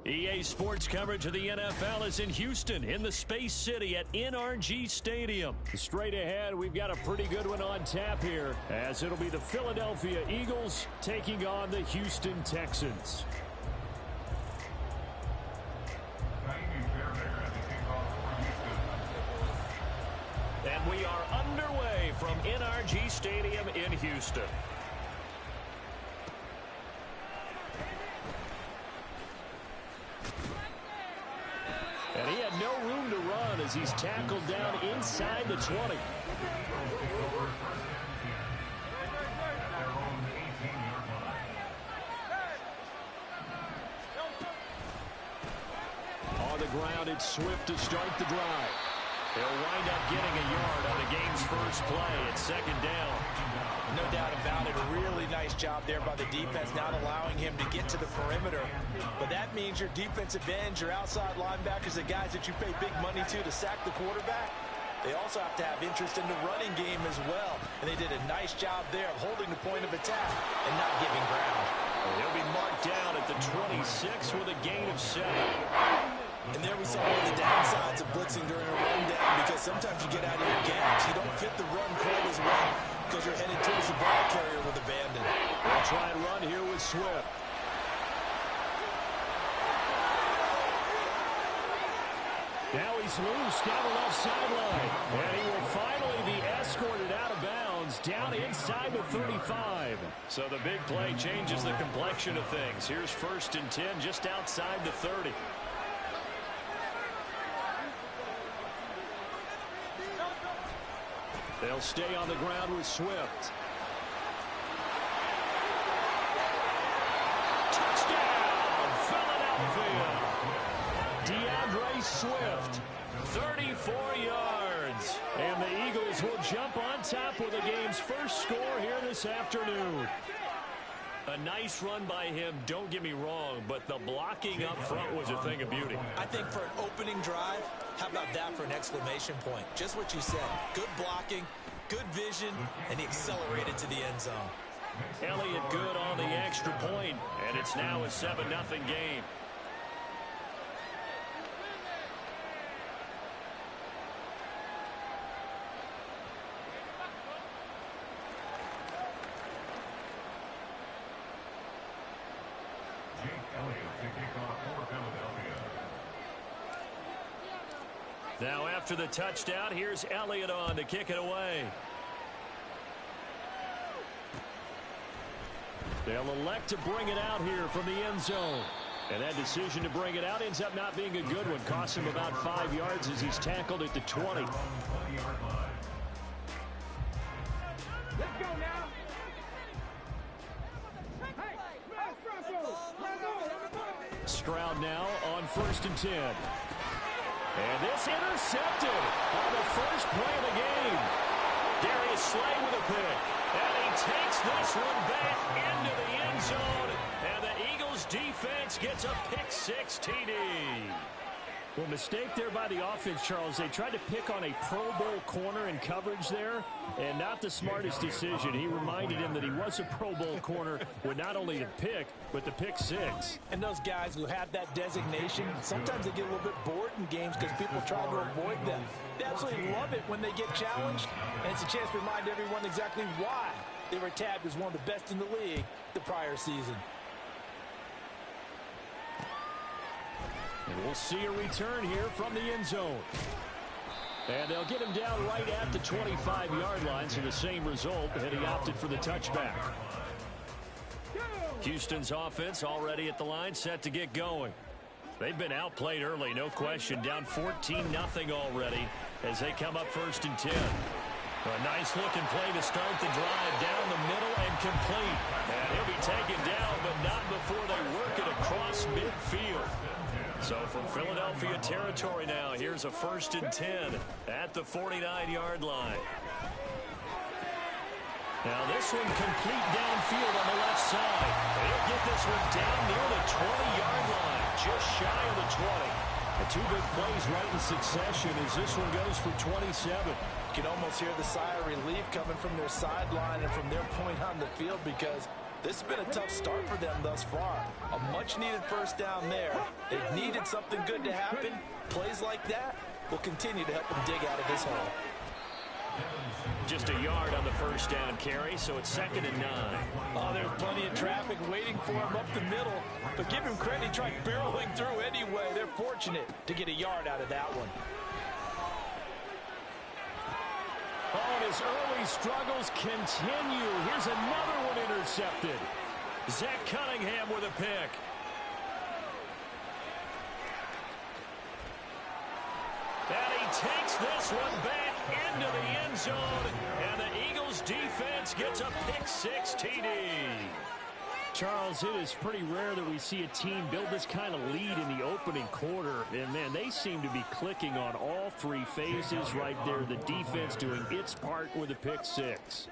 EA Sports coverage of the NFL is in Houston, in the Space City at NRG Stadium. Straight ahead, we've got a pretty good one on tap here, as it'll be the Philadelphia Eagles taking on the Houston Texans. And we are underway from NRG Stadium in Houston. And he had no room to run as he's tackled down inside the 20. On the ground, it's Swift to start the drive. He'll wind up getting a yard on the game's first play. It's second down. No doubt about it. A really nice job there by the defense, not allowing him to get to the perimeter. But that means your defensive ends, your outside linebackers, the guys that you pay big money to sack the quarterback, they also have to have interest in the running game as well. And they did a nice job there of holding the point of attack and not giving ground. He'll be marked down at the 26 with a gain of 7. And there we saw one of the downsides of blitzing during a rundown, because sometimes you get out of your gaps. You don't fit the run quite as well because you're headed towards the ball carrier with abandon. They'll try and run here with Swift. Now he's loose down the left sideline. And he will finally be escorted out of bounds down inside the 35. So the big play changes the complexion of things. Here's 1st and 10 just outside the 30. They'll stay on the ground with Swift. Touchdown, Philadelphia. DeAndre Swift, 34 yards. And the Eagles will jump on top with the game's first score here this afternoon. A nice run by him, don't get me wrong, but the blocking up front was a thing of beauty. I think for an opening drive, how about that for an exclamation point? Just what you said. Good blocking, good vision, and he accelerated to the end zone. Elliott good on the extra point, and it's now a 7-0 game. Now after the touchdown, here's Elliott on to kick it away. They'll elect to bring it out here from the end zone. And that decision to bring it out ends up not being a good one. Costs him about 5 yards as he's tackled at the 20. Let's go now. Stroud now on 1st and 10. And this intercepted on the first play of the game. Darius Slay with a pick. And he takes this one back into the end zone. And the Eagles defense gets a pick-6 TD. Well, mistake there by the offense, Charles. They tried to pick on a Pro Bowl corner in coverage there, and not the smartest decision. He reminded him that he was a Pro Bowl corner with not only the pick, but the pick-6. And those guys who have that designation, sometimes they get a little bit bored in games because people try to avoid them. They absolutely love it when they get challenged, and it's a chance to remind everyone exactly why they were tabbed as one of the best in the league the prior season. And we'll see a return here from the end zone. And they'll get him down right at the 25-yard line, so the same result, and he opted for the touchback. Houston's offense already at the line, set to get going. They've been outplayed early, no question. Down 14-0 already as they come up 1st and 10. A nice-looking play to start the drive down the middle and complete. And he'll be taken down, but not before they work it across midfield. So from Philadelphia territory now, here's a 1st and 10 at the 49-yard line. Now this one complete downfield on the left side. They'll get this one down near the 20-yard line, just shy of the 20. The two big plays right in succession as this one goes for 27. You can almost hear the sigh of relief coming from their sideline and from their point on the field, because This has been a tough start for them thus far. A much-needed first down there. They needed something good to happen. Plays like that will continue to help them dig out of this hole. Just a yard on the first down carry, so it's 2nd and 9. Oh, there's plenty of traffic waiting for him up the middle. But give him credit, he tried barreling through anyway. They're fortunate to get a yard out of that one. Oh, and his early struggles continue. Here's another one intercepted. Zach Cunningham with a pick. And he takes this one back into the end zone. And the Eagles defense gets a pick-6 TD. Charles, it is pretty rare that we see a team build this kind of lead in the opening quarter. And, man, they seem to be clicking on all three phases right there. The defense doing its part with a pick-6.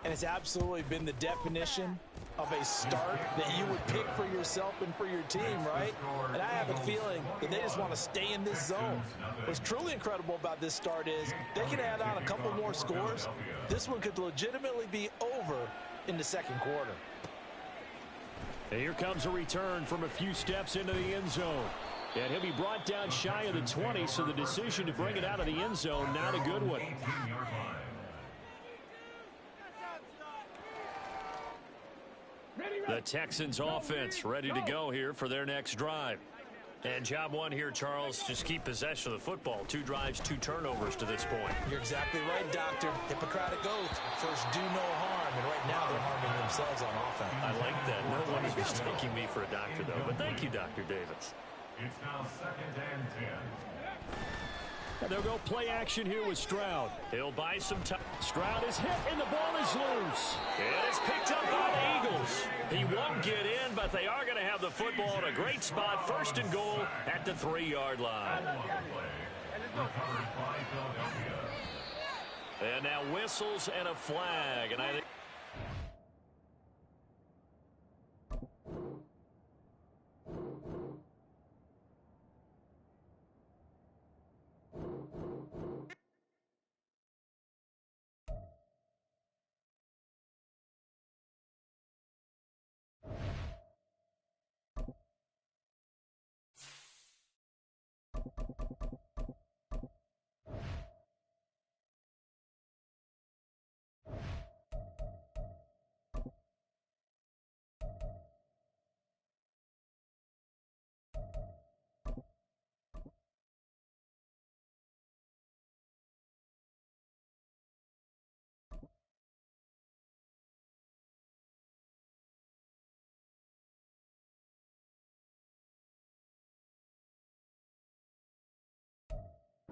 And it's absolutely been the definition of a start that you would pick for yourself and for your team, right? And I have a feeling that they just want to stay in this zone. What's truly incredible about this start is they can add on a couple more scores. This one could legitimately be over in the second quarter. And here comes a return from a few steps into the end zone. And he'll be brought down shy of the 20, so the decision to bring it out of the end zone, not a good one. The Texans offense ready to go here for their next drive. And job one here, Charles, just keep possession of the football. 2 drives, 2 turnovers to this point. You're exactly right, Doctor. Hippocratic oath. First, do no harm. And right now, they're harming themselves on offense. I like that. No one is mistaking me for a doctor, though. But thank you, Dr. Davis. It's now 2nd and 10. And they'll go play action here with Stroud. He'll buy some time. Stroud is hit, and the ball is loose. It is picked up by the Eagles. He won't get in, but they are going to have the football in a great spot. 1st and goal at the 3-yard line. And now whistles and a flag. And I think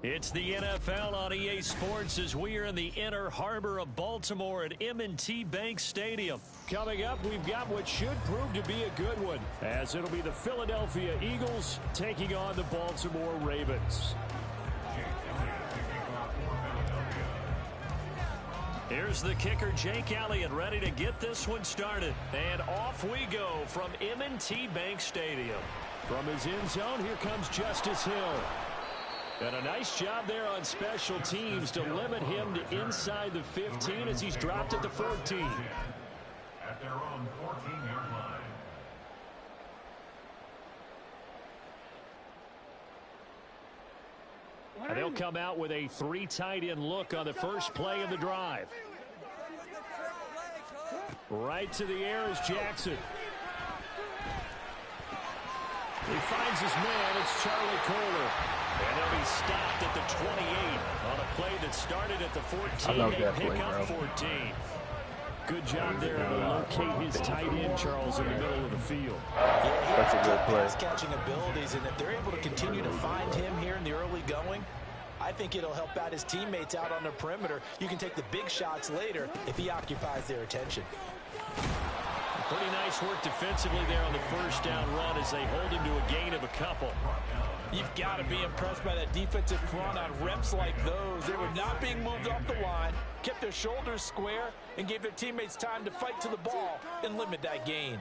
it's the NFL on EA Sports as we are in the inner harbor of Baltimore at M&T Bank Stadium. Coming up, we've got what should prove to be a good one, as it'll be the Philadelphia Eagles taking on the Baltimore Ravens. Here's the kicker, Jake Elliott, ready to get this one started. And off we go from M&T Bank Stadium. From his end zone, here comes Justice Hill. And a nice job there on special teams to limit him to inside the 15 as he's dropped at the 14. At their own 14-yard line. And they'll come out with a 3 tight end look on the first play of the drive. Right to the air is Jackson. He finds his man. It's Charlie Kohler. And he'll be stopped at the 28 on a play that started at the 14. They pick up 14. Good job there to locate his tight end, Charles, in the middle of the field. Yeah, that's a good pass catching abilities, and if they're able to continue to find him here in the early going, I think it'll help out his teammates out on the perimeter. You can take the big shots later if he occupies their attention. Pretty nice work defensively there on the first down run as they hold him to a gain of a couple. You've got to be impressed by that defensive front on reps like those. They were not being moved off the line, kept their shoulders square, and gave their teammates time to fight to the ball and limit that gain.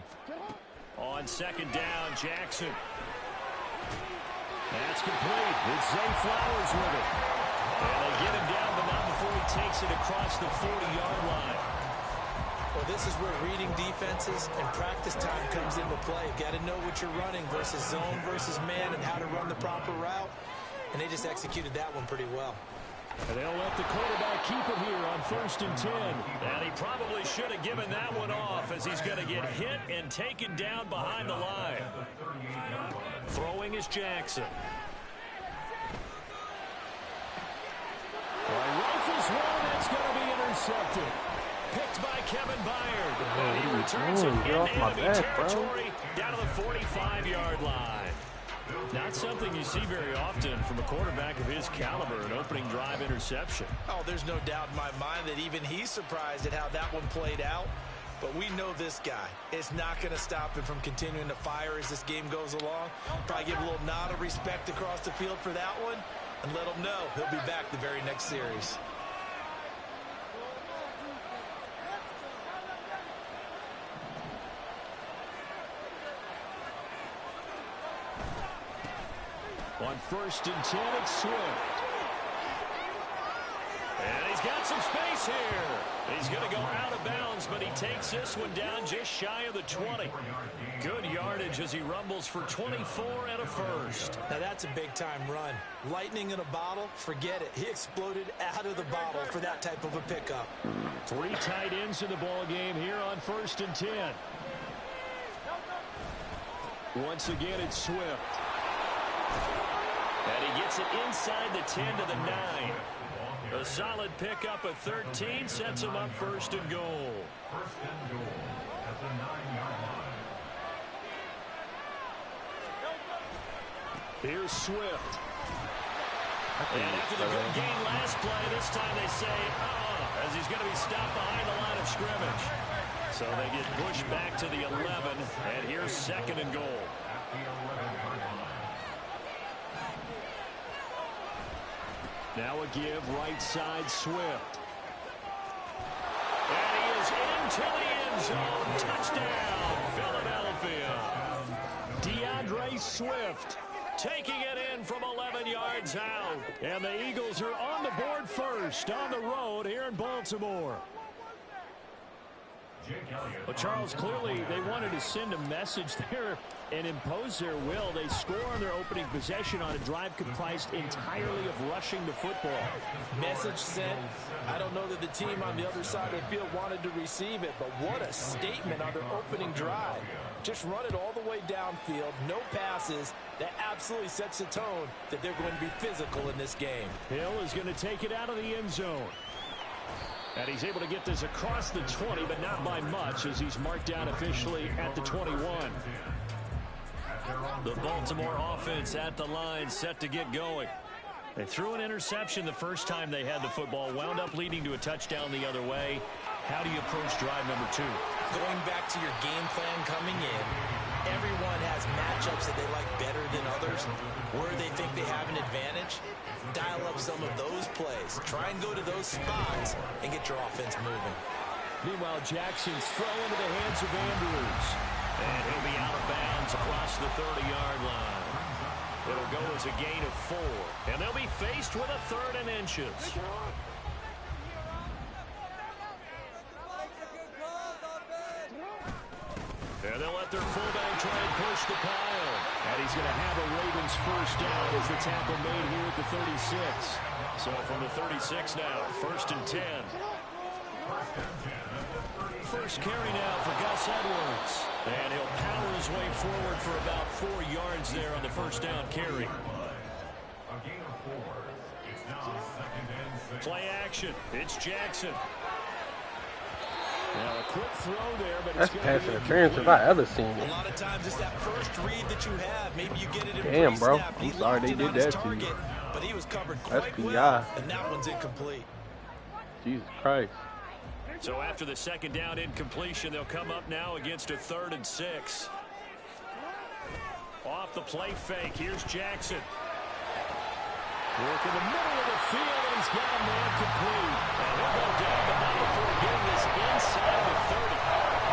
On second down, Jackson. That's complete. It's Zay Flowers with it. And they get him down, but not before he takes it across the 40-yard line. Well, this is where reading defenses and practice time comes into play. Got to know what you're running versus zone versus man and how to run the proper route. And they just executed that one pretty well. And they'll let the quarterback keep it here on 1st and 10. And he probably should have given that one off as he's going to get hit and taken down behind the line. Throwing is Jackson. Rifles one, that's going to be intercepted. Picked by Kevin Byard. And he returns it into enemy territory down to the 45-yard line. Not something you see very often from a quarterback of his caliber, an opening drive interception. Oh, there's no doubt in my mind that even he's surprised at how that one played out. But we know this guy is not going to stop him from continuing to fire as this game goes along. Probably give a little nod of respect across the field for that one and let him know he'll be back the very next series. On 1st and 10, it's Swift. And he's got some space here. He's going to go out of bounds, but he takes this one down just shy of the 20. Good yardage as he rumbles for 24 and a first. Now that's a big-time run. Lightning in a bottle, forget it. He exploded out of the bottle for that type of a pickup. 3 tight ends in the ball game here on 1st and 10. Once again, it's Swift. And he gets it inside the 10 to the 9. A solid pickup of 13 sets him up 1st and goal. 1st and goal at the 9-yard line. Here's Swift. And after the good gain last play, this time they say, as he's going to be stopped behind the line of scrimmage. So they get pushed back to the 11, and here's 2nd and goal. At the 11-yard line. Now a give, right side, Swift. And he is into the end zone. Touchdown, Philadelphia. DeAndre Swift taking it in from 11 yards out. And the Eagles are on the board first on the road here in Baltimore. Well, Charles, clearly they wanted to send a message there and impose their will. They score on their opening possession on a drive comprised entirely of rushing the football. Message sent. I don't know that the team on the other side of the field wanted to receive it, but what a statement on their opening drive. Just run it all the way downfield, no passes. That absolutely sets the tone that they're going to be physical in this game. Hill is going to take it out of the end zone. And he's able to get this across the 20, but not by much, as he's marked down officially at the 21. The Baltimore offense at the line, set to get going. They threw an interception the first time they had the football, wound up leading to a touchdown the other way. How do you approach drive number 2? Going back to your game plan coming in, everyone has matchups that they like better than others, where they think they have an advantage. Dial up some of those plays. Try and go to those spots and get your offense moving. Meanwhile, Jackson's throw into the hands of Andrews. And he'll be out of bounds across the 30-yard line. It'll go as a gain of 4. And they'll be faced with a 3rd and inches. And they'll let their fullback try and push the pile. And he's going to have a Ravens first down as the tackle made here at the 36. So from the 36 now, 1st and 10. First carry now for Gus Edwards. And he'll power his way forward for about 4 yards there on the first down carry. A gain of 4. It's now 2nd and 6. Play action. It's Jackson. Now a quick throw there, but that's pass interference if I ever seen A it. lot of times it's that first read that you have. Maybe you get it in Damn, bro. pre-snap. I'm sorry they did that to you. But he was covered That's quite PI. well, and that one's incomplete. Jesus Christ. So after the second down incompletion, they'll come up now against a 3rd and 6. Off the play fake, here's Jackson. Work in the middle of the field, and he's got a man complete. And he'll go down the middle before getting this inside the 30.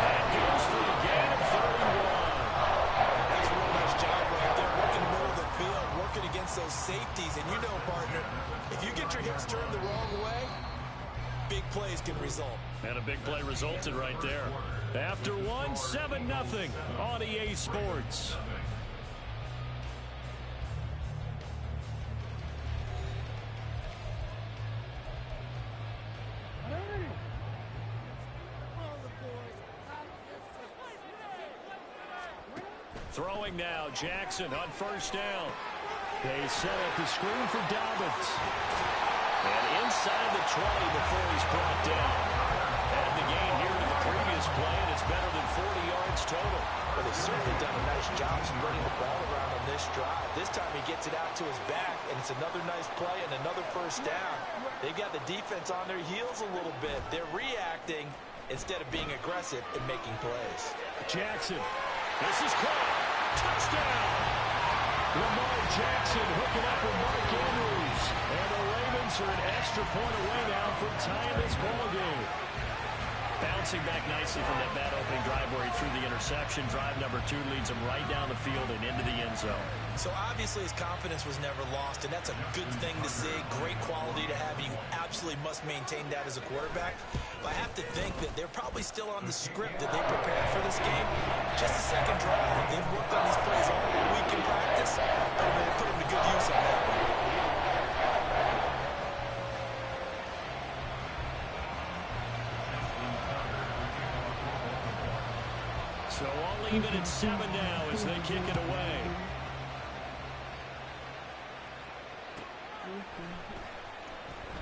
And goes for the gain of 31. That's a real nice job right there, working in the middle of the field, working against those safeties. And you know, partner, if you get your hips turned the wrong way, big plays can result. And a big play resulted right there. After one, 7-0 on EA Sports. Throwing now, Jackson on first down. They set up the screen for Dobbins. And inside the 20 before he's brought down. And the gain here to the previous play, and it's better than 40 yards total. But they've certainly done a nice job spreading the ball around on this drive. This time he gets it out to his back, and it's another nice play and another first down. They've got the defense on their heels a little bit. They're reacting instead of being aggressive and making plays. Jackson. This is caught. Touchdown. Lamar Jackson hooking up with Mark Andrews. And the Ravens are an extra point away now from tying this ball game. Bouncing back nicely from that bad opening drive where he threw the interception. Drive number 2 leads him right down the field and into the end zone. So obviously his confidence was never lost, and that's a good thing to see. Great quality to have. You absolutely must maintain that as a quarterback. But I have to think that they're probably still on the script that they prepared for this game. Just a second drive. They've worked on these plays all week in practice. But they put them to good use on that one. So all even at 7 now as they kick it away.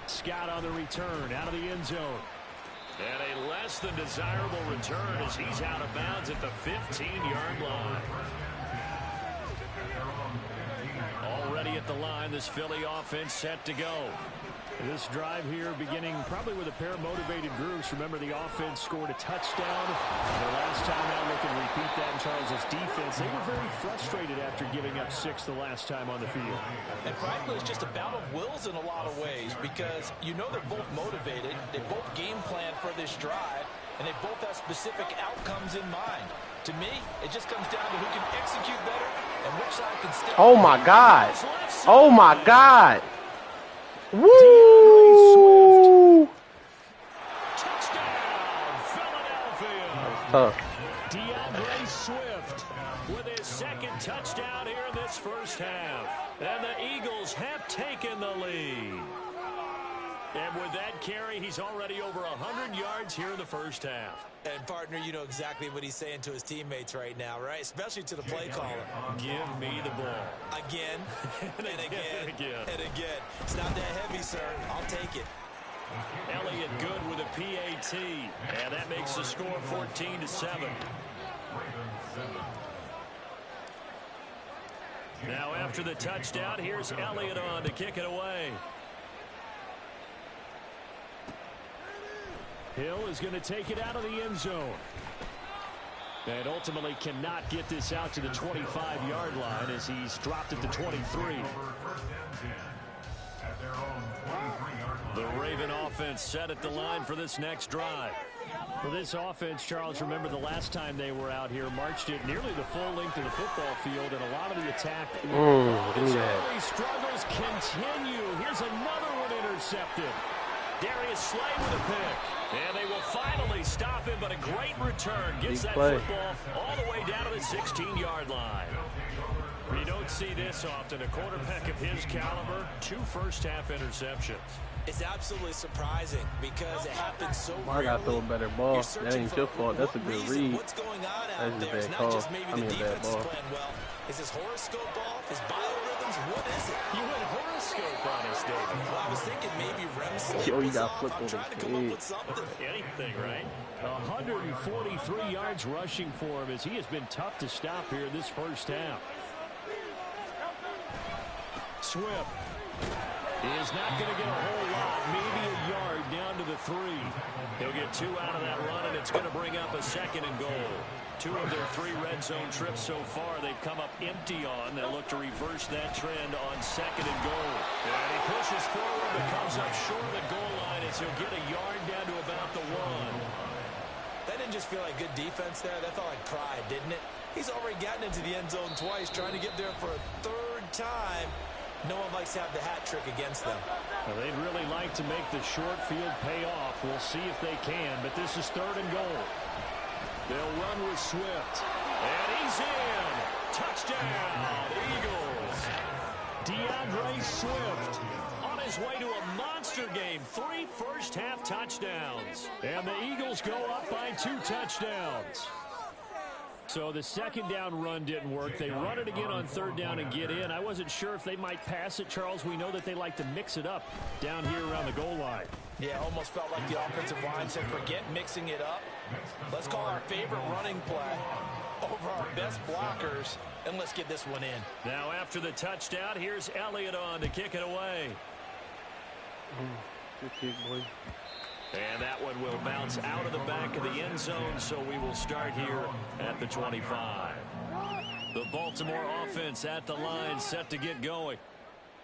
Scott on the return out of the end zone. And a less than desirable return as he's out of bounds at the 15-yard line. Already at the line, this Philly offense set to go. This drive here beginning probably with a pair of motivated groups. Remember, the offense scored a touchdown. The last time out, looking to repeat that in Charles' defense. They were very frustrated after giving up 6 the last time on the field. And frankly, it's just a battle of wills in a lot of ways because you know they're both motivated. They both game plan for this drive, and they both have specific outcomes in mind. To me, it just comes down to who can execute better and which side can step. Oh, my God. Oh, my God. Woo! Touchdown, Philadelphia. That's tough. DeAndre Swift with his second touchdown here in this first half. And the Eagles have taken the lead. And with that carry, he's already over 100 yards here in the first half. And, partner, you know exactly what he's saying to his teammates right now, right? Especially to the play caller. Give me the ball. Again, and again, again. and again. It's not that heavy, sir. I'll take it. Elliott good with a PAT. And that makes the score 14-7. Now after the touchdown, here's Elliott on to kick it away. Hill is going to take it out of the end zone. And ultimately cannot get this out to the 25-yard line as he's dropped at the 23. The Raven offense set at the line for this next drive. For this offense, Charles, remember the last time they were out here, marched it nearly the full length of the football field, and a lot of the attack. Early struggles continue. Here's another one intercepted. Darius Slay with a pick. And they will finally stop him, but a great return. Gets that football all the way down to the 16-yard line. You don't see this often. A quarterback of his caliber, 2 first-half interceptions. It's absolutely surprising because it happens so rarely. I got to throw a better ball. That ain't your fault. That's a good read. What's going on out That's there? a It's bad not call. just maybe the defense is playing well. Is his horoscope off? His biorhythms? What is it? You went horoscope on us, David. Well, I was thinking maybe REM sleep Yo, you was got off. flipped I'm over trying to the come up head. with something. Anything, right? 143 yards rushing for him as he has been tough to stop here in this first half. Swift is not going to get a whole lot, maybe a yard down to the 3. He'll get 2 out of that run, and it's going to bring up a 2nd and goal. 2 of their 3 red zone trips so far they've come up empty on. They'll look to reverse that trend on 2nd and goal. And he pushes forward but comes up short of the goal line as he'll get a yard down to about the 1. That didn't just feel like good defense there. That felt like pride, didn't it? He's already gotten into the end zone twice, trying to get there for a 3rd time. No one likes to have the hat trick against them. Well, they'd really like to make the short field pay off. We'll see if they can, but this is 3rd and goal. They'll run with Swift. And he's in. Touchdown, Eagles. DeAndre Swift on his way to a monster game. 3 first-half touchdowns. And the Eagles go up by 2 touchdowns. So the second down run didn't work. They run it again on 3rd down and get in. I wasn't sure if they might pass it, Charles. We know that they like to mix it up down here around the goal line. Yeah, almost felt like the offensive line said, forget mixing it up. Let's call our favorite running play over our best blockers, and let's get this one in. Now after the touchdown, here's Elliott on to kick it away. Good kick, boy. And that one will bounce out of the back of the end zone, so we will start here at the 25. The Baltimore offense at the line, set to get going.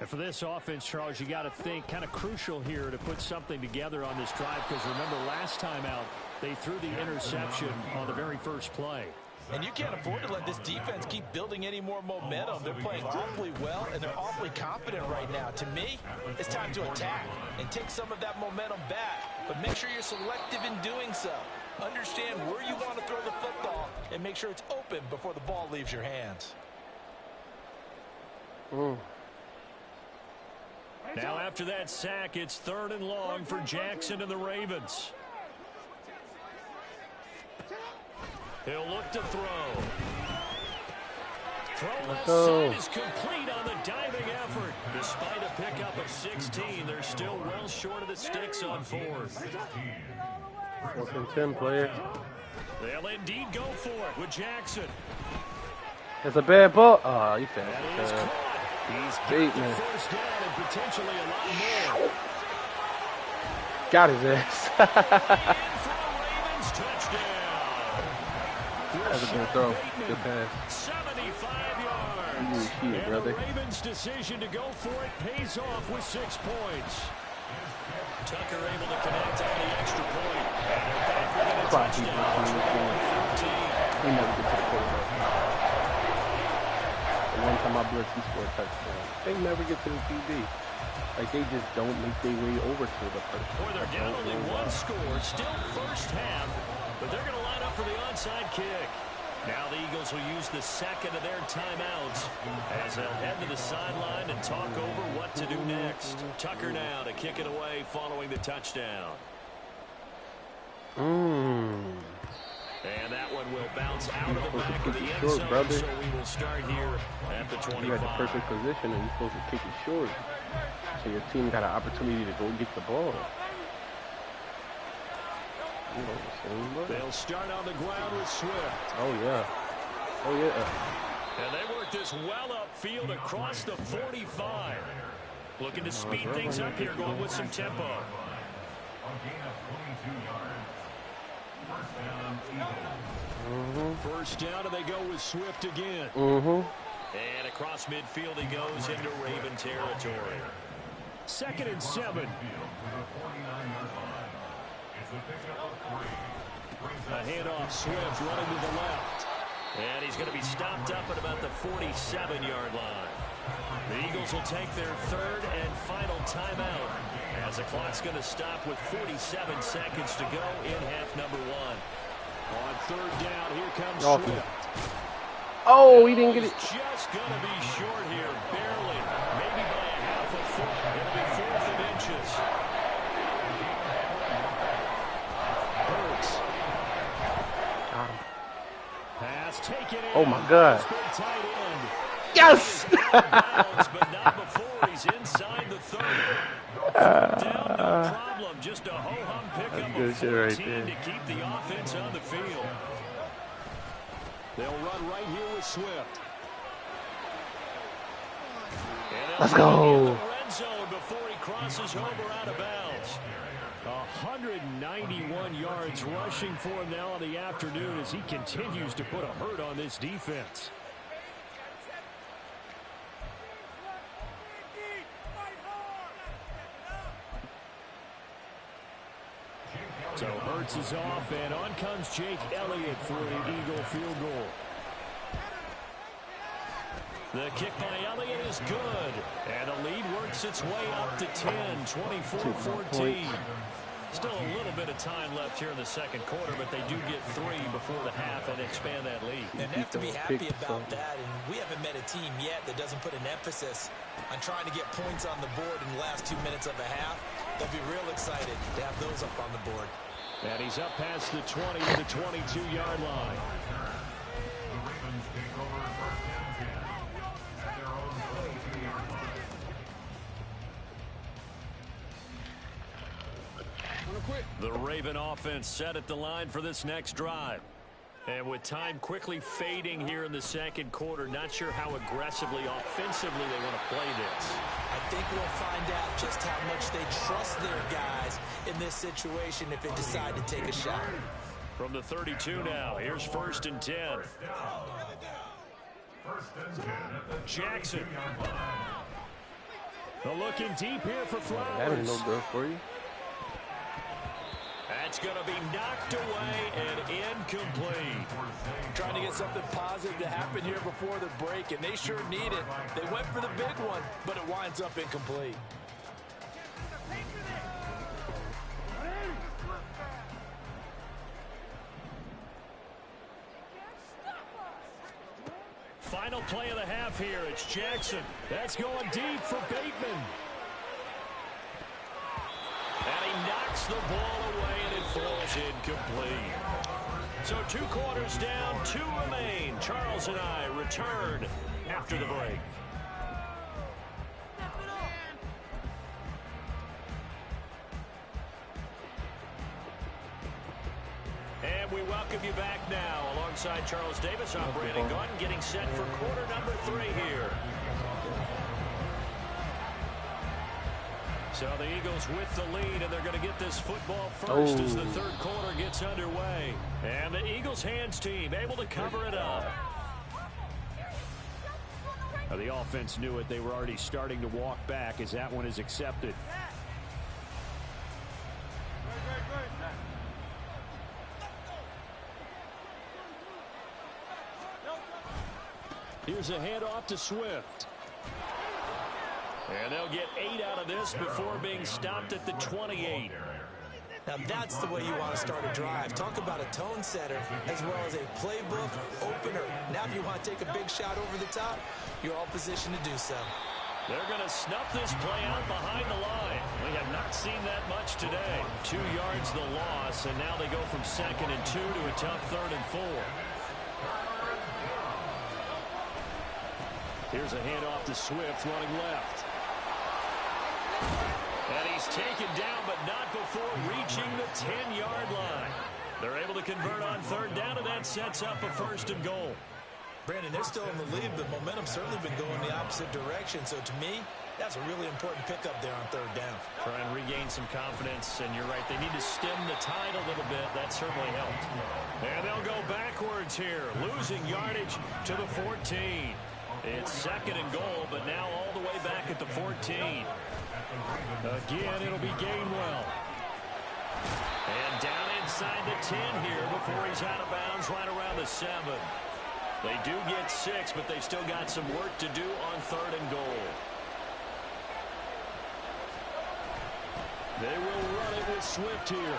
And for this offense, Charles, you got to think kind of crucial here to put something together on this drive, because remember last time out, they threw the interception on the very first play. And you can't afford to let this defense keep building any more momentum. They're playing awfully well, and they're awfully confident right now. To me, it's time to attack and take some of that momentum back. But make sure you're selective in doing so. Understand where you want to throw the football and make sure it's open before the ball leaves your hands. Now after that sack, it's 3rd and long for Jackson and the Ravens. He'll look to throw. Throw left side is complete on the diving effort. Despite a pickup of 16, they're still well short of the sticks on 4th. 4th and 10, player. They'll indeed go for it with Jackson. It's a bad ball. Oh, you fast. That is caught. He's got the first down and potentially a lot more. Got his ass. Ravens touchdown. That's a good throw. Good pass. 75 yards. Shit, and brother. the Ravens' decision to go for it pays off with 6 points. Tucker able to connect on the extra point. And they're back with a touchdown. He never gets to the quarterback. The one time I blitz, he scored a touchdown. They never get to the QB. Like, they just don't make their way over to the person. Boy, they're down only 1 score. Still first half. But they're going to line up for the onside kick. Now the Eagles will use the second of their timeouts as they'll head to the sideline and talk over what to do next. Tucker now to kick it away following the touchdown. And that one will bounce out of the back of the end zone, brother. so we will start here at the 25. You got the perfect position, and you're supposed to kick it short. So your team got an opportunity to go get the ball. They'll start on the ground with Swift. Oh, yeah. Oh, yeah. And they work this well upfield across the 45. Looking to speed things up here, going with some tempo. A gain of 22 yards. First down, Eagles. First down, and they go with Swift again. And across midfield he goes into Raven territory. 2nd and 7. A handoff, Swift running to the left. And he's going to be stopped up at about the 47-yard line. The Eagles will take their 3rd and final timeout as the clock's going to stop with 47 seconds to go in half number 1. On 3rd down, here comes Swift. Oh, he didn't get it. Just going to be short here, barely. Maybe by a half a foot. It'll be 4th and inches. Pass taken in. Oh, my God. Yes! But not before he's inside the 30. Down, no problem. Just a ho-hum pickup of 14 right to keep the offense on the field. They'll run right here with Swift. Let's go. Red zone before he crosses over out of bounds. 191 yards rushing for him now in the afternoon as he continues to put a hurt on this defense. So Hurts is off, and on comes Jake Elliott for the Eagle field goal. The kick by Elliott is good. And the lead works its way up to 10, 24-14. Still a little bit of time left here in the second quarter, but they do get 3 before the half and expand that lead. And they have to be happy about that. And we haven't met a team yet that doesn't put an emphasis on trying to get points on the board in the last 2 minutes of a half. They'll be real excited to have those up on the board. And he's up past the 20 to the 22-yard line. The Ravens take over first and 10 at their own 22-yard line. The Raven offense set at the line for this next drive. And with time quickly fading here in the second quarter, not sure how aggressively, offensively they want to play this. I think we'll find out just how much they trust their guys in this situation if they decide to take a shot. From the 32 now, here's first and 10. Jackson. They're looking deep here for Flowers. That ain't no good for you. That's going to be knocked away and incomplete. Trying to get something positive to happen here before the break, and they sure need it. They went for the big one, but it winds up incomplete. Final play of the half here. It's Jackson. That's going deep for Bateman. And he knocks the ball away, and it falls incomplete. So 2 quarters down, 2 remain. Charles and I return after the break. And we welcome you back now. Alongside Charles Davis, I'm Brandon Gordon, getting set for quarter number 3 here. So the Eagles with the lead, and they're going to get this football first as the third quarter gets underway. And the Eagles hands team able to cover it up. Now the offense knew it. They were already starting to walk back as that one is accepted. Here's a handoff to Swift. And they'll get 8 out of this before being stopped at the 28. Now that's the way you want to start a drive. Talk about a tone setter as well as a playbook opener. Now if you want to take a big shot over the top, you're all positioned to do so. They're going to snuff this play out behind the line. We have not seen that much today. 2 yards the loss, and now they go from 2nd and 2 to a tough 3rd and 4. Here's a handoff to Swift running left. And he's taken down, but not before reaching the 10-yard line. They're able to convert on 3rd down, and that sets up a 1st and goal. Brandon, they're still in the lead, but momentum's certainly been going the opposite direction. So to me, that's a really important pickup there on 3rd down. Try and regain some confidence, and you're right, they need to stem the tide a little bit. That certainly helped. And they'll go backwards here, losing yardage to the 14. It's 2nd and goal, but now all the way back at the 14. Again, it'll be Gainwell. And down inside the 10 here before he's out of bounds right around the 7. They do get 6, but they've still got some work to do on 3rd and goal. They will run it with Swift here.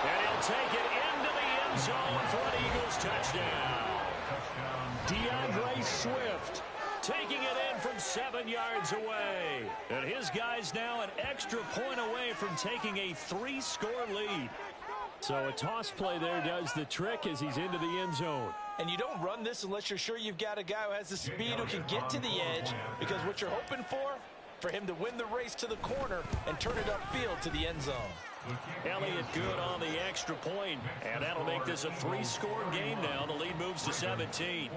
And he'll take it into the end zone for an Eagles touchdown. DeAndre Swift taking it in from 7 yards away. And his guys now an extra point away from taking a 3-score lead. So a toss play there does the trick as he's into the end zone. And you don't run this unless you're sure you've got a guy who has the speed who can get to the edge, because what you're hoping for him to win the race to the corner and turn it upfield to the end zone. Elliott good on the extra point, and that'll make this a 3-score game now. The lead moves to 17.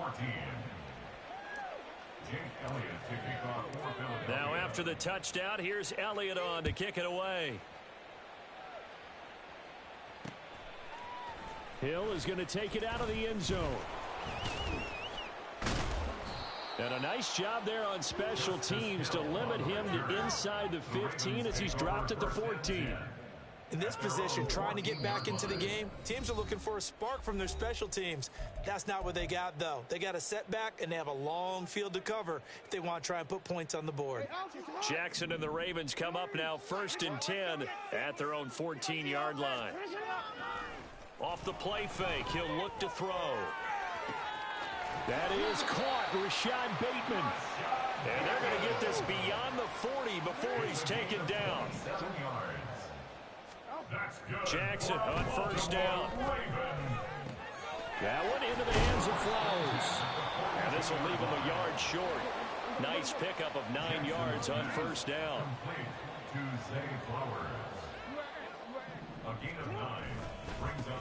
Now after the touchdown, here's Elliott on to kick it away. Hill is going to take it out of the end zone. And a nice job there on special teams to limit him to inside the 15 as he's dropped at the 14. In this position, trying to get back into the game, teams are looking for a spark from their special teams. That's not what they got, though. They got a setback, and they have a long field to cover if they want to try and put points on the board. Jackson and the Ravens come up now 1st and 10 at their own 14-yard line. Off the play fake, he'll look to throw. That is caught, Rashad Bateman. And they're going to get this beyond the 40 before he's taken down. Jackson on 1st down. That one into the hands of Flowers. And this will leave him a yard short. Nice pickup of 9 yards on 1st down.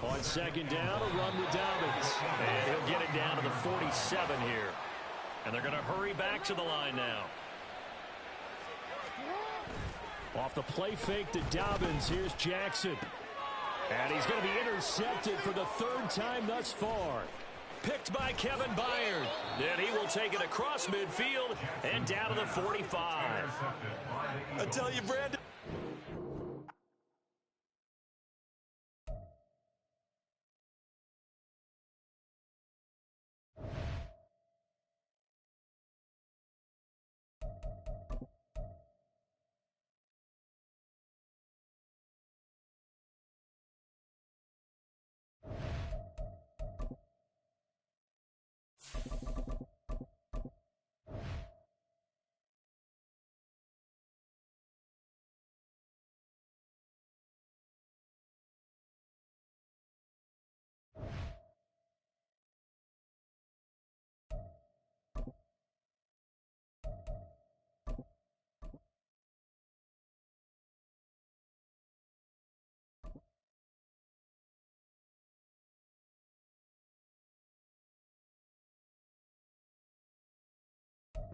On 2nd down, a run with Dobbins. And he'll get it down to the 47 here. And they're going to hurry back to the line now. Off the play fake to Dobbins, here's Jackson. And he's going to be intercepted for the 3rd time thus far. Picked by Kevin Byard. Then he will take it across midfield and down to the 45. I tell you, Brandon.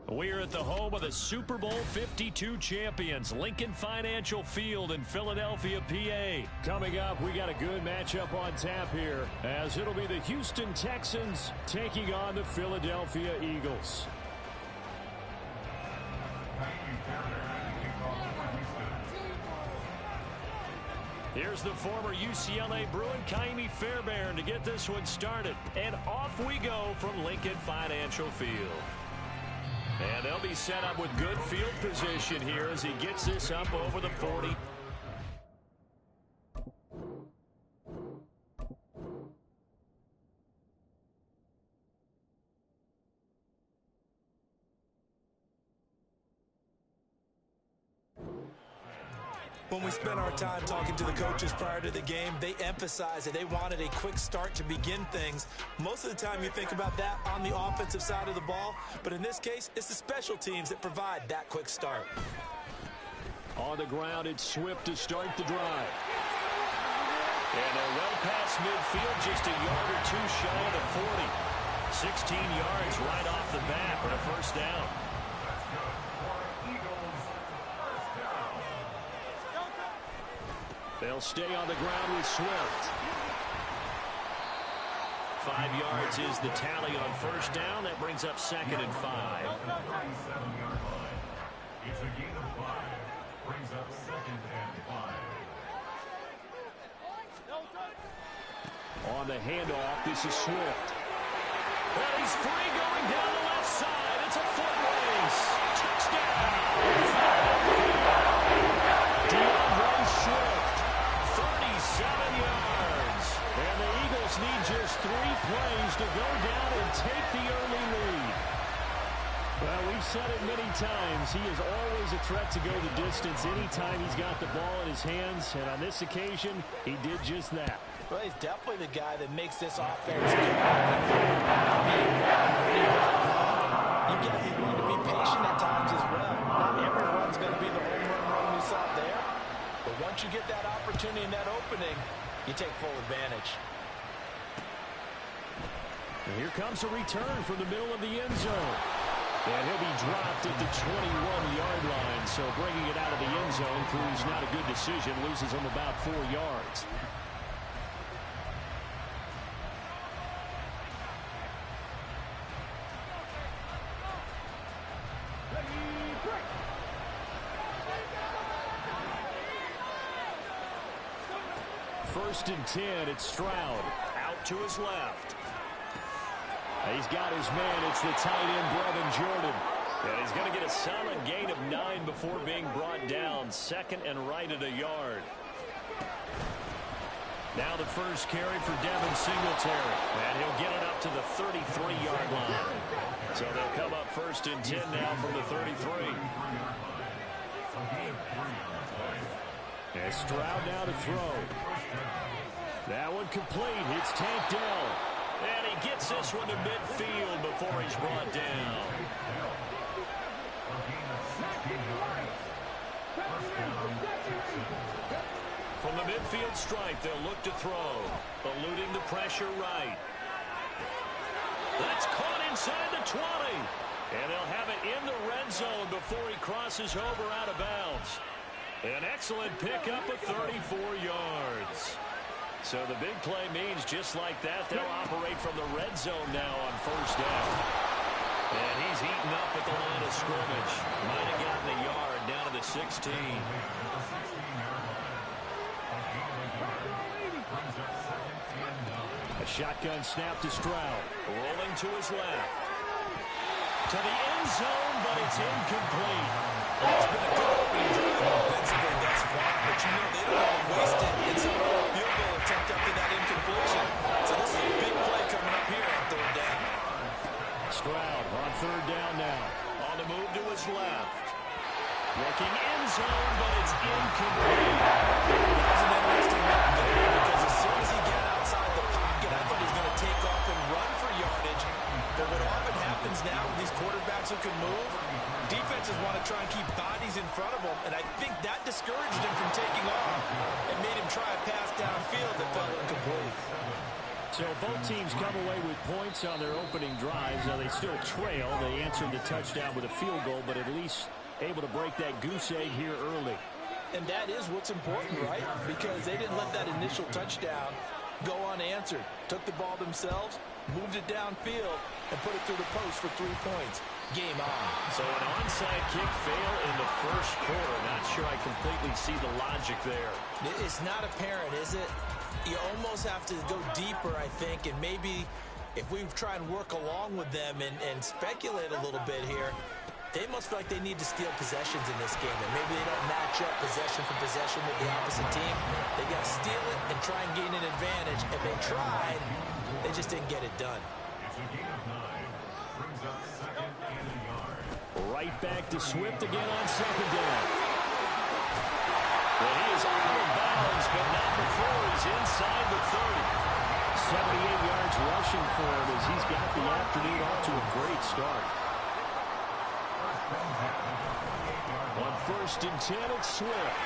We're at the home of the Super Bowl 52 champions, Lincoln Financial Field in Philadelphia, PA. Coming up, we got a good matchup on tap here, as it'll be the Houston Texans taking on the Philadelphia Eagles. Here's the former UCLA Bruin, Kaimi Fairbairn, to get this one started. And off we go from Lincoln Financial Field. And they'll be set up with good field position here as he gets this up over the 40. When we spent our time talking to the coaches prior to the game, they emphasized that they wanted a quick start to begin things. Most of the time you think about that on the offensive side of the ball, but in this case, it's the special teams that provide that quick start. On the ground, it's Swift to start the drive. And they're well past midfield, just a yard or two shy of the 40. 16 yards right off the bat for a 1st down. They'll stay on the ground with Swift. 5 yards is the tally on 1st down. That brings up 2nd and 5. It's a gain of 5. Brings up 2nd and 5. On the handoff, this is Swift. And he's free going down the left side. It's a foot race. Touchdown! DeAndre Swift. 37 yards. And the Eagles need just 3 plays to go down and take the early lead. Well, we've said it many times. He is always a threat to go the distance anytime he's got the ball in his hands. And on this occasion, he did just that. Well, he's definitely the guy that makes this offense go. You need to be patient at times as well. Not every run's going to be the home run we saw there. But once you get that opportunity and that opening, you take full advantage. And here comes a return from the middle of the end zone. And he'll be dropped at the 21-yard line. So bringing it out of the end zone proves not a good decision. Loses him about 4 yards. first and 10. It's Stroud out to his left. He's got his man. It's the tight end, Brevin Jordan. And he's going to get a solid gain of 9 before being brought down. Second and right at a yard. Now the first carry for Devin Singletary. And he'll get it up to the 33-yard line. So they'll come up first and 10 now from the 33. And Stroud now to throw. That one complete. It's Tank Dell. And he gets this one to midfield before he's brought down. From the midfield stripe, they'll look to throw. Eluding the pressure right. That's caught inside the 20. And they'll have it in the red zone before he crosses over out of bounds. An excellent pickup of 34 yards. So the big play means just like that, they'll operate from the red zone now on first down. And he's eaten up at the line of scrimmage. Might have gotten a yard down to the 16. A shotgun snap to Stroud. Rolling to his left. To the end zone, but it's incomplete. It's been a good opening drive offensively thus far, but you know they don't want to waste it in some field goal attempt after that incompletion. So this is a big play coming up here on third down. Stroud on third down now. On the move to his left. Looking end zone, but it's incomplete. That was an interesting look there because as soon as he got outside the pocket, I thought he was going to take off and run for yardage. But what often happens now with these quarterbacks who can move, defenses want to try and keep bodies in front of them, and I think that discouraged him from taking off and made him try a pass downfield that fell incomplete. So both teams come away with points on their opening drives. Now they still trail. They answered the touchdown with a field goal, but at least able to break that goose egg here early. And that is what's important, right? Because they didn't let that initial touchdown go unanswered. Took the ball themselves, moved it downfield, and put it through the post for 3 points. Game on. So an onside kick fail in the first quarter. Not sure I completely see the logic there. It's not apparent, is it? You almost have to go deeper, I think, and maybe if we try and work along with them and speculate a little bit here, they must feel like they need to steal possessions in this game, and maybe they don't match up possession for possession with the opposite team. They got to steal it and try and gain an advantage, and they tried. They just didn't get it done. Right back to Swift again on second down. Well, he is out of bounds, but not before he's inside the 30. 78 yards rushing for him as he's got the afternoon off to a great start. On first and 10, it's Swift.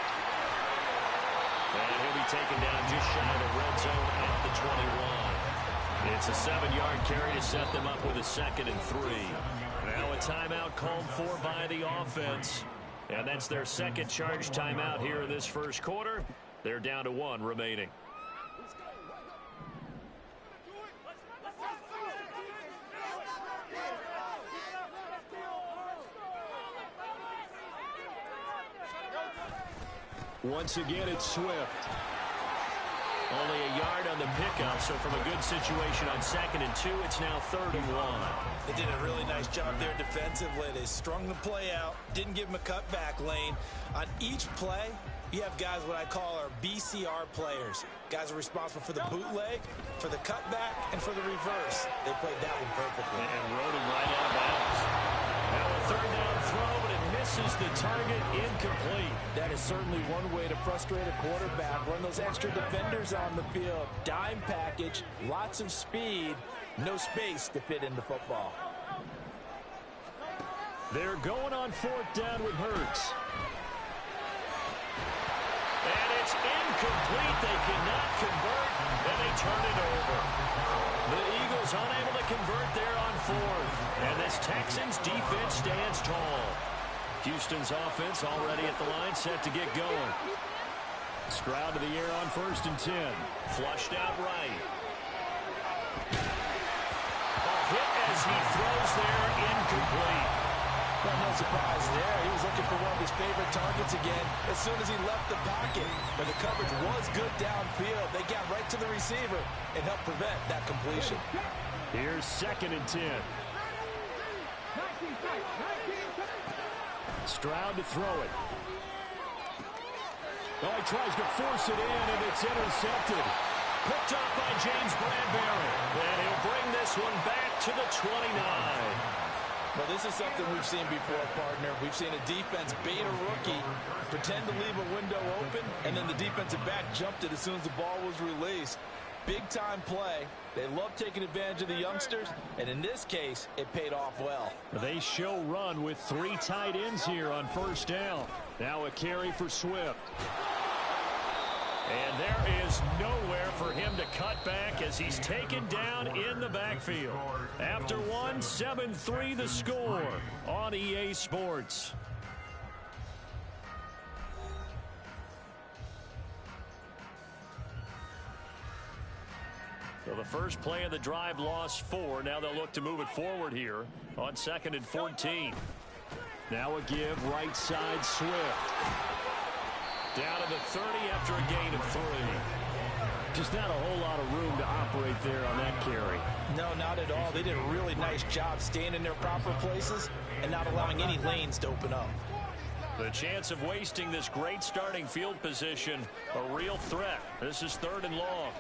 And he'll be taken down just shy of the red zone at the 21. It's a 7-yard carry to set them up with a 2nd and 3. Now a timeout called for by the offense. And that's their second charge timeout here in this first quarter. They're down to 1 remaining. Once again, it's Swift. Only a yard on the pickup, so from a good situation on 2nd and 2, it's now 3rd and 1. They did a really nice job there defensively. They strung the play out, didn't give him a cutback lane. On each play, you have guys what I call our BCR players. Guys are responsible for the bootleg, for the cutback, and for the reverse. They played that one perfectly. And rode him right out of bounds. Now a 3rd down throw, but it misses the target, incomplete. That is certainly one way to frustrate a quarterback. Run those extra defenders on the field. Dime package, lots of speed, no space to fit into football. They're going on 4th down with Hurts. And it's incomplete. They cannot convert, and they turn it over. The Eagles unable to convert there on 4th. And this Texans defense stands tall. Houston's offense already at the line, set to get going. Stroud to the air on 1st and 10. Flushed out right. A hit as he throws there, incomplete. Well, no surprise there. He was looking for one of his favorite targets again as soon as he left the pocket. But the coverage was good downfield. They got right to the receiver and helped prevent that completion. Here's 2nd and 10. Stroud to throw it. Oh, he tries to force it in, and it's intercepted. Picked up by James Bradbury. And he'll bring this one back to the 29. Well, this is something we've seen before, partner. We've seen a defense bait a rookie, pretend to leave a window open, and then the defensive back jumped it as soon as the ball was released. Big-time play. They love taking advantage of the youngsters, and in this case, it paid off well. They show run with 3 tight ends here on 1st down. Now a carry for Swift. And there is nowhere for him to cut back as he's taken down in the backfield. After 1, 7-3 the score on EA Sports. So the first play of the drive lost 4. Now they'll look to move it forward here on 2nd and 14. Now a give right side Swift. Down to the 30 after a gain of 3. Just not a whole lot of room to operate there on that carry. No, not at all. They did a really nice job staying in their proper places and not allowing any lanes to open up. The chance of wasting this great starting field position, a real threat. This is 3rd and long.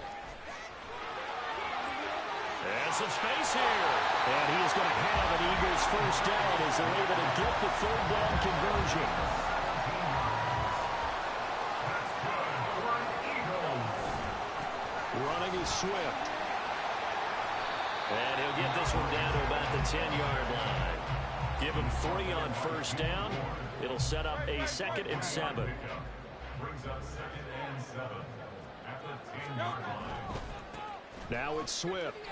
And some space here. And he is going to have an Eagles 1st down as they're able to get the 3rd down conversion. Running is Swift. And he'll get this one down to about the 10-yard line. Give him 3 on 1st down. It'll set up a 2nd and 7. Brings up 2nd and 7 at the 10-yard line. Now it's Swift.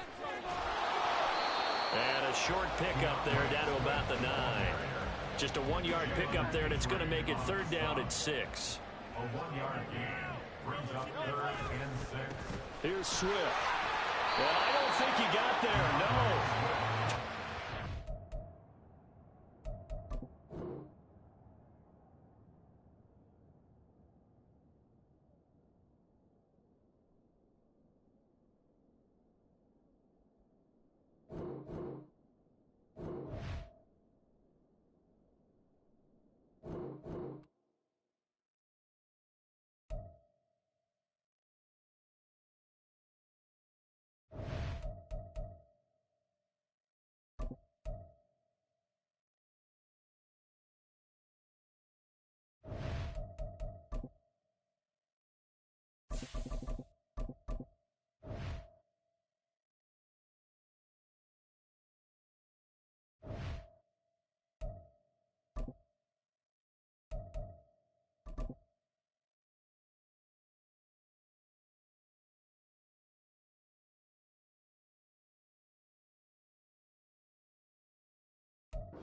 And a short pickup there down to about the 9. Just a 1-yard pickup there, and it's going to make it 3rd down at 6. A 1-yard gain brings up 3rd and 6. Here's Swift. And I don't think he got there, no.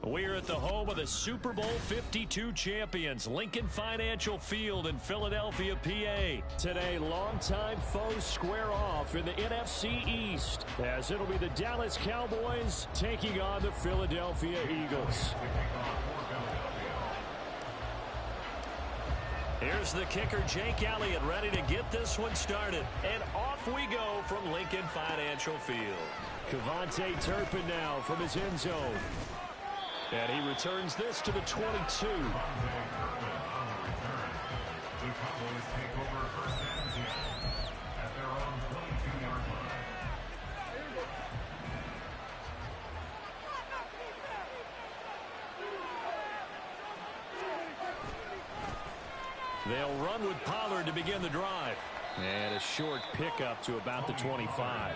We're at the home of the Super Bowl 52 champions, Lincoln Financial Field in Philadelphia, PA. Today, longtime foes square off in the NFC East, as it'll be the Dallas Cowboys taking on the Philadelphia Eagles. Here's the kicker, Jake Elliott, ready to get this one started. And off we go from Lincoln Financial Field. Kevontae Turpin now from his end zone. And he returns this to the 22. The Cowboys take over 1st and 10 at their own 22-yard line. They'll run with Pollard to begin the drive. And a short pickup to about the 25.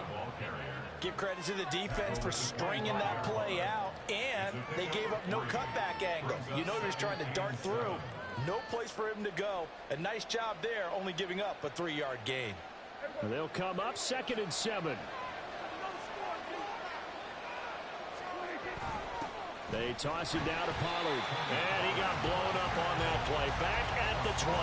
Give credit to the defense for stringing that play out, and they gave up no cutback angle. You know he was trying to dart through. No place for him to go. A nice job there, only giving up a 3-yard gain. They'll come up 2nd and 7. They toss it down to Pollard. And he got blown up on that play. Back at the 20.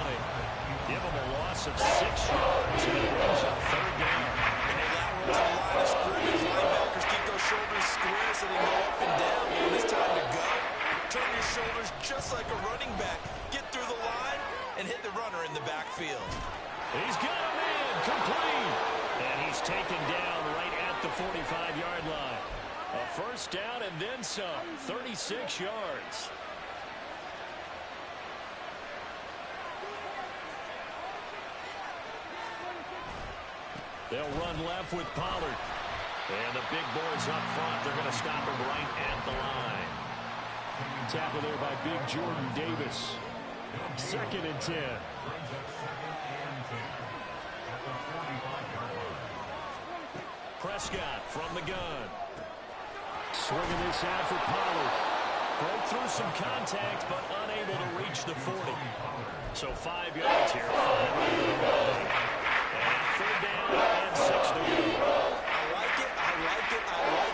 Give him a loss of 6 yards. And it brings up 3rd down. And they lateral to the line of scrimmage. Linebackers keep those shoulders square so they go up and down. When it's time to go, Turn your shoulders just like a running back. Get through the line and hit the runner in the backfield. He's got him in, complete. And he's taken down right at the 45-yard line. A first down and then some, 36 yards. They'll run left with Pollard. And the big boys up front, they're going to stop him right at the line. Tackle there by big Jordan Davis. 2nd and 10. Prescott from the gun. Swinging this out for Pollard. Broke through some contact, but unable to reach the 40. So 5 yards here. 5 and 3rd down and 6 to go. I like it.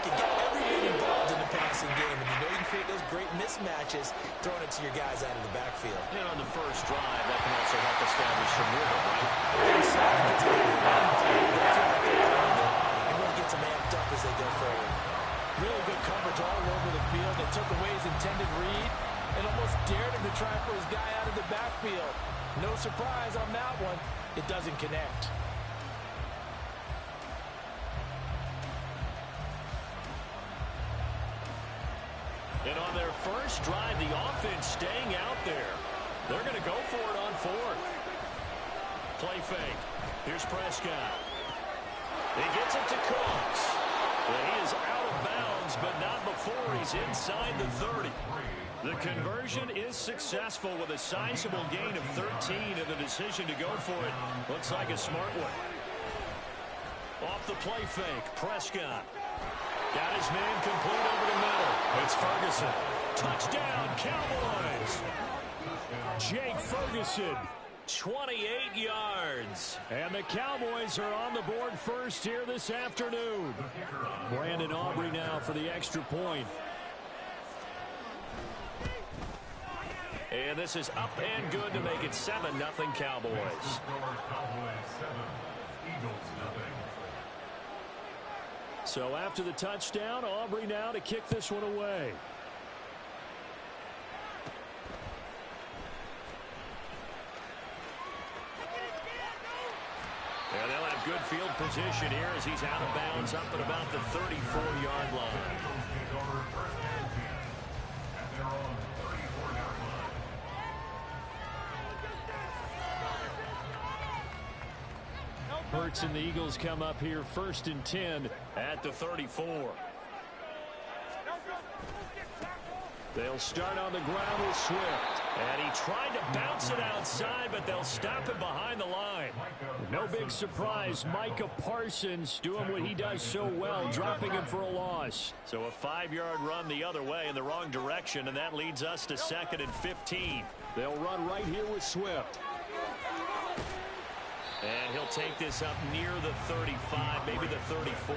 Get everyone involved in the passing game. And you know you can create those great mismatches throwing it to your guys out of the backfield. And on the first drive, that can also help establish some rhythm, right? And really gets them amped up as they go forward. Really good coverage all over the field. They took away his intended read and almost dared him to try for his guy out of the backfield. No surprise on that one. It doesn't connect. And on their first drive, the offense staying out there. They're going to go for it on 4th. Play fake. Here's Prescott. He gets it to Cooks. And he is out of bounds, but not before he's inside the 30. The conversion is successful with a sizable gain of 13, and the decision to go for it looks like a smart one. Off the play fake, Prescott. Got his man complete over the middle. It's Ferguson. Touchdown, Cowboys. Jake Ferguson, 28 yards. And the Cowboys are on the board first here this afternoon. Brandon Aubrey now for the extra point. And this is up and good to make it 7-0 Cowboys. So after the touchdown, Aubrey now to kick this one away. And they'll have good field position here as he's out of bounds up at about the 34-yard line. Hurts and the Eagles come up here 1st and 10 at the 34. They'll start on the ground with Swift. And he tried to bounce it outside, but they'll stop him behind the line. No big surprise, Micah Parsons doing what he does so well, dropping him for a loss. So a 5-yard run the other way in the wrong direction, and that leads us to 2nd and 15. They'll run right here with Swift. And he'll take this up near the 35, maybe the 34.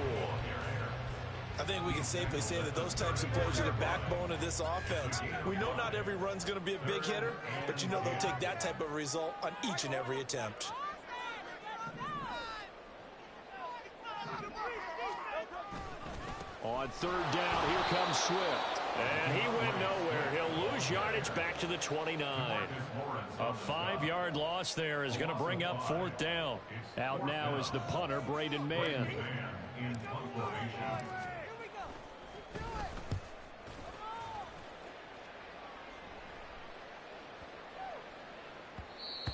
I think we can safely say that those types of plays are the backbone of this offense. We know not every run's going to be a big hitter, but you know they'll take that type of result on each and every attempt. On 3rd down, here comes Swift. And he went nowhere. He'll lose yardage back to the 29. A 5-yard loss there is going to bring up 4th down. Out now is the punter, Braden Mann.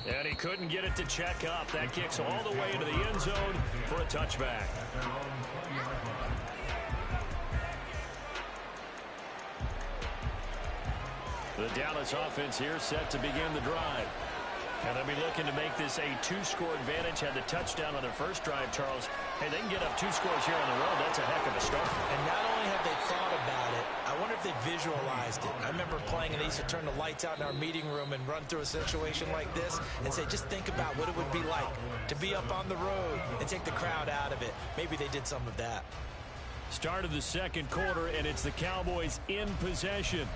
And he couldn't get it to check up. That kicks all the way into the end zone for a touchback. The Dallas offense here set to begin the drive. And they'll be looking to make this a 2-score advantage. Had the touchdown on their first drive, Charles. Hey, they can get up 2 scores here on the road. That's a heck of a start. And not only have they thought about it, I wonder if they visualized it. I remember playing and they used to turn the lights out in our meeting room and run through a situation like this and say, just think about what it would be like to be up on the road and take the crowd out of it. Maybe they did some of that. Start of the second quarter, and it's the Cowboys in possession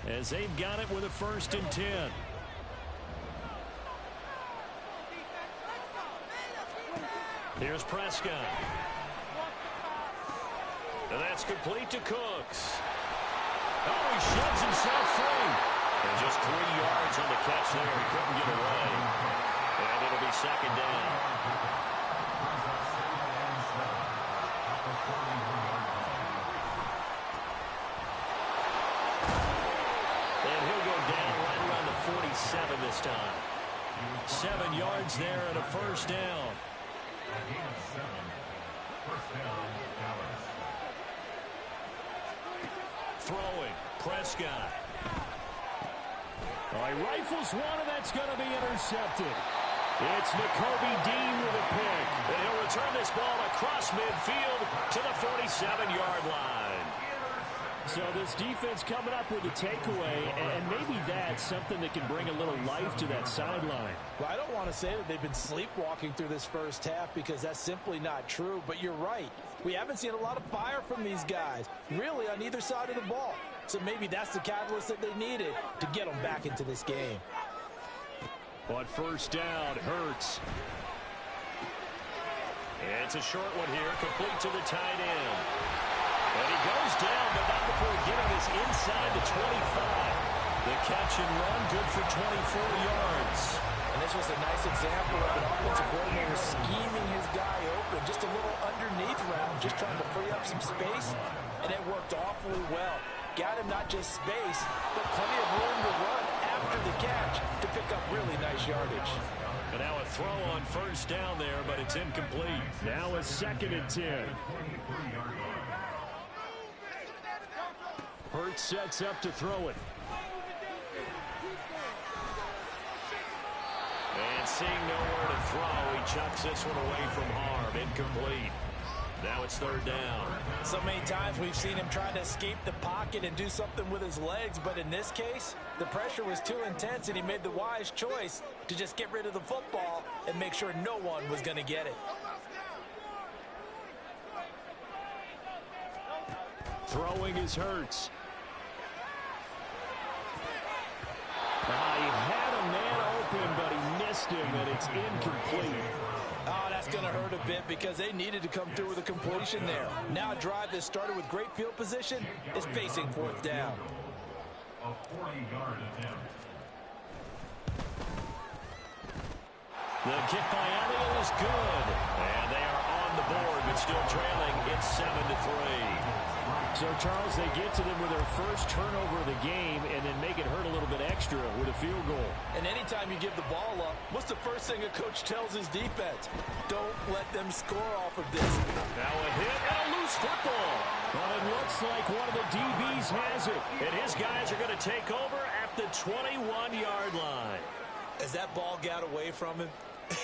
as they've got it with a 1st and 10. Here's Prescott. And that's complete to Cooks. Oh, he shoves himself free And just 3 yards on the catch there. He couldn't get away. And it'll be second down. And he'll go down right around the 47 this time. 7 yards there and a first down. Throwing, Prescott. He rifles one, and that's going to be intercepted. It's Nakobe Dean with a pick. And he'll return this ball across midfield to the 47-yard line. So this defense coming up with a takeaway, and maybe that's something that can bring a little life to that sideline. Well, I don't want to say that they've been sleepwalking through this first half because that's simply not true, but you're right. We haven't seen a lot of fire from these guys, really on either side of the ball. So maybe that's the catalyst that they needed to get them back into this game. On first down, Hurts. It's a short one here, complete to the tight end. And he goes down, but not before getting this inside the 25. The catch and run, good for 24 yards. And this was a nice example of an offensive coordinator scheming his guy open. Just a little underneath route, just trying to free up some space. And it worked awfully well. Got him not just space, but plenty of room to run after the catch to pick up really nice yardage. And now a throw on first down there, but it's incomplete. Now a 2nd and 10. Hurts sets up to throw it. And seeing nowhere to throw, he chucks this one away from harm. Incomplete. Now it's 3rd down. So many times we've seen him trying to escape the pocket and do something with his legs, but in this case, the pressure was too intense and he made the wise choice to just get rid of the football and make sure no one was going to get it. Throwing is Hurts. He had a man open, but he missed him, and it's incomplete. Oh, that's going to hurt a bit because they needed to come through with a completion there. Now a drive that started with great field position is facing 4th down. A 40-yard attempt. The kick by Elliott is good. And they are on the board, but still trailing. It's 7-3. So, Charles, they get to them with their first turnover of the game and then make it hurt a little bit extra with a field goal. And anytime you give the ball up, what's the first thing a coach tells his defense? Don't let them score off of this. Now a hit and a loose football. But it looks like one of the DBs has it. And his guys are going to take over at the 21-yard line. As that ball got away from him,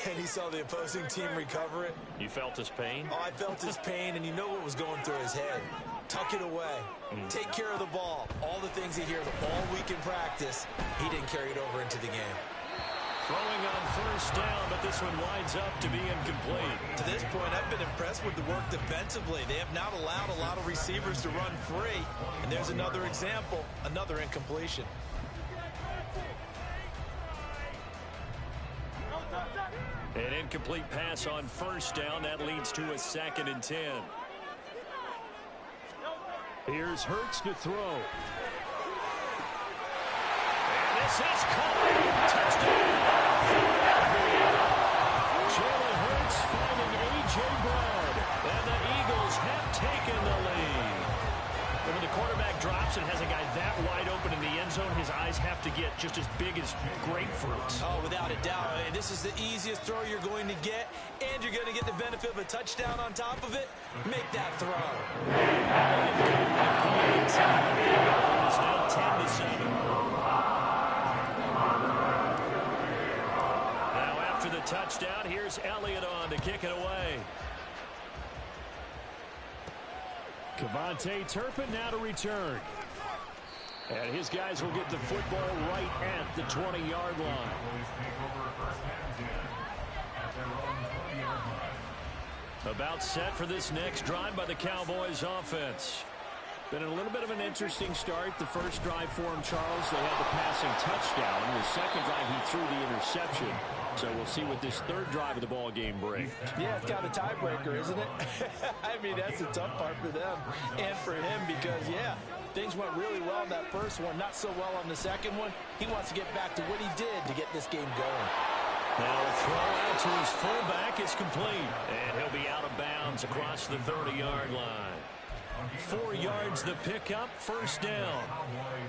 and he saw the opposing team recover it. You felt his pain? Oh, I felt his pain, and you know what was going through his head. Tuck it away. Take care of the ball. All the things he hears all week in practice, he didn't carry it over into the game. Throwing on first down, but this one winds up to be incomplete. To this point, I've been impressed with the work defensively. They have not allowed a lot of receivers to run free. And there's another example, another incompletion. An incomplete pass on first down. That leads to a 2nd and 10. Here's Hurts to throw. And this is caught. Touchdown. Jalen Hurts finding A.J. Brown. And the Eagles have taken the lead. When the quarterback drops and has a guy that wide open in the end zone, his eyes have to get just as big as grapefruits. Oh, without a doubt. This is the easiest throw you're going to get, and you're going to get the benefit of a touchdown on top of it. Make that throw. It's now 10-7. Now after the touchdown, here's Elliott on to kick it away. Kevontae Turpin now to return. And his guys will get the football right at the 20-yard line. About set for this next drive by the Cowboys offense. Been a little bit of an interesting start. The first drive for him, Charles, they had the passing touchdown. The second drive, he threw the interception. So we'll see what this third drive of the ball game brings. Yeah, it's kind of a tiebreaker, isn't it? I mean, that's the tough part for them and for him because, yeah, Things went really well in that first one, not so well on the second one. He wants to get back to what he did to get this game going. Now a throw out to his fullback is complete, and he'll be out of bounds across the 30-yard line. 4 yards the pickup, first down.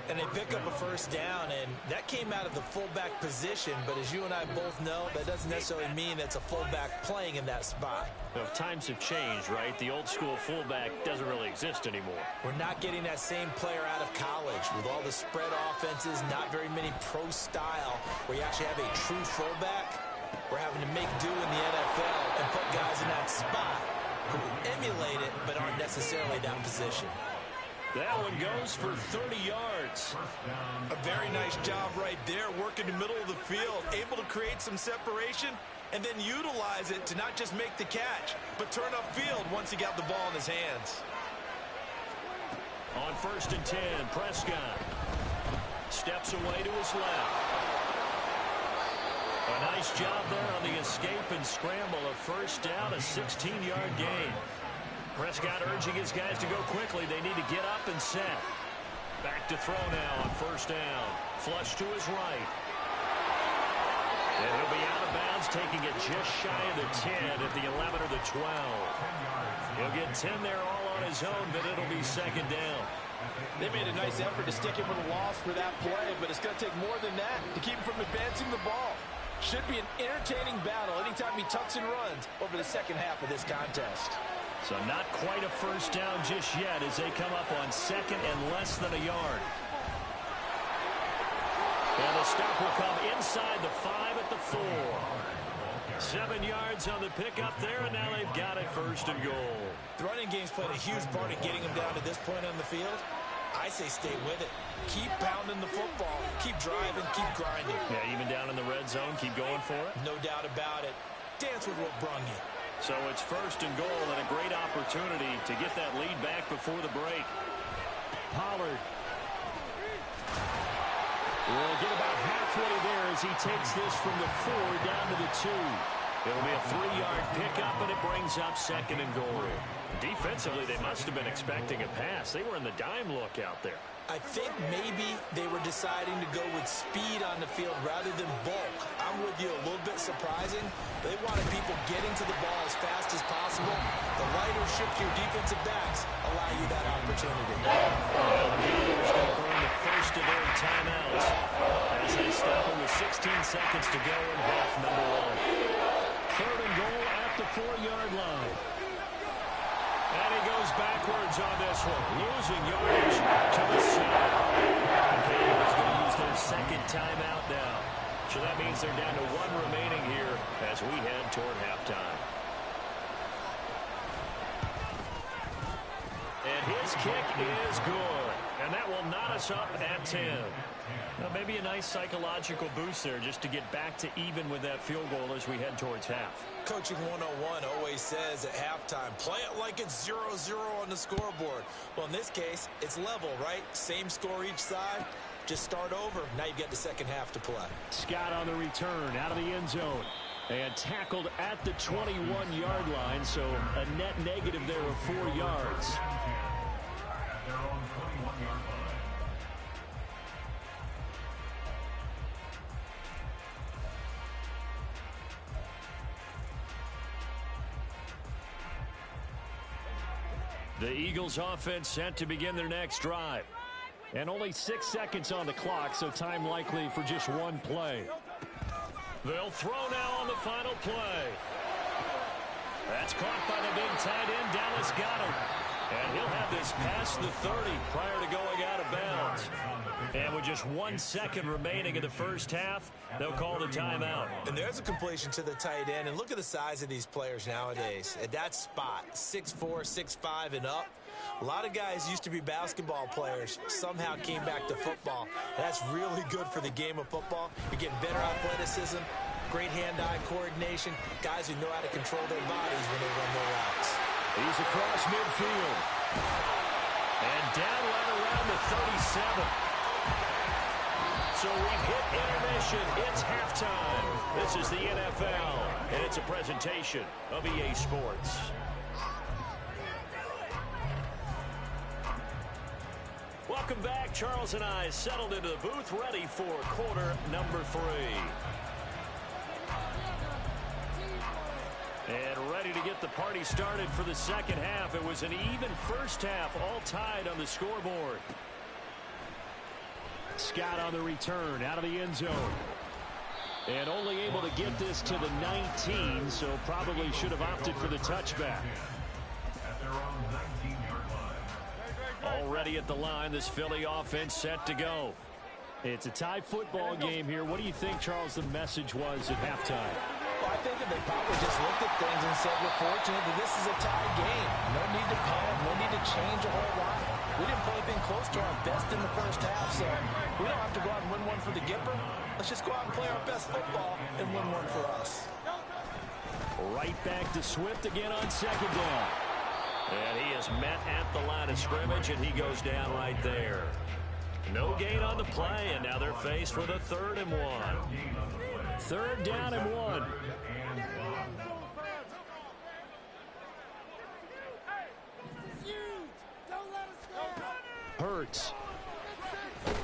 And they pick up a first down, and that came out of the fullback position, but as you and I both know, that doesn't necessarily mean that's a fullback playing in that spot. Well, times have changed, right? The old school fullback doesn't really exist anymore. We're not getting that same player out of college with all the spread offenses, not very many pro style where you actually have a true fullback. We're having to make do in the NFL and put guys in that spot who emulate it but aren't necessarily that position. That one goes for 30 yards. A very nice job right there, working the middle of the field, able to create some separation and then utilize it to not just make the catch, but turn upfield once he got the ball in his hands. On 1st and 10, Prescott steps away to his left. A nice job there on the escape and scramble. A first down, a 16-yard gain. Prescott urging his guys to go quickly. They need to get up and set. Back to throw now on 1st down. Flush to his right. And he'll be out of bounds, taking it just shy of the 10 at the 11 or the 12. He'll get 10 there all on his own, but it'll be 2nd down. They made a nice effort to stick him with a loss for that play, but it's going to take more than that to keep him from advancing the ball. Should be an entertaining battle anytime he tucks and runs over the second half of this contest. So not quite a first down just yet as they come up on 2nd and less than a yard. And the stop will come inside the 5 at the 4. 7 yards on the pickup there, and now they've got it 1st and goal. The running game's played a huge part in getting him down to this point on the field. I say stay with it. Keep pounding the football. Keep driving. Keep grinding. Yeah, even down in the red zone, keep going for it. No doubt about it. Dance with what brung you. So it's 1st and goal and a great opportunity to get that lead back before the break. Pollard will get about halfway there as he takes this from the 4 down to the 2. It'll be a 3-yard pickup, and it brings up 2nd and goal. Defensively, they must have been expecting a pass. They were in the dime look out there. I think maybe they were deciding to go with speed on the field rather than bulk. I'm with you, a little bit surprising. They wanted people getting to the ball as fast as possible. The lighter, shiftier defensive backs allow you that opportunity. Well, the Eagles going to burn the first of their timeouts as they stop him with 16 seconds to go in half number 1. 3rd and goal at the 4-yard line. And he goes backwards on this one, losing yardage to the 7. The Eagles going to use their 2nd timeout now. So that means they're down to 1 remaining here as we head toward halftime. And his kick is good. And that will knot us up at 10. Now, maybe a nice psychological boost there just to get back to even with that field goal as we head towards half. Coaching 101 always says at halftime, play it like it's 0-0 on the scoreboard. Well, in this case, it's level, right? Same score each side. Just start over. Now you've got the second half to play. Scott on the return out of the end zone. And tackled at the 21-yard line, so a net negative there of 4 yards. At their own 21-yard line. The Eagles offense set to begin their next drive. And only 6 seconds on the clock, so time likely for just 1 play. They'll throw now on the final play. That's caught by the big tight end, Dallas Goedert. And he'll have this past the 30 prior to going out of bounds. And with just 1 second remaining in the first half, they'll call the timeout. And there's a completion to the tight end. And look at the size of these players nowadays. At that spot, 6'4", 6'5", and up. A lot of guys used to be basketball players, somehow came back to football. That's really good for the game of football. You're getting better athleticism, great hand-eye coordination, guys who know how to control their bodies when they run their routes. He's across midfield. And down right around the 37. So we've hit intermission. It's halftime. This is the NFL, and it's a presentation of EA Sports. Welcome back. Charles and I settled into the booth, ready for quarter number 3. And ready to get the party started for the second half. It was an even first half, all tied on the scoreboard. Scott on the return, out of the end zone. And only able to get this to the 19, so probably should have opted for the touchback. At their own 19-yard line. Already at the line, this Philly offense set to go. It's a tie football game here. What do you think, Charles, the message was at halftime? Well, I think that they probably just looked at things and said, we're fortunate that this is a tie game. No need to panic, no need to change a whole lot. We didn't play anything close to our best in the first half, so we don't have to go out and win one for the Gipper. Let's just go out and play our best football and win one for us. Right back to Swift again on second down. And he is met at the line of scrimmage, and he goes down right there. No gain on the play, and now they're faced with a 3rd and 1. 3rd down and 1. Hurts. And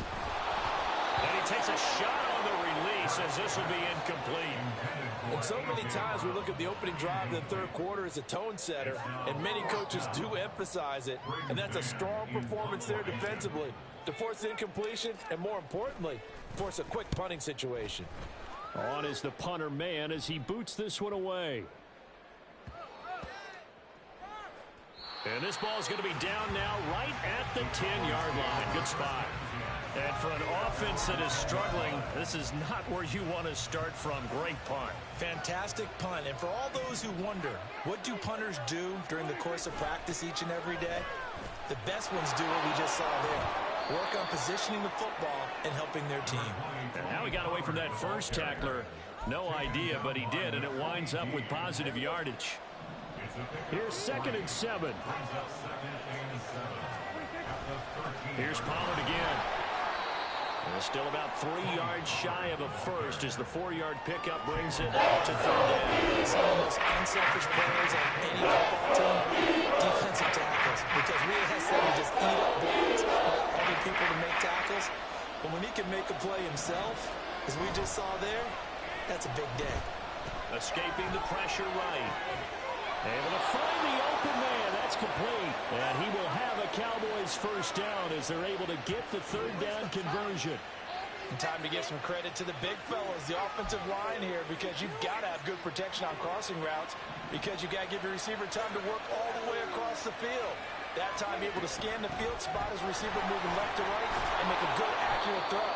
he takes a shot on the release as this will be incomplete. And so many times we look at the opening drive of the third quarter as a tone setter, and many coaches do emphasize it, and that's a strong performance there defensively to force incompletion and, more importantly, force a quick punting situation. On is the punter man as he boots this one away. And this ball is going to be down now right at the 10-yard line. Good spot. And for an offense that is struggling, this is not where you want to start from. Great punt. Fantastic punt. And for all those who wonder, what do punters do during the course of practice each and every day? The best ones do what we just saw there. Work on positioning the football and helping their team. And how he got away from that first tackler, no idea, but he did, and it winds up with positive yardage. Here's 2nd and 7. Here's Pollard again. And still about 3 yards shy of a first as the 4-yard pickup brings it to 3rd down. Some of the most unselfish players on any football team, defensive tackles, because we ask them to just eat up blocks, other people to make tackles. But when he can make a play himself, as we just saw there, that's a big day. Escaping the pressure right. Able to find the open man. That's complete. And he will have a Cowboys first down as they're able to get the 3rd down conversion. And time to give some credit to the big fellas, the offensive line here, because you've got to have good protection on crossing routes, because you've got to give your receiver time to work all the way across the field. That time able to scan the field, spot his receiver moving left to right, and make a good, accurate throw.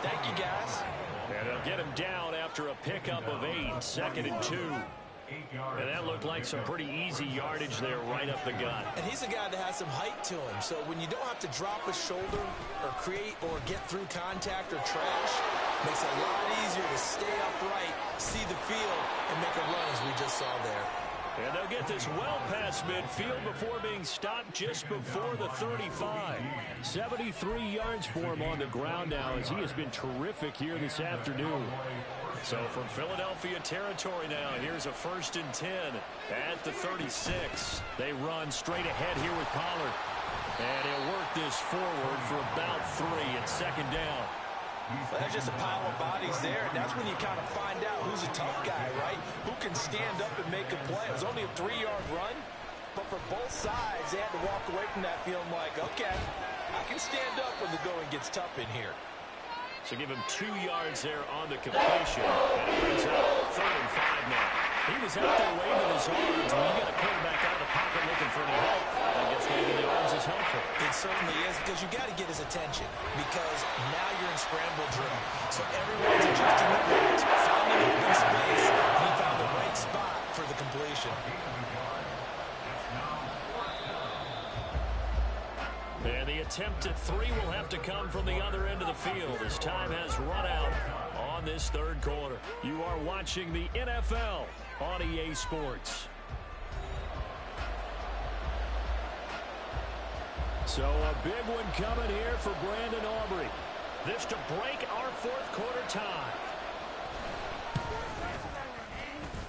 Thank you, guys. And they'll get him down after a pickup of 8, 2nd and 2. And that looked like some pretty easy yardage there right up the gut. And he's a guy that has some height to him, so when you don't have to drop a shoulder or create or get through contact or trash, makes it a lot easier to stay upright, see the field, and make a run as we just saw there. And they'll get this well past midfield before being stopped just before the 35. 73 yards for him on the ground now as he has been terrific here this afternoon. So from Philadelphia territory now, here's a 1st and 10 at the 36. They run straight ahead here with Pollard. And he'll work this forward for about 3 at 2nd down. Well, there's just a pile of bodies there, and that's when you kind of find out who's a tough guy, right? Who can stand up and make a play. It was only a 3-yard run, but for both sides, they had to walk away from that feeling like, okay, I can stand up when the going gets tough in here. So give him 2 yards there on the completion, and it brings up 3rd and 5 now. He was out there waving his arms. When you get a quarterback out of the pocket looking for any help, I guess waving the arms is helpful. It certainly is, because you got to get his attention, because now you're in scramble drill. So everyone's adjusting their routes, finding open space, and he found the right spot for the completion. And the attempt at 3 will have to come from the other end of the field as time has run out on this 3rd quarter. You are watching the NFL on EA Sports. So a big one coming here for Brandon Aubrey. This to break our 4th quarter tie.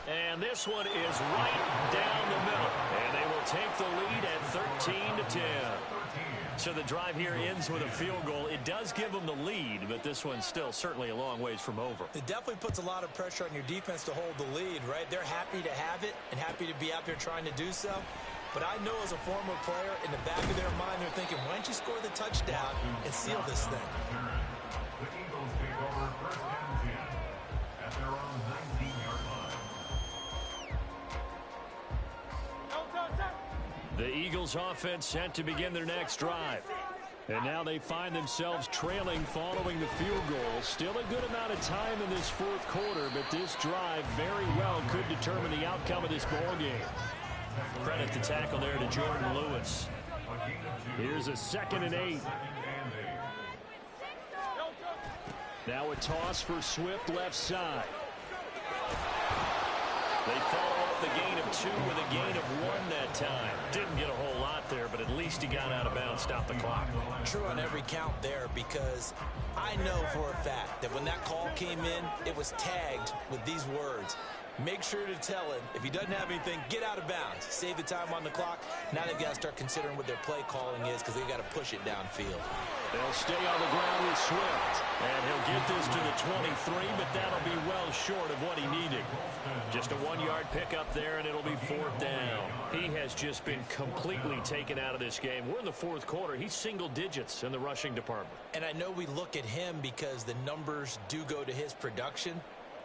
And this one is right down the middle. And they will take the lead at 13-10. So the drive here ends with a field goal. It does give them the lead, but this one's still certainly a long ways from over. It definitely puts a lot of pressure on your defense to hold the lead, right? They're happy to have it and happy to be out there trying to do so. But I know as a former player, in the back of their mind, they're thinking, why don't you score the touchdown and seal this thing? The Eagles take over first and 10 at their own 19-yard line. The Eagles offense set to begin their next drive. And now they find themselves trailing following the field goal. Still a good amount of time in this fourth quarter, but this drive very well could determine the outcome of this ball game. Credit the tackle there to Jordan Lewis. Here's a 2nd and 8. Now a toss for Swift left side. They follow up the gain of 2 with a gain of 1 that time. Didn't get a whole lot there, but at least he got out of bounds, stopped the clock. True on every count there, because I know for a fact that when that call came in, it was tagged with these words. Make sure to tell him, if he doesn't have anything, get out of bounds. Save the time on the clock. Now they've got to start considering what their play calling is because they've got to push it downfield. They'll stay on the ground with Swift. And he'll get this to the 23, but that'll be well short of what he needed. Just a 1-yard pickup there, and it'll be 4th down. He has just been completely taken out of this game. We're in the fourth quarter. He's single digits in the rushing department. And I know we look at him because the numbers do go to his production.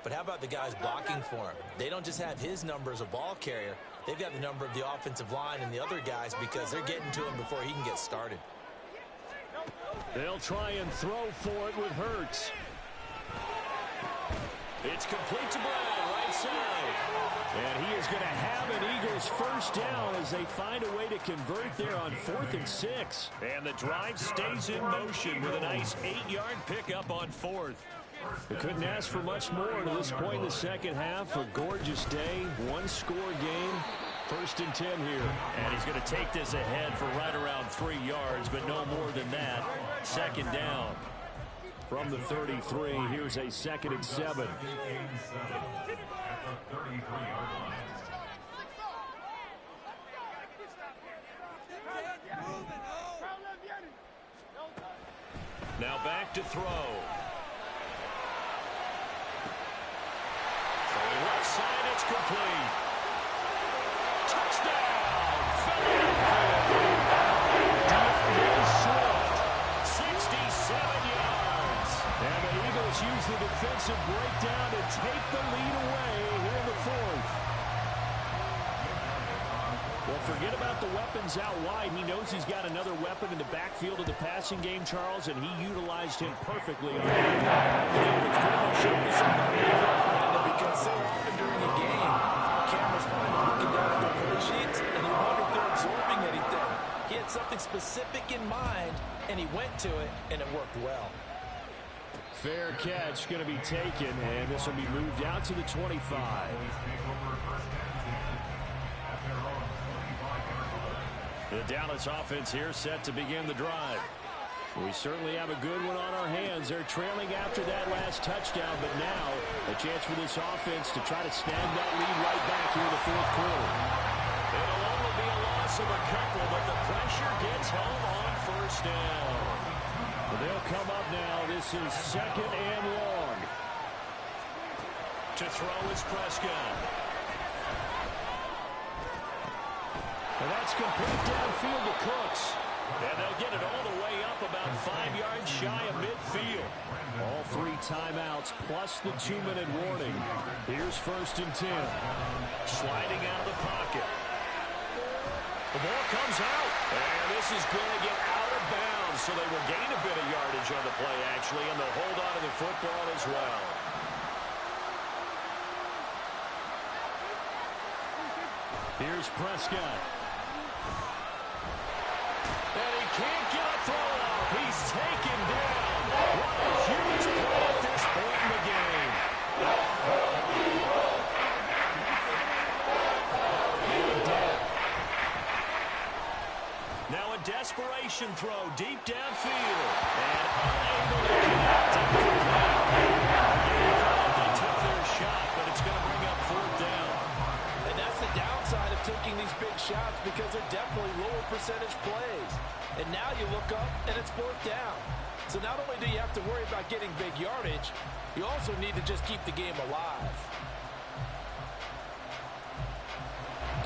But how about the guys blocking for him? They don't just have his number as a ball carrier. They've got the number of the offensive line and the other guys because they're getting to him before he can get started. They'll try and throw for it with Hurts. It's complete to Brown, right side. And he is going to have an Eagles first down as they find a way to convert there on 4th and 6. And the drive stays in motion with a nice 8-yard pickup on 4th. They couldn't ask for much more to this point in the second half. A gorgeous day, one-score game. 1st and 10 here. And he's going to take this ahead for right around 3 yards, but no more than that. 2nd down. From the 33, here's a 2nd and 7. At the 33-yard line. Now back to throw. Left side, it's complete. Touchdown! Swift, 67 yards. And the Eagles use the defensive breakdown to take the lead away here in the 4th. Well, forget about the weapons out wide. He knows he's got another weapon in the backfield of the passing game, Charles, and he utilized him perfectly on that. Because so often during a game, cameras find him looking down at their play sheets, and you wonder if they're absorbing anything. He had something specific in mind, and he went to it, and it worked well. Fair catch going to be taken, and this will be moved out to the 25. The Dallas offense here set to begin the drive. We certainly have a good one on our hands. They're trailing after that last touchdown, but now a chance for this offense to try to snag that lead right back here in the fourth quarter. It'll only be a loss of a couple, but the pressure gets home on 1st down. They'll come up now. This is 2nd and long. To throw is Prescott. And that's complete downfield to Cooks. And they'll get it all the way up about 5 yards shy of midfield. All 3 timeouts plus the 2-minute warning. Here's 1st and 10. Sliding out of the pocket. The ball comes out. And this is going to get out of bounds. So they will gain a bit of yardage on the play, actually. And they'll hold on to the football as well. Here's Prescott. And he can't get a throw off. He's taken down. What a huge play at this point in the game. Now a desperation throw deep downfield. And unable to connect. They took their shot, but it's going to bring up 4th down. And that's the downside of taking these big shots because they're definitely lower percentage plays. And now you look up, and it's 4th down. So not only do you have to worry about getting big yardage, you also need to just keep the game alive.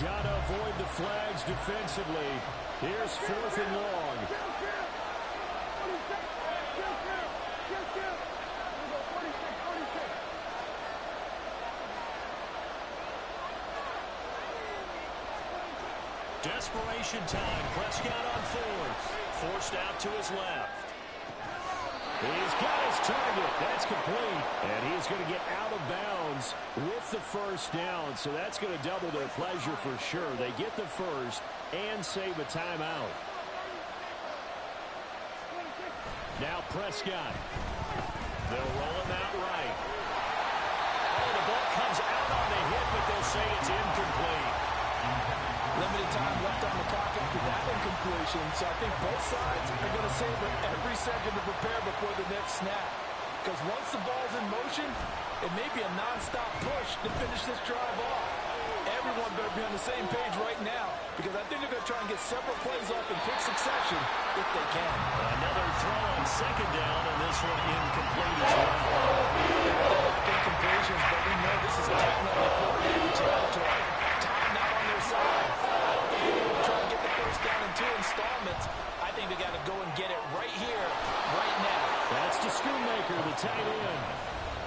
Gotta avoid the flags defensively. Here's 4th and long. Desperation time. Prescott on 4th. Forced out to his left. He's got his target. That's complete. And he's going to get out of bounds with the 1st down. So that's going to double their pleasure for sure. They get the 1st and save a timeout. Now Prescott. They'll roll him out right. Oh, the ball comes out on the hit, but they'll say it's incomplete. Limited time left on the clock after that incompletion, so I think both sides are going to savor every second to prepare before the next snap. Because once the ball's in motion, it may be a non-stop push to finish this drive off. Everyone better be on the same page right now, because I think they're going to try and get several plays off in quick succession if they can. Another throw on 2nd down, and this one incomplete as well. Back-to-back incompletions, but we know this is definitely coordinated territory. Time not on their side. I don't think they're going to try and get the 1st down in 2 installments. I think they got to go and get it right here, right now. That's to Schoonmaker, the tight end.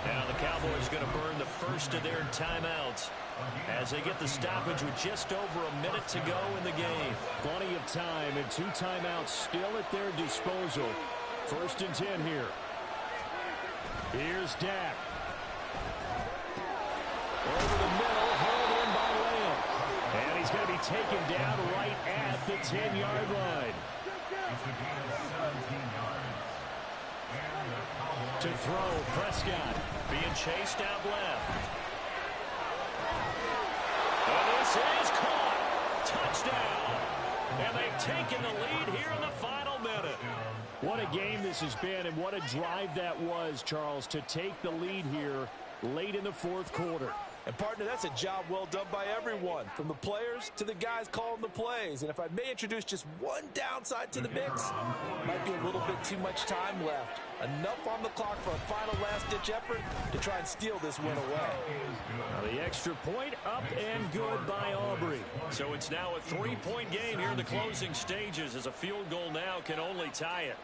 Now the Cowboys going to burn the 1st of their timeouts as they get the stoppage with just over a minute to go in the game. Plenty of time and 2 timeouts still at their disposal. 1st and 10 here. Here's Dak. Over the middle, hauled in by Lamb. And he's going to be taken down right at the 10-yard line. To throw, Prescott being chased out left. And this is caught. Touchdown. And they've taken the lead here in the final minute. What a game this has been, and what a drive that was, Charles, to take the lead here late in the 4th quarter. And, partner, that's a job well done by everyone, from the players to the guys calling the plays. And if I may introduce just one downside to the mix, might be a little bit too much time left. Enough on the clock for a final last-ditch effort to try and steal this win away. Now the extra point up and good by Aubrey. So it's now a 3-point game here in the closing stages, as a field goal now can only tie it.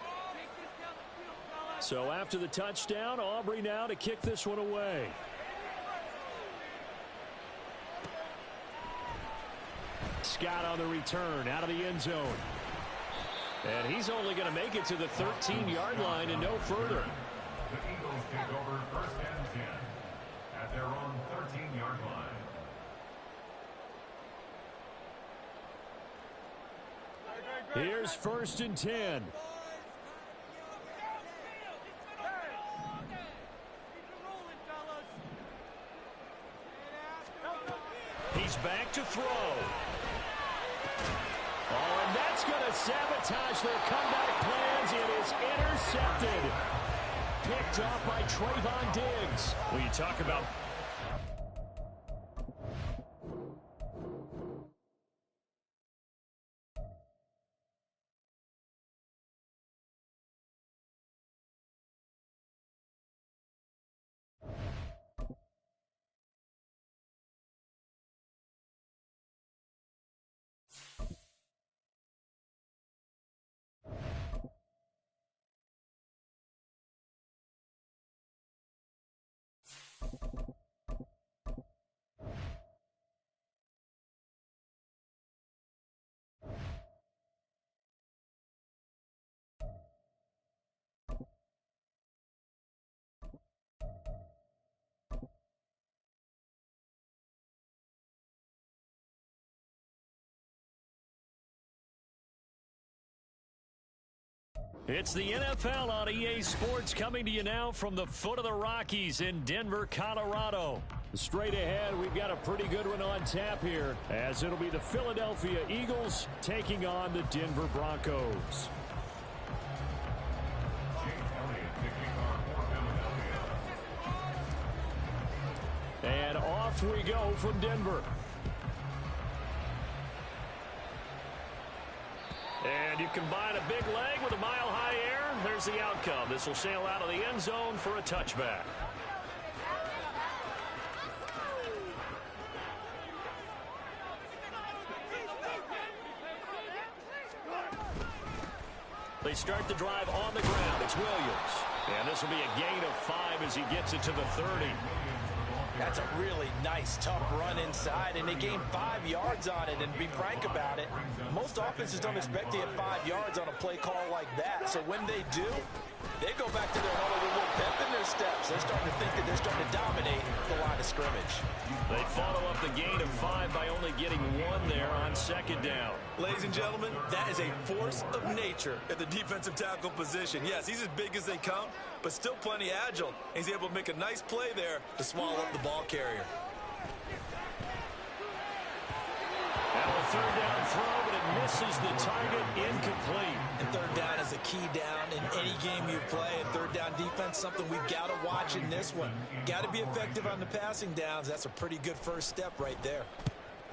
So after the touchdown, Aubrey now to kick this one away. Scott on the return out of the end zone. And he's only going to make it to the 13-yard line and no further. The Eagles take over 1st and 10 at their own 13-yard line. Here's 1st and 10. He's back to throw. Oh, and that's going to sabotage their comeback plans. It is intercepted. Picked off by Trayvon Diggs. Well, you talk about... It's the NFL on EA Sports, coming to you now from the foot of the Rockies in Denver, Colorado. Straight ahead, we've got a pretty good one on tap here, as it'll be the Philadelphia Eagles taking on the Denver Broncos. And off we go from Denver. combine a big leg with a mile-high air. There's the outcome. This will sail out of the end zone for a touchback. They start the drive on the ground. It's Williams. And this will be a gain of 5 as he gets it to the 30. That's a really nice, tough run inside, and they gained 5 yards on it. And to be frank about it, most offenses don't expect to get 5 yards on a play call like that. So when they do, they go back to their huddle with a little pep in their steps. They're starting to think that they're starting to dominate the line of scrimmage. They follow up the gain of 5 by only getting 1 there on second down. Ladies and gentlemen, that is a force of nature at the defensive tackle position. Yes, he's as big as they come, but still plenty agile. He's able to make a nice play there to swallow up the ball carrier. Now a third down throw, but it misses the target, incomplete. And third down is a key down in any game you play. And third down defense, something we've got to watch in this one. Got to be effective on the passing downs. That's a pretty good first step right there.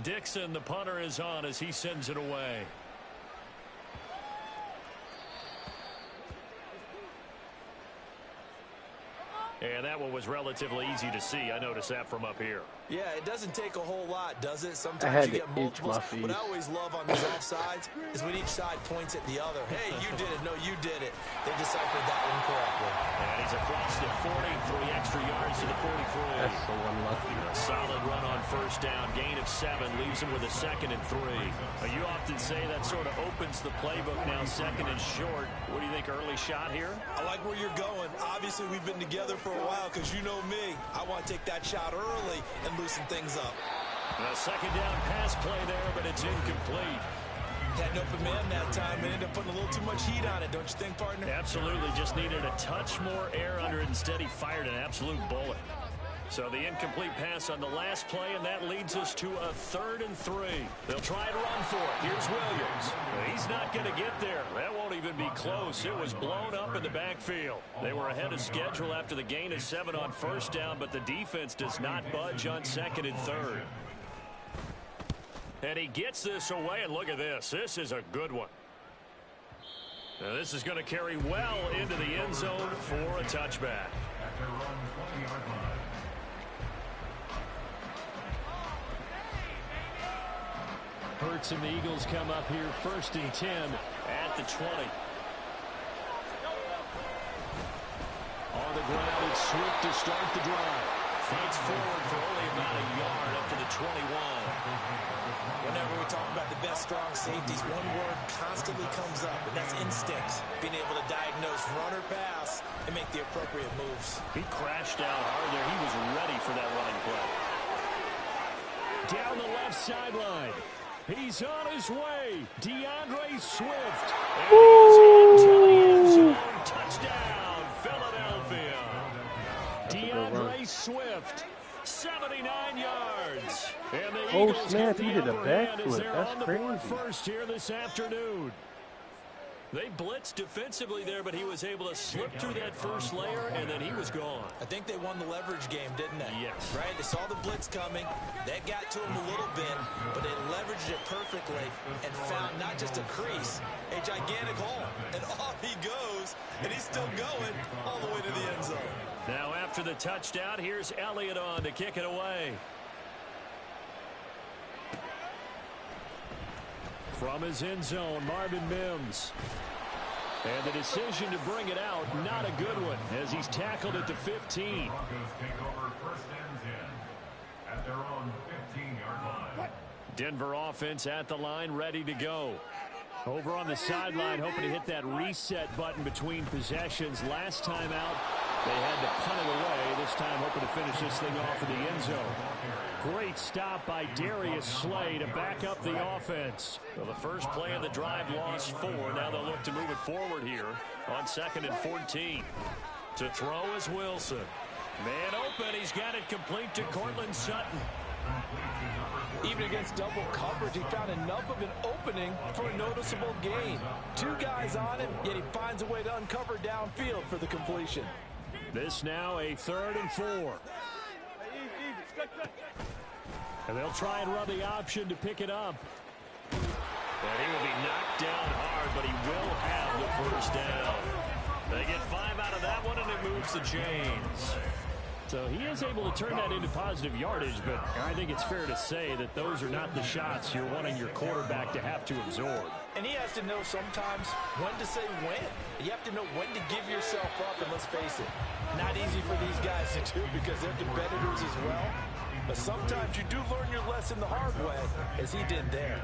Dixon, the punter, is on as he sends it away. And that one was relatively easy to see. I noticed that from up here. Yeah, it doesn't take a whole lot, does it? Sometimes you get multiples. What I always love on these offsides is when each side points at the other. Hey, you did it. No, you did it. They deciphered that one correctly. And he's across the 40, 3 extra yards to the 43. That's so unlucky. A solid run on first down. Gain of 7 leaves him with a 2nd and 3. You often say that sort of opens the playbook now, 2nd and short. What do you think, early shot here? I like where you're going. Obviously, we've been together for a while because you know me. I want to take that shot early and loosen things up. A second down pass play there, but it's incomplete. Had an open man that time and ended up putting a little too much heat on it, don't you think, partner? Absolutely, just needed a touch more air under it. Instead, he fired an absolute bullet. So the incomplete pass on the last play, and that leads us to a 3rd and 3. They'll try to run for it. Here's Williams. He's not going to get there. That won't even be close. It was blown up in the backfield. They were ahead of schedule after the gain of 7 on first down, but the defense does not budge on 2nd and 3rd. And he gets this away, and look at this. This is a good one. Now this is going to carry well into the end zone for a touchback. At their own 20-yard line. Hurts and the Eagles come up here 1st and 10 at the 20. On the ground, it's Swift to start the drive. Fights forward for only about a yard up to the 21. Whenever we talk about the best strong safeties, one word constantly comes up, and that's instincts. Being able to diagnose run or pass and make the appropriate moves. He crashed out hard there. He was ready for that running play. Down the left sideline. He's on his way. DeAndre Swift. And he's into the end zone. Touchdown, Philadelphia. DeAndre Swift, 79 yards. And the Eagles snap, get he the did a upper hand backflip. as they're That's on the board crazy. first here this afternoon. They blitzed defensively there, but he was able to slip through that first layer, and then he was gone. I think they won the leverage game, didn't they? Yes. Right? They saw the blitz coming. That got to him a little bit, but they leveraged it perfectly and found not just a crease, a gigantic hole. And off he goes, and he's still going all the way to the end zone. Now after the touchdown, here's Elliott on to kick it away. From his end zone, Marvin Mims. And the decision to bring it out, not a good one, as he's tackled at the 15. Broncos take over 1st and 10 at their own 15-yard line. Denver offense at the line, ready to go. Over on the sideline, hoping to hit that reset button between possessions. Last time out, they had to punt it away. This time, hoping to finish this thing off in the end zone. Great stop by Darius Slay to back up the offense. Well, the first play of the drive lost 4. Now they'll look to move it forward here on 2nd and 14. To throw is Wilson. Man open. He's got it complete to Cortland Sutton. Even against double coverage, he found enough of an opening for a noticeable gain. 2 guys on him, yet he finds a way to uncover downfield for the completion. This now a 3rd and 4. And they'll try and run the option to pick it up. And he will be knocked down hard, but he will have the first down. They get 5 out of that one, and it moves the chains. So he is able to turn that into positive yardage, but I think it's fair to say that those are not the shots you're wanting your quarterback to have to absorb. And he has to know sometimes when to say when. You have to know when to give yourself up, and let's face it, not easy for these guys to do because they're competitors as well. But sometimes you do learn your lesson the hard way, as he did there.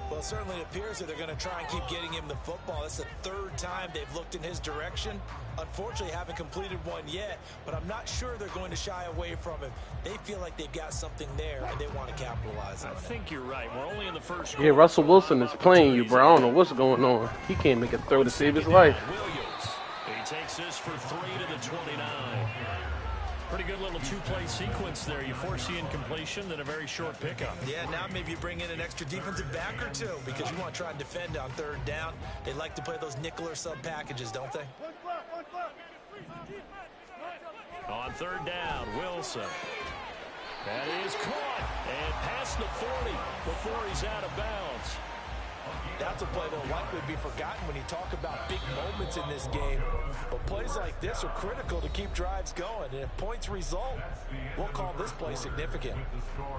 Well, it certainly appears that they're going to try and keep getting him the football. That's the 3rd time they've looked in his direction. Unfortunately, haven't completed one yet, but I'm not sure they're going to shy away from him. They feel like they've got something there, and they want to capitalize on it. I think you're right. We're only in the first Yeah, Russell Wilson is playing you, bro. I don't know what's going on. He can't make a throw to save his life. Williams. He takes this for 3 to the 29. Pretty good little 2-play sequence there. You force the incompletion, then a very short pickup. Yeah, now maybe you bring in an extra defensive back or two because you want to try and defend on 3rd down. They like to play those nickel or sub packages, don't they? On 3rd down, Wilson. That is caught and past the 40 before he's out of bounds. That's a play that will likely be forgotten when you talk about big moments in this game. But plays like this are critical to keep drives going. And if points result, we'll call this play significant.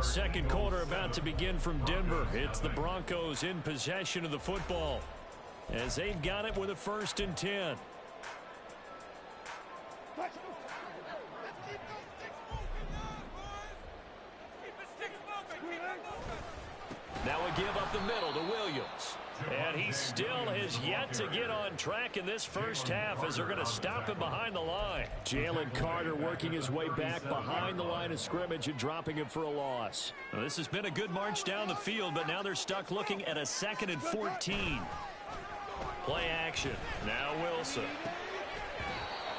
Second quarter about to begin from Denver. It's the Broncos in possession of the football as they've got it with a 1st and 10. Now we give up the middle to Williams. And he still has yet to get on track in this first half as they're going to stop him behind the line. Jalen Carter working his way back behind the line of scrimmage and dropping him for a loss. Now, this has been a good march down the field, but now they're stuck looking at a 2nd and 14. Play action. Now Wilson.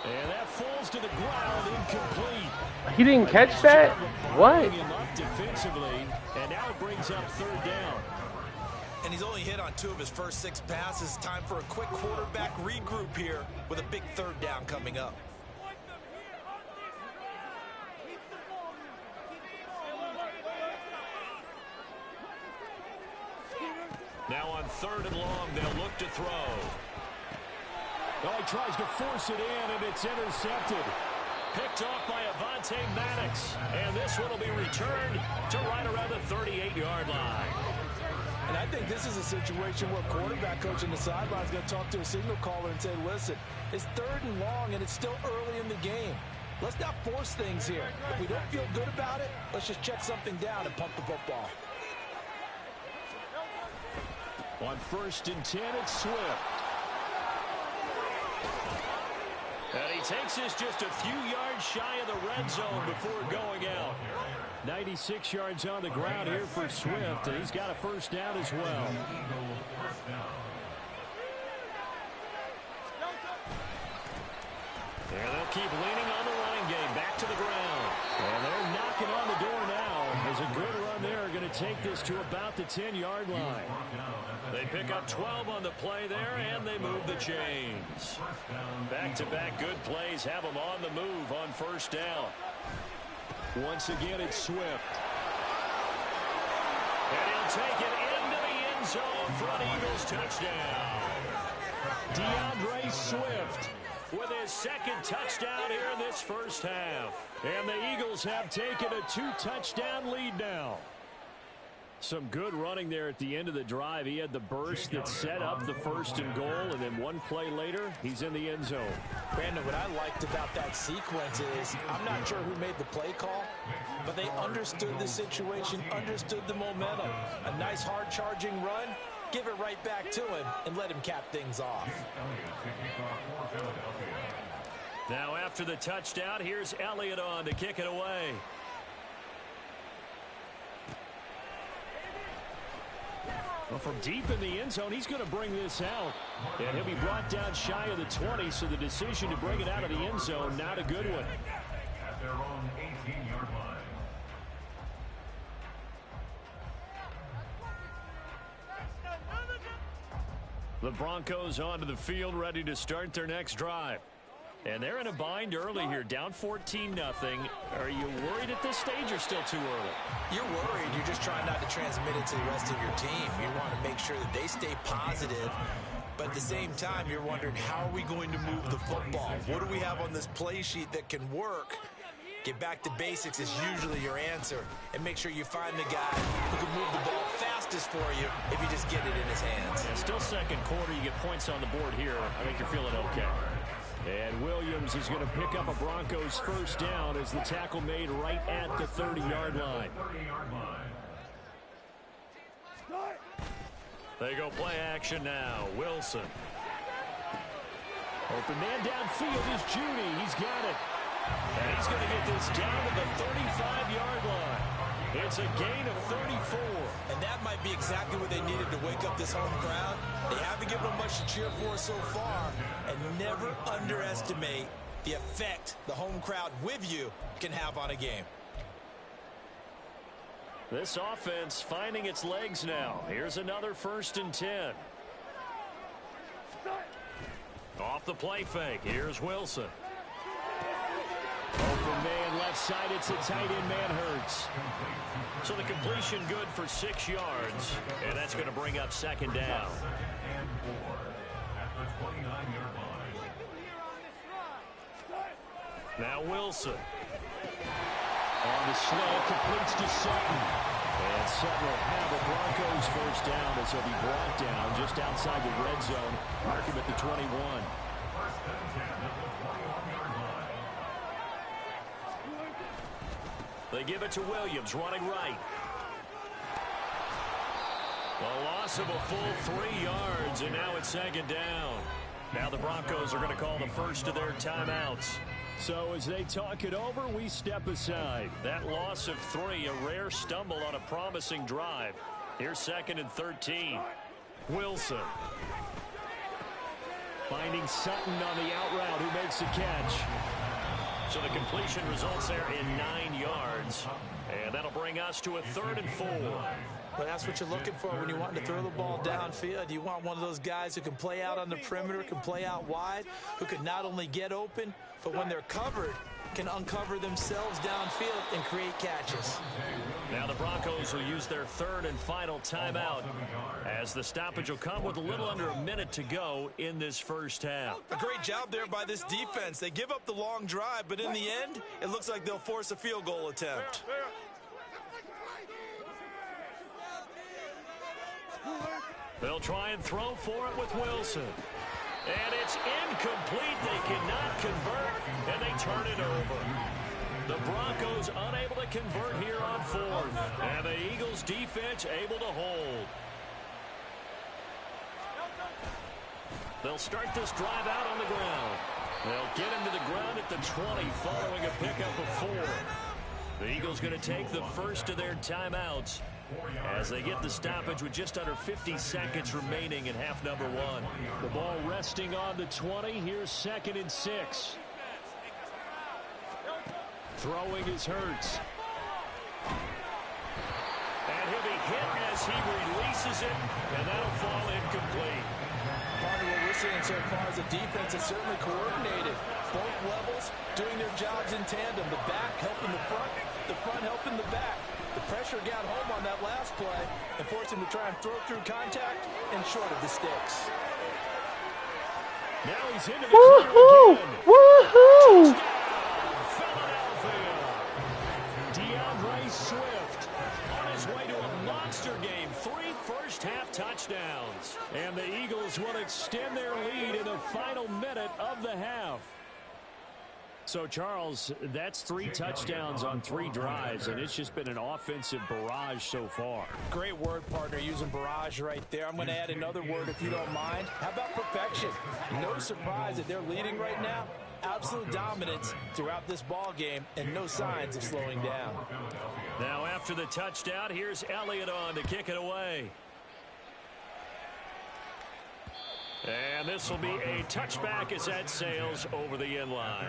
And that falls to the ground, incomplete. He didn't catch that? What? Him up defensively, and now it brings up 3rd down. And he's only hit on 2 of his first 6 passes. Time for a quick quarterback regroup here with a big 3rd down coming up. Now on 3rd and long, they'll look to throw. Oh, he tries to force it in, and it's intercepted. Picked off by Avonte Maddox. And this one will be returned to right around the 38-yard line. And I think this is a situation where quarterback coach in the sideline is going to talk to a signal caller and say, listen, it's 3rd and long, and it's still early in the game. Let's not force things here. If we don't feel good about it, let's just check something down and pump the football. On 1st and 10, it's Swift. And he takes this just a few yards shy of the red zone before going out. 96 yards on the ground here for Swift, and he's got a 1st down as well. And they'll keep leaning on the running game. Back to the ground. And they're knocking on the door now. As a good run there, going to take this to about the 10-yard line. They pick up 12 on the play there, and they move the chains. Back-to-back good plays have them on the move on 1st down. Once again, it's Swift. And he'll take it into the end zone for an Eagles touchdown. DeAndre Swift with his 2nd touchdown here in this first half. And the Eagles have taken a 2-touchdown lead now. Some good running there at the end of the drive. He had the burst that set up the 1st and goal, and then one play later, he's in the end zone. Brandon, what I liked about that sequence is I'm not sure who made the play call, but they understood the situation, understood the momentum. A nice hard-charging run, give it right back to him, and let him cap things off. Now after the touchdown, here's Elliott on to kick it away. Well, from deep in the end zone, he's going to bring this out. And he'll be brought down shy of the 20, so the decision to bring it out of the end zone, not a good one. At their own 18-yard line. The Broncos onto the field, ready to start their next drive. And they're in a bind early here, down 14-0. Are you worried at this stage or still too early? You're worried. You're just trying not to transmit it to the rest of your team. You want to make sure that they stay positive. But at the same time, you're wondering, how are we going to move the football? What do we have on this play sheet that can work? Get back to basics is usually your answer. And make sure you find the guy who can move the ball fastest for you if you just get it in his hands. And still second quarter, you get points on the board here. I think you're feeling okay. And Williams is going to pick up a Broncos first down as the tackle made right at the 30-yard line. They go play action now. Wilson. Open man downfield is Judy. He's got it. And he's going to get this down to the 35-yard line. It's a gain of 34. And that might be exactly what they needed to wake up this home crowd. They haven't given them much to cheer for so far. And never underestimate the effect the home crowd with you can have on a game. This offense finding its legs now. Here's another 1st and 10. Off the play fake. Here's Wilson. Open man left side. It's a tight end man Hurts. So the completion good for 6 yards. And that's going to bring up 2nd down. Now Wilson. On the slant, completes to Sutton. And Sutton will have the Broncos first down as he'll be brought down just outside the red zone. Mark him at the 21. They give it to Williams, running right. A loss of a full 3 yards, and now it's 2nd down. Now the Broncos are going to call the first of their timeouts. So as they talk it over, we step aside. That loss of 3, a rare stumble on a promising drive. Here's 2nd and 13. Wilson. Finding Sutton on the out route, who makes the catch. So the completion results there in 9 yards. And that'll bring us to a 3rd and 4. Well, that's what you're looking for when you want to throw the ball downfield. You want one of those guys who can play out on the perimeter, can play out wide, who can not only get open, but when they're covered, can uncover themselves downfield and create catches. Now the Broncos will use their 3rd and final timeout as the stoppage will come with a little under a minute to go in this first half. A great job there by this defense. They give up the long drive, but in the end, it looks like they'll force a field goal attempt. They'll try and throw for it with Wilson. And it's incomplete. They cannot convert, and they turn it over. The Broncos unable to convert here on 4th. And the Eagles defense able to hold. They'll start this drive out on the ground. They'll get him to the ground at the 20 following a pickup of 4. The Eagles going to take the first of their timeouts as they get the stoppage with just under 50 seconds remaining in half number 1. The ball resting on the 20. Here's 2nd and 6. Throwing is Hurts. And he'll be hit as he releases it, and that'll fall incomplete. Part of what we're seeing so far is the defense is certainly coordinated. Both levels doing their jobs in tandem. The back helping the front helping the back. The pressure got home on that last play and forced him to try and throw through contact and short of the sticks. Now he's into the corner again. Woohoo! Philadelphia. DeAndre Swift on his way to a monster game. 3 first-half touchdowns. And the Eagles will extend their lead in the final minute of the half. So, Charles, that's 3 touchdowns on 3 drives, and it's just been an offensive barrage so far. Great word, partner, using barrage right there. I'm going to add another word if you don't mind. How about perfection? No surprise that they're leading right now. Absolute dominance throughout this ball game and no signs of slowing down. Now, after the touchdown, here's Elliott on to kick it away. And this will be a touchback as that sails over the end line.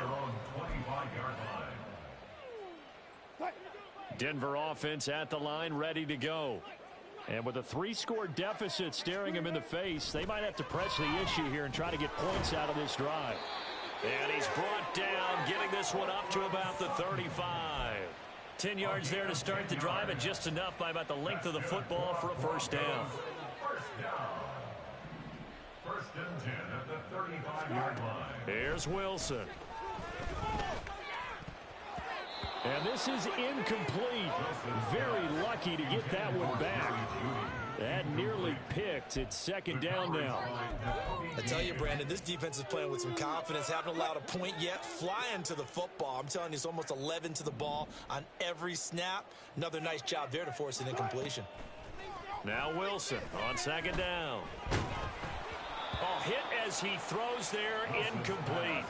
Denver offense at the line, ready to go. And with a 3-score deficit staring him in the face, they might have to press the issue here and try to get points out of this drive. And he's brought down, getting this one up to about the 35. 10 yards there to start the drive, and just enough by about the length of the football for a first down. First and 10 at the 35-yard line. Here's Wilson. And this is incomplete. Very lucky to get that one back. That nearly picked. It's second down now. I tell you, Brandon, this defense is playing with some confidence. Haven't allowed a point yet. Flying to the football. I'm telling you, it's almost 11 to the ball on every snap. Another nice job there to force an incompletion. Now Wilson on second down. Oh, hit as he throws there, incomplete.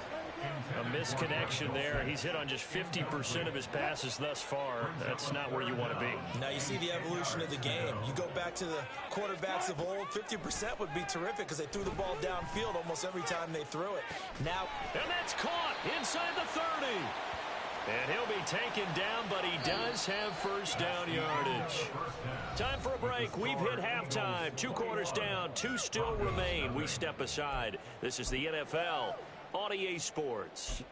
A misconnection there. He's hit on just 50% of his passes thus far. That's not where you want to be. Now you see the evolution of the game. You go back to the quarterbacks of old, 50% would be terrific because they threw the ball downfield almost every time they threw it. Now, and that's caught inside the 30. And he'll be taken down, but he does have first down yardage. Time for a break. We've hit halftime. 2 quarters down, 2 still remain. We step aside. This is the NFL on EA Sports.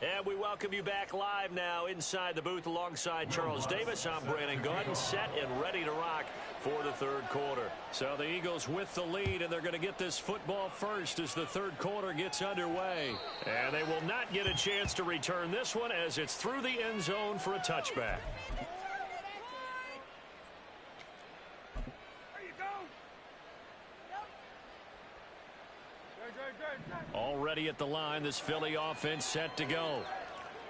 And we welcome you back live now inside the booth alongside Charles Davis. I'm Brandon Gordon, set and ready to rock for the third quarter. So the Eagles with the lead, and they're going to get this football first as the third quarter gets underway. And they will not get a chance to return this one as it's through the end zone for a touchback. Already at the line, this Philly offense set to go.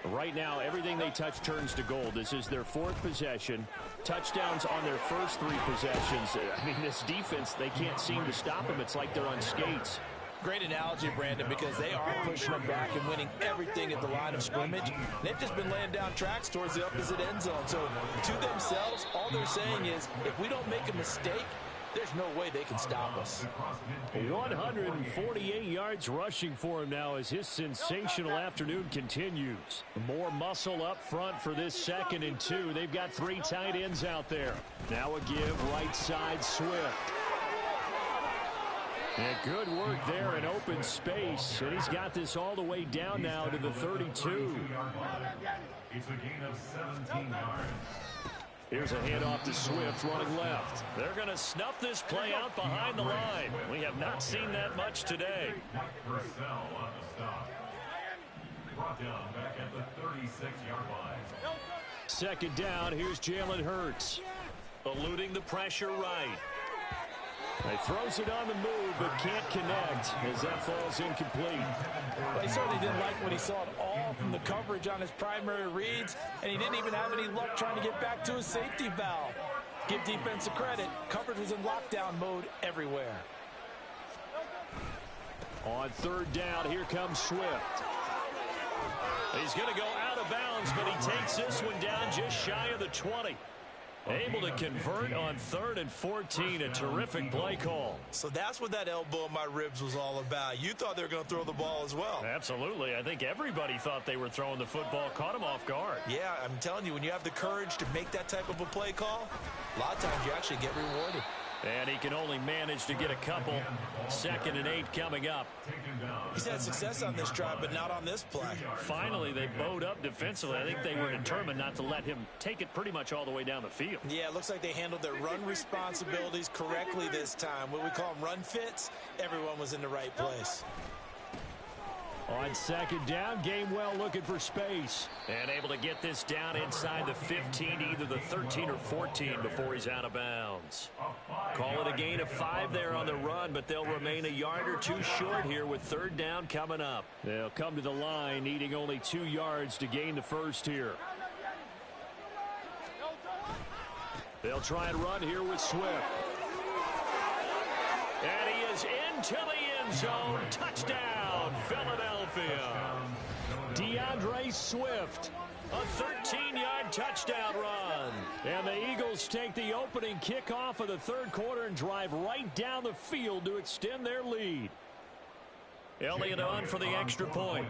Right now, everything they touch turns to gold. This is their 4th possession. Touchdowns on their first 3 possessions. I mean, this defense, they can't seem to stop them. It's like they're on skates. great analogy, Brandon, because they are pushing them back and winning everything at the line of scrimmage. They've just been laying down tracks towards the opposite end zone. So to themselves, all they're saying is, if we don't make a mistake, there's no way they can stop us. 148 yards rushing for him now as his sensational afternoon continues. More muscle up front for this 2nd and 2. They've got 3 tight ends out there. Now a give right side Swift. And good work there in open space. And he's got this all the way down now to the 32. It's a gain of 17 yards. Here's a handoff to Swift running left. They're going to snuff this play out behind the line. We have not seen that much today. Purcell on the stop. Brought down back at the 36-yard line. 2nd down, here's Jalen Hurts. Eluding the pressure right. He throws it on the move, but can't connect as that falls incomplete. Well, he certainly didn't like what he saw at all from the coverage on his primary reads, and he didn't even have any luck trying to get back to his safety valve. Give defense a credit. Coverage was in lockdown mode everywhere. On 3rd down, here comes Swift. He's going to go out of bounds, but he takes this one down just shy of the 20. Able to convert on 3rd and 14. A terrific play call. So that's what that elbow in my ribs was all about. You thought they were going to throw the ball as well. Absolutely. I think everybody thought they were throwing the football. Caught him off guard. Yeah, I'm telling you, when you have the courage to make that type of a play call, a lot of times you actually get rewarded. And he can only manage to get a couple. 2nd and 8 coming up. He's had success on this drive, but not on this play. Finally, they bowed up defensively. I think they were determined not to let him take it pretty much all the way down the field. Yeah, it looks like they handled their run responsibilities correctly this time. What we call them run fits, everyone was in the right place. On 2nd down, Gainwell looking for space. And able to get this down inside the 15, either the 13 or 14 before he's out of bounds. Call it a gain of 5 there on the run, but they'll remain a yard or 2 short here with 3rd down coming up. They'll come to the line needing only 2 yards to gain the first here. They'll try and run here with Swift. And he is into the end zone. Touchdown, Philadelphia. DeAndre Swift, a 13-yard touchdown run. And the Eagles take the opening kickoff of the 3rd quarter and drive right down the field to extend their lead. Elliott on for the extra point.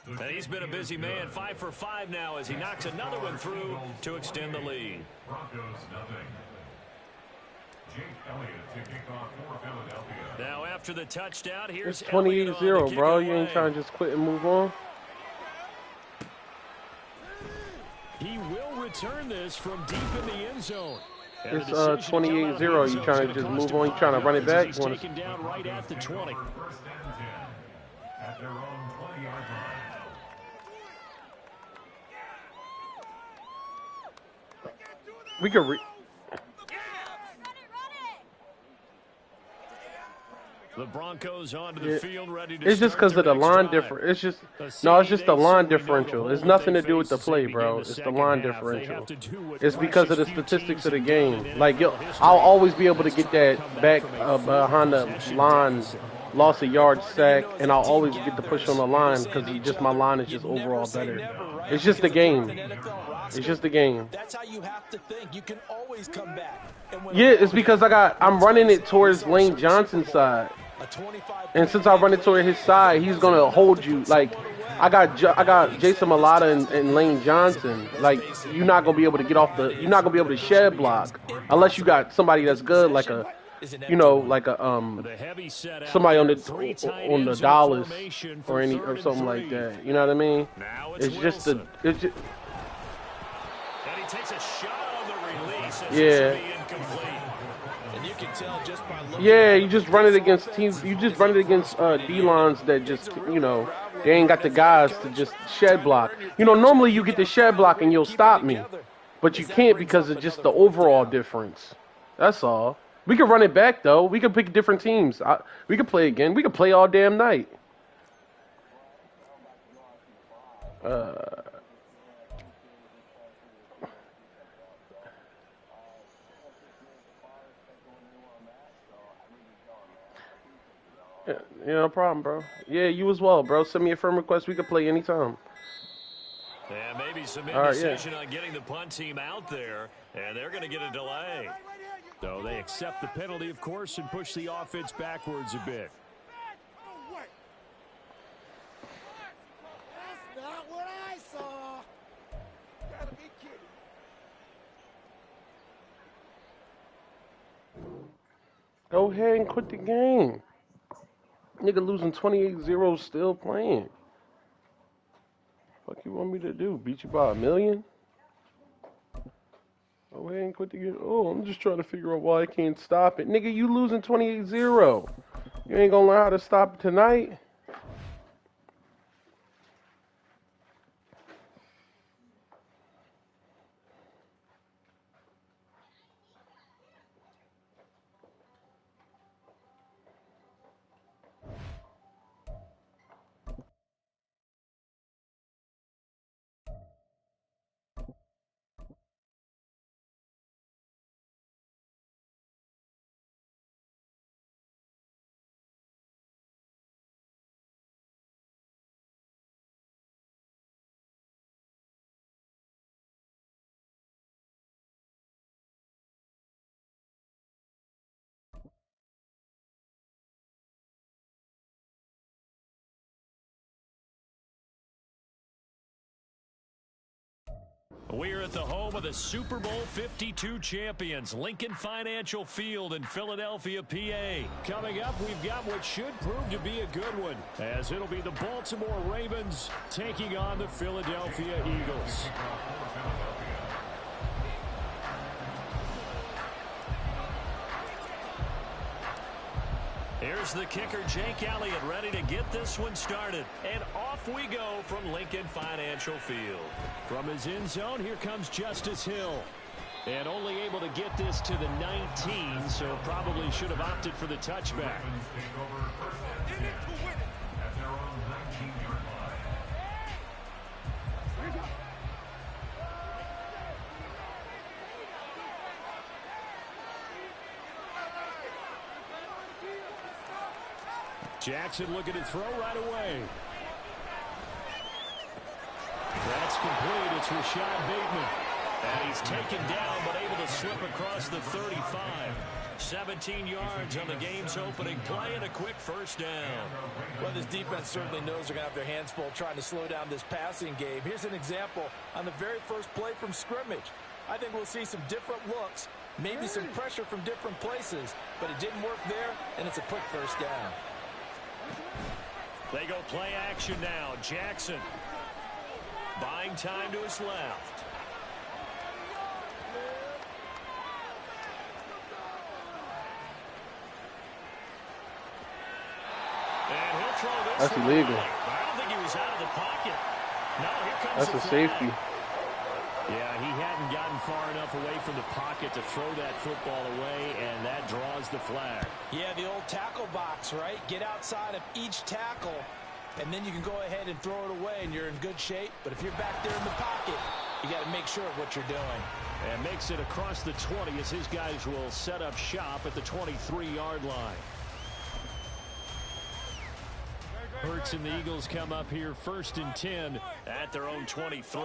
And he's been a busy man, 5 for 5 now as he knocks another one through to extend the lead. Broncos nothing. Jake Elliott to kick off for Philadelphia. Now after the touchdown, here's it's 28-0, bro. You ain't trying to just quit and move on? return this from deep in the end zone. It's 28-0. You trying to just move on? You trying to run it back? He's taken down right at the 20. First and 10 at their own 20-yard line. We could The Broncos onto the field, ready to It's just because of the line difference. It's just it's just the line differential. It's nothing to do with the play, bro. It's the line differential. It's because of the statistics of the game. Like, I'll always be able to get that back behind the line, lost a yard sack, and I'll always get the push on the line because my line is just overall better. It's just the game. It's just the game. That's how you have to think. You can always come back. Yeah, it's because I'm running it towards Lane Johnson's side. And since I run it toward his side, he's gonna hold you. Like, I got Jason Mulata and Lane Johnson. Like, you're not gonna be able to get off you're not gonna be able to shed block unless you got somebody that's good, like somebody on the Dallas or something like that. You know what I mean? It's just and he takes a shot on the release. Yeah. And you can tell just by looking. Yeah, you just run it against teams. You just run it against D-lines that just, they ain't got the guys to just shed block. Normally you get the shed block and you'll stop me. But you can't because of just the overall difference. That's all. We could run it back, though. We could pick different teams. We could play again. We could play all damn night. Yeah, no problem, bro. Yeah, you as well, bro. Send me a friend request. We could play anytime. And maybe some indecision on getting the punt team out there, and they're going to get a delay. So they accept the penalty, of course, and push the offense backwards a bit. That's not what I saw. Gotta be kidding. Go ahead and quit the game. Nigga losing 28-0 still playing. Fuck you want me to do? Beat you by 1 million? Go ahead and quit the game. Oh, I'm just trying to figure out why I can't stop it. Nigga, you losing 28-0. You ain't gonna learn how to stop it tonight? We're at the home of the Super Bowl 52 champions, Lincoln Financial Field in Philadelphia, PA. Coming up, we've got what should prove to be a good one, as it'll be the Baltimore Ravens taking on the Philadelphia Eagles. Here's the kicker, Jake Elliott, ready to get this one started. And off we go from Lincoln Financial Field. From his end zone, here comes Justice Hill. And only able to get this to the 19, so probably should have opted for the touchback. Jackson looking to throw right away. That's complete. It's Rashad Bateman. And he's taken down, but able to slip across the 35. 17 yards on the game's opening play and a quick first down. Well, this defense certainly knows they're going to have their hands full trying to slow down this passing game. Here's an example on the very first play from scrimmage. I think we'll see some different looks, maybe some pressure from different places, but it didn't work there, and it's a quick first down. They go play action now. Jackson buying time to his left. throw this. That's illegal. I don't think he was out of the pocket. No, here comes That's the a flag. safety. Yeah, he hadn't gotten far enough away from the pocket to throw that football away, and that draws the flag. Yeah, the old tackle box, right? Get outside of each tackle, and then you can go ahead and throw it away, and you're in good shape. But if you're back there in the pocket, you got to make sure of what you're doing. And makes it across the 20 as his guys will set up shop at the 23-yard line. Hurts and the Eagles come up here 1st and 10 at their own 23.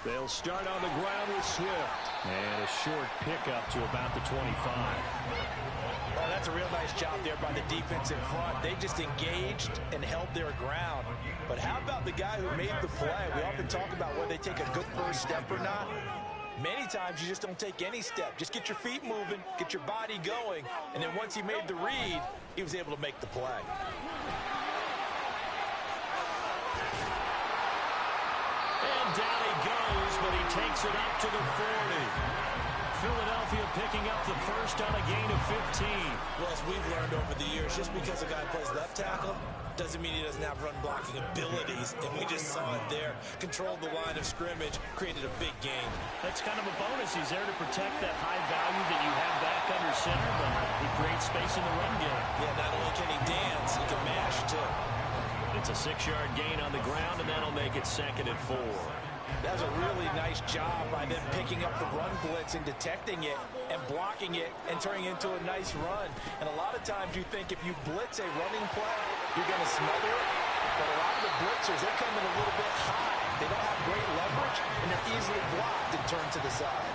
They'll start on the ground with Swift. And a short pickup to about the 25. Oh, that's a real nice job there by the defense in front. They just engaged and held their ground. But how about the guy who made the play? We often talk about whether they take a good first step or not. Many times you just don't take any step. Just get your feet moving, get your body going, and then once he made the read, he was able to make the play. And down he goes, but he takes it up to the 40. Philadelphia picking up the first on a gain of 15. Well, as we've learned over the years, just because a guy plays left tackle doesn't mean he doesn't have run blocking abilities, and we just saw it there. Controlled the line of scrimmage, created a big gain. That's kind of a bonus. He's there to protect that high value that you have back under center, but he creates space in the run game. Yeah, not only can he dance, he can mash too. It's a 6-yard gain on the ground, and that'll make it 2nd and 4. That was a really nice job by them picking up the run blitz and detecting it and blocking it and turning it into a nice run. And a lot of times you think if you blitz a running play, you're going to smother it. But a lot of the blitzers, they come in a little bit high. They don't have great leverage, and they're easily blocked and turned to the side.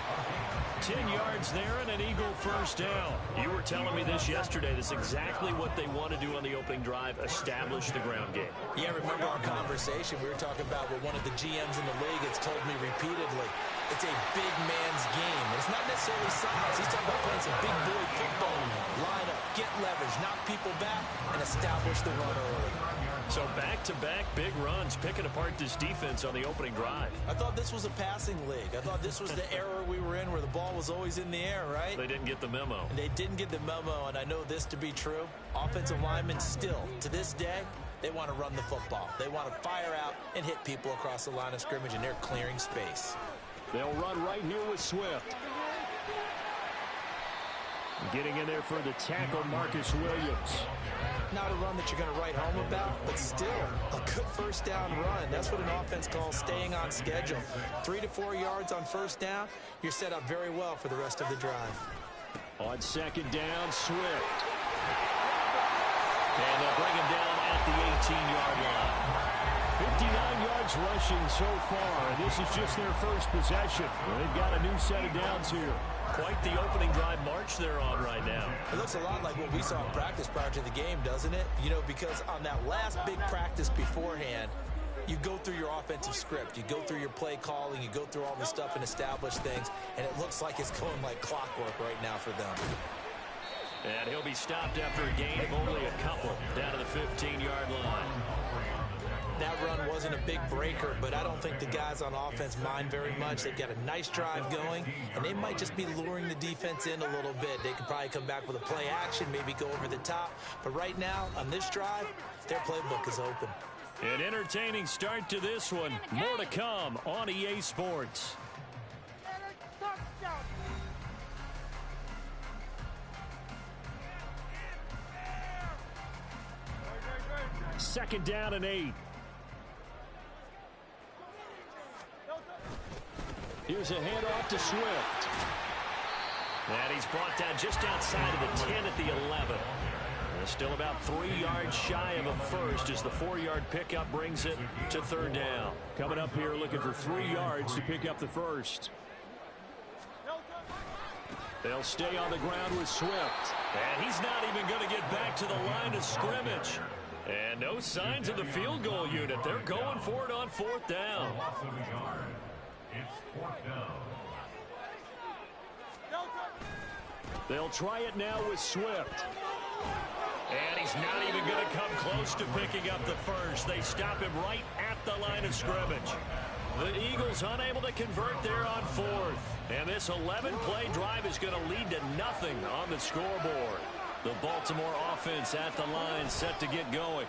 10 yards there and an Eagle first down. You were telling me this yesterday. That's exactly what they want to do on the opening drive, establish the ground game. Yeah, remember our conversation? We were talking about what one of the GMs in the league has told me repeatedly. It's a big man's game. And it's not necessarily size. He's talking about playing some big boy football. Line up, get leverage, knock people back, and establish the run early. So back-to-back big runs, picking apart this defense on the opening drive. I thought this was a passing league. I thought this was the era we were in where the ball was always in the air, right? They didn't get the memo. And they didn't get the memo, and I know this to be true. Offensive linemen still, to this day, they want to run the football. They want to fire out and hit people across the line of scrimmage, and they're clearing space. They'll run right here with Swift. Getting in there for the tackle, Marcus Williams. Not a run that you're going to write home about, but still a good first down run. That's what an offense calls staying on schedule. 3 to 4 yards on first down, you're set up very well for the rest of the drive. On 2nd down, Swift. And they'll bring him down at the 18-yard line. 59 yards rushing so far, and this is just their first possession. They've got a new set of downs here. Quite the opening drive march they're on right now. It looks a lot like what we saw in practice prior to the game, doesn't it? You know, because on that last big practice beforehand, you go through your offensive script. You go through your play calling. You go through all the stuff and establish things, and it looks like it's going like clockwork right now for them. And he'll be stopped after a gain of only a couple down to the 15-yard line. That run wasn't a big breaker, but I don't think the guys on offense mind very much. They've got a nice drive going, and they might just be luring the defense in a little bit. They could probably come back with a play action, maybe go over the top. But right now, on this drive, their playbook is open. An entertaining start to this one. More to come on EA Sports. Second down and 8. Here's a handoff to Swift. And he's brought down just outside of the 10 at the 11. And still about 3 yards shy of a first as the 4-yard pickup brings it to 3rd down. Coming up here looking for 3 yards to pick up the first. They'll stay on the ground with Swift. And he's not even going to get back to the line of scrimmage. And no signs of the field goal unit. They're going for it on 4th down. It's 4th down. They'll try it now with Swift. And he's not even going to come close to picking up the first. They stop him right at the line of scrimmage. The Eagles unable to convert there on 4th. And this 11-play drive is going to lead to nothing on the scoreboard. The Baltimore offense at the line, set to get going.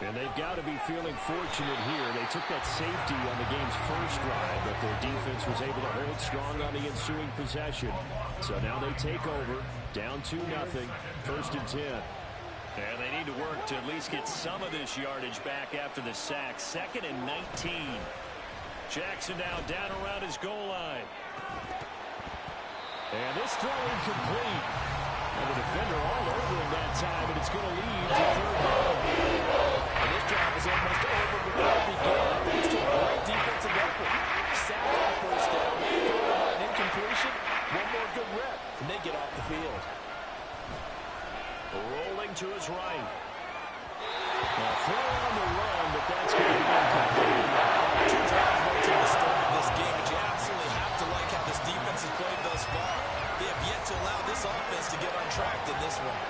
And they've got to be feeling fortunate here. They took that safety on the game's first drive, but their defense was able to hold strong on the ensuing possession. So now they take over, down 2-0, 1st and 10. And they need to work to at least get some of this yardage back after the sack. 2nd and 19. Jackson now down around his goal line. And this throw incomplete. And the defender all over him that time, and it's going to lead to 3rd down. And this drive is almost over before it began. Thanks to a great defensive effort. Sacked on 1st down, thrown by an incompletion. One more good rep, and they get off the field. Rolling to his right. Now throw on the run, but that's going to be incomplete. 2 drives right to the start of this game, but you absolutely have to like how this defense has played thus far. They have yet to allow this offense to get untracked in this one.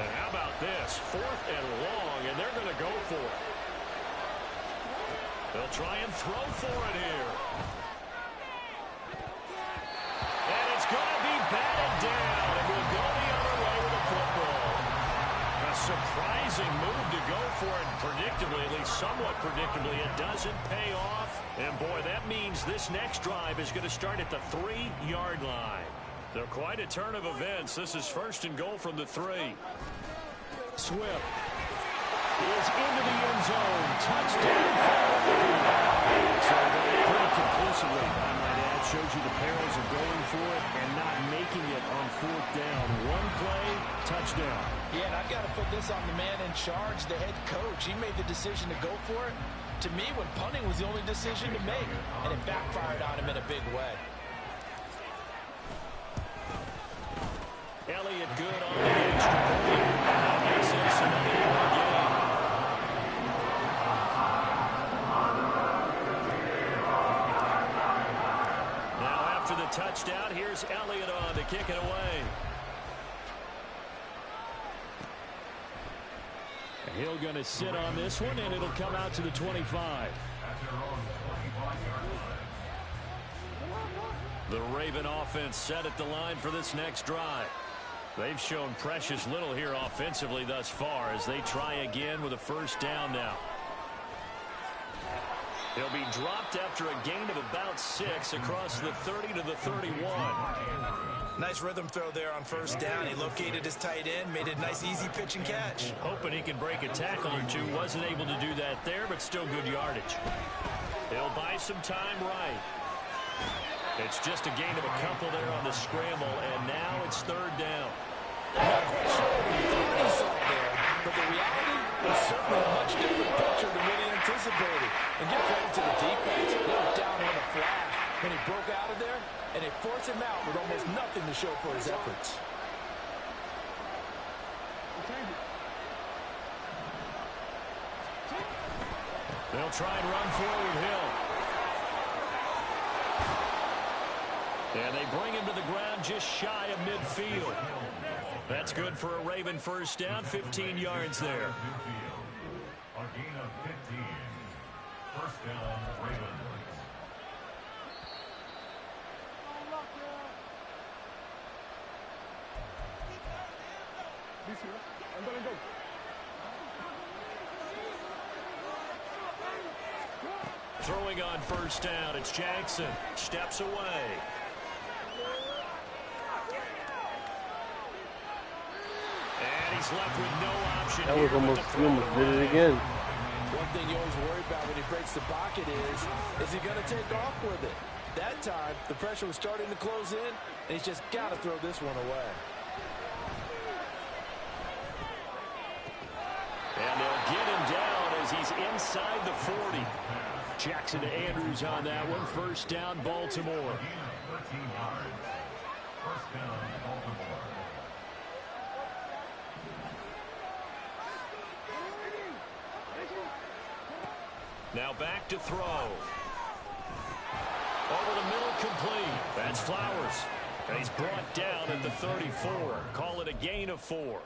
And how about this? 4th and long, and they're going to go for it. They'll try and throw for it here. And it's going to be batted down, and we'll go the other way with the football. A surprising move to go for it, predictably, at least somewhat predictably. It doesn't pay off. And, boy, that means this next drive is going to start at the 3-yard line. They're quite a turn of events. This is 1st and goal from the 3. Swift is into the end zone. Touchdown. So pretty conclusively, I might add, shows you the perils of going for it and not making it on 4th down. One play, touchdown. Yeah, and I've got to put this on the man in charge, the head coach. He made the decision to go for it. To me, when punting was the only decision to make, and it backfired on him in a big way. Elliott good on the extra point. That makes this another point game. Now after the touchdown, here's Elliott on to kick it away. He'll going to sit on this one, and it'll come out to the 25. The Raven offense set at the line for this next drive. They've shown precious little here offensively thus far as they try again with a 1st down now. He'll be dropped after a gain of about 6 across the 30 to the 31. Nice rhythm throw there on 1st down. He located his tight end, made a nice easy pitch and catch. Hoping he can break a tackle or two. Wasn't able to do that there, but still good yardage. He'll buy some time right. It's just a gain of a couple there on the scramble, and now it's 3rd down. Not quite sure what he thought he saw there, but the reality was certainly a much different picture than what he anticipated. And give credit to the defense. They were down on the flag when he broke out of there, and they forced him out with almost nothing to show for his efforts. They'll try and run forward Hill. And they bring him to the ground just shy of midfield. That's good for a Raven 1st down, 15 yards there. A gain of 15. 1st down, Ravens. Throwing on 1st down, it's Jackson. Steps away. And he's left with no option. That was almost, you almost did it again. One thing you always worry about when he breaks the pocket is he going to take off with it? That time, the pressure was starting to close in, and he's just got to throw this one away. And they'll get him down as he's inside the 40. Jackson to Andrews on that one. 1st down, Baltimore. A gain of 13 yards. 1st down, Baltimore. Now back to throw. Over the middle, complete. That's Flowers. And he's brought down at the 34. Call it a gain of 4.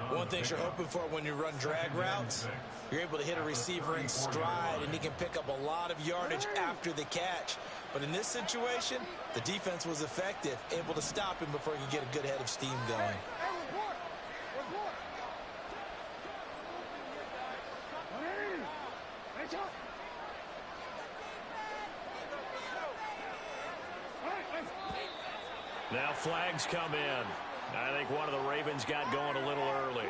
One thing you're hoping for when you run drag routes, you're able to hit a receiver in stride, and he can pick up a lot of yardage after the catch. But in this situation, the defense was effective, able to stop him before he could get a good head of steam going. Now flags come in. I think one of the Ravens got going a little early.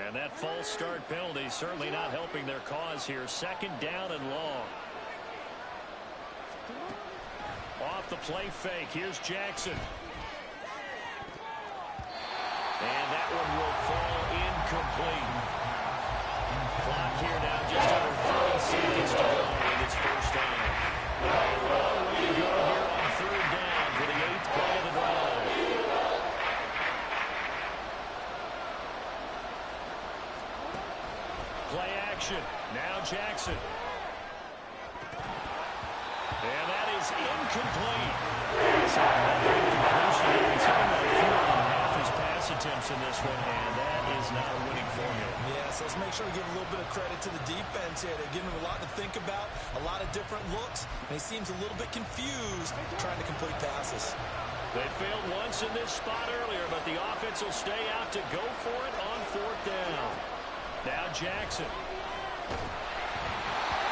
And that false start penalty certainly not helping their cause here. 2nd down and long. Off the play fake. Here's Jackson. And that one will fall incomplete. Clock here now just under 30 seconds to go in its first down. A long way to go here on 3rd down for the 8th play of the drive. Play action. Now Jackson. And that is incomplete. He's having about 4.5 his pass attempts in this one, and that is not a winning formula. Yes, let's make sure we give a little bit of credit to the defense here. They're giving him a lot to think about, a lot of different looks, and he seems a little bit confused trying to complete passes. They failed once in this spot earlier, but the offense will stay out to go for it on 4th down. Now Jackson.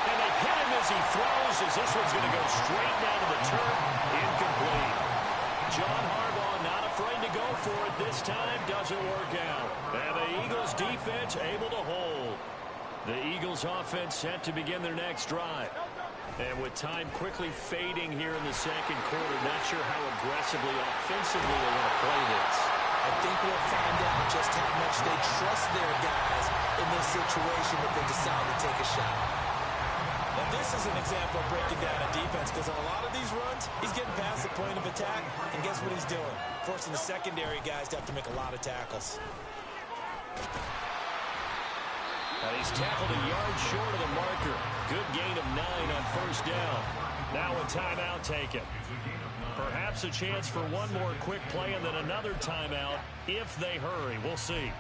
And they hit him as he throws, as this one's going to go straight down to the turf. Incomplete. John Harbaugh not afraid to go for it this time. Doesn't work out. And the Eagles defense able to hold. The Eagles offense set to begin their next drive. And with time quickly fading here in the 2nd quarter, not sure how aggressively, offensively they want to play this. I think we'll find out just how much they trust their guys in this situation if they decide to take a shot. Now, this is an example of breaking down a defense, because on a lot of these runs, he's getting past the point of attack, and guess what he's doing? Forcing the secondary guys to have to make a lot of tackles. And he's tackled a yard short of the marker. Good gain of 9 on 1st down. Now a timeout taken. Perhaps a chance for one more quick play and then another timeout if they hurry. We'll see.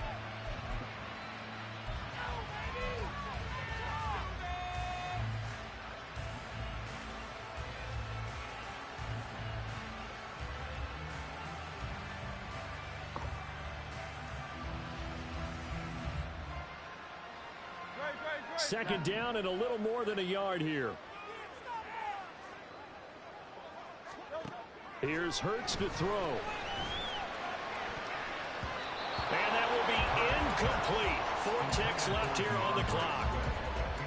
Second down and a little more than a yard here. Here's Hurts to throw. And that will be incomplete. 4 ticks left here on the clock.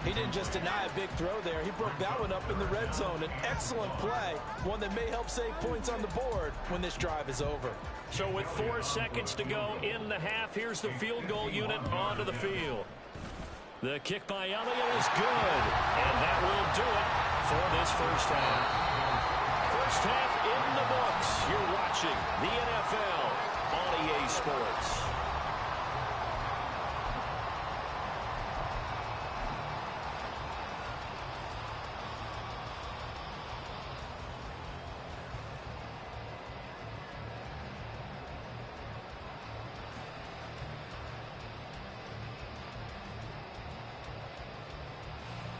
He didn't just deny a big throw there. He broke that one up in the red zone. An excellent play, one that may help save points on the board when this drive is over. So with 4 seconds to go in the half, here's the field goal unit onto the field. The kick by Elliott is good, and that will do it for this first half. First half in the books. You're watching the NFL on EA Sports.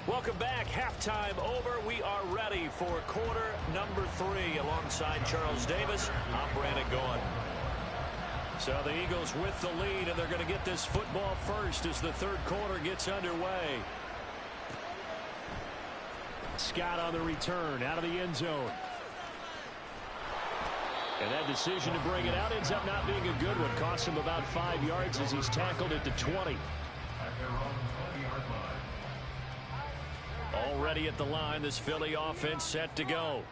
Welcome back. Halftime over. We are ready for quarter number 3 alongside Charles Davis. I'm Brandon Gaughan. So the Eagles with the lead, and they're going to get this football first as the 3rd quarter gets underway. Scott on the return out of the end zone. And that decision to bring it out ends up not being a good one. Costs him about 5 yards as he's tackled at the 20. Already at the line, this Philly offense set to go.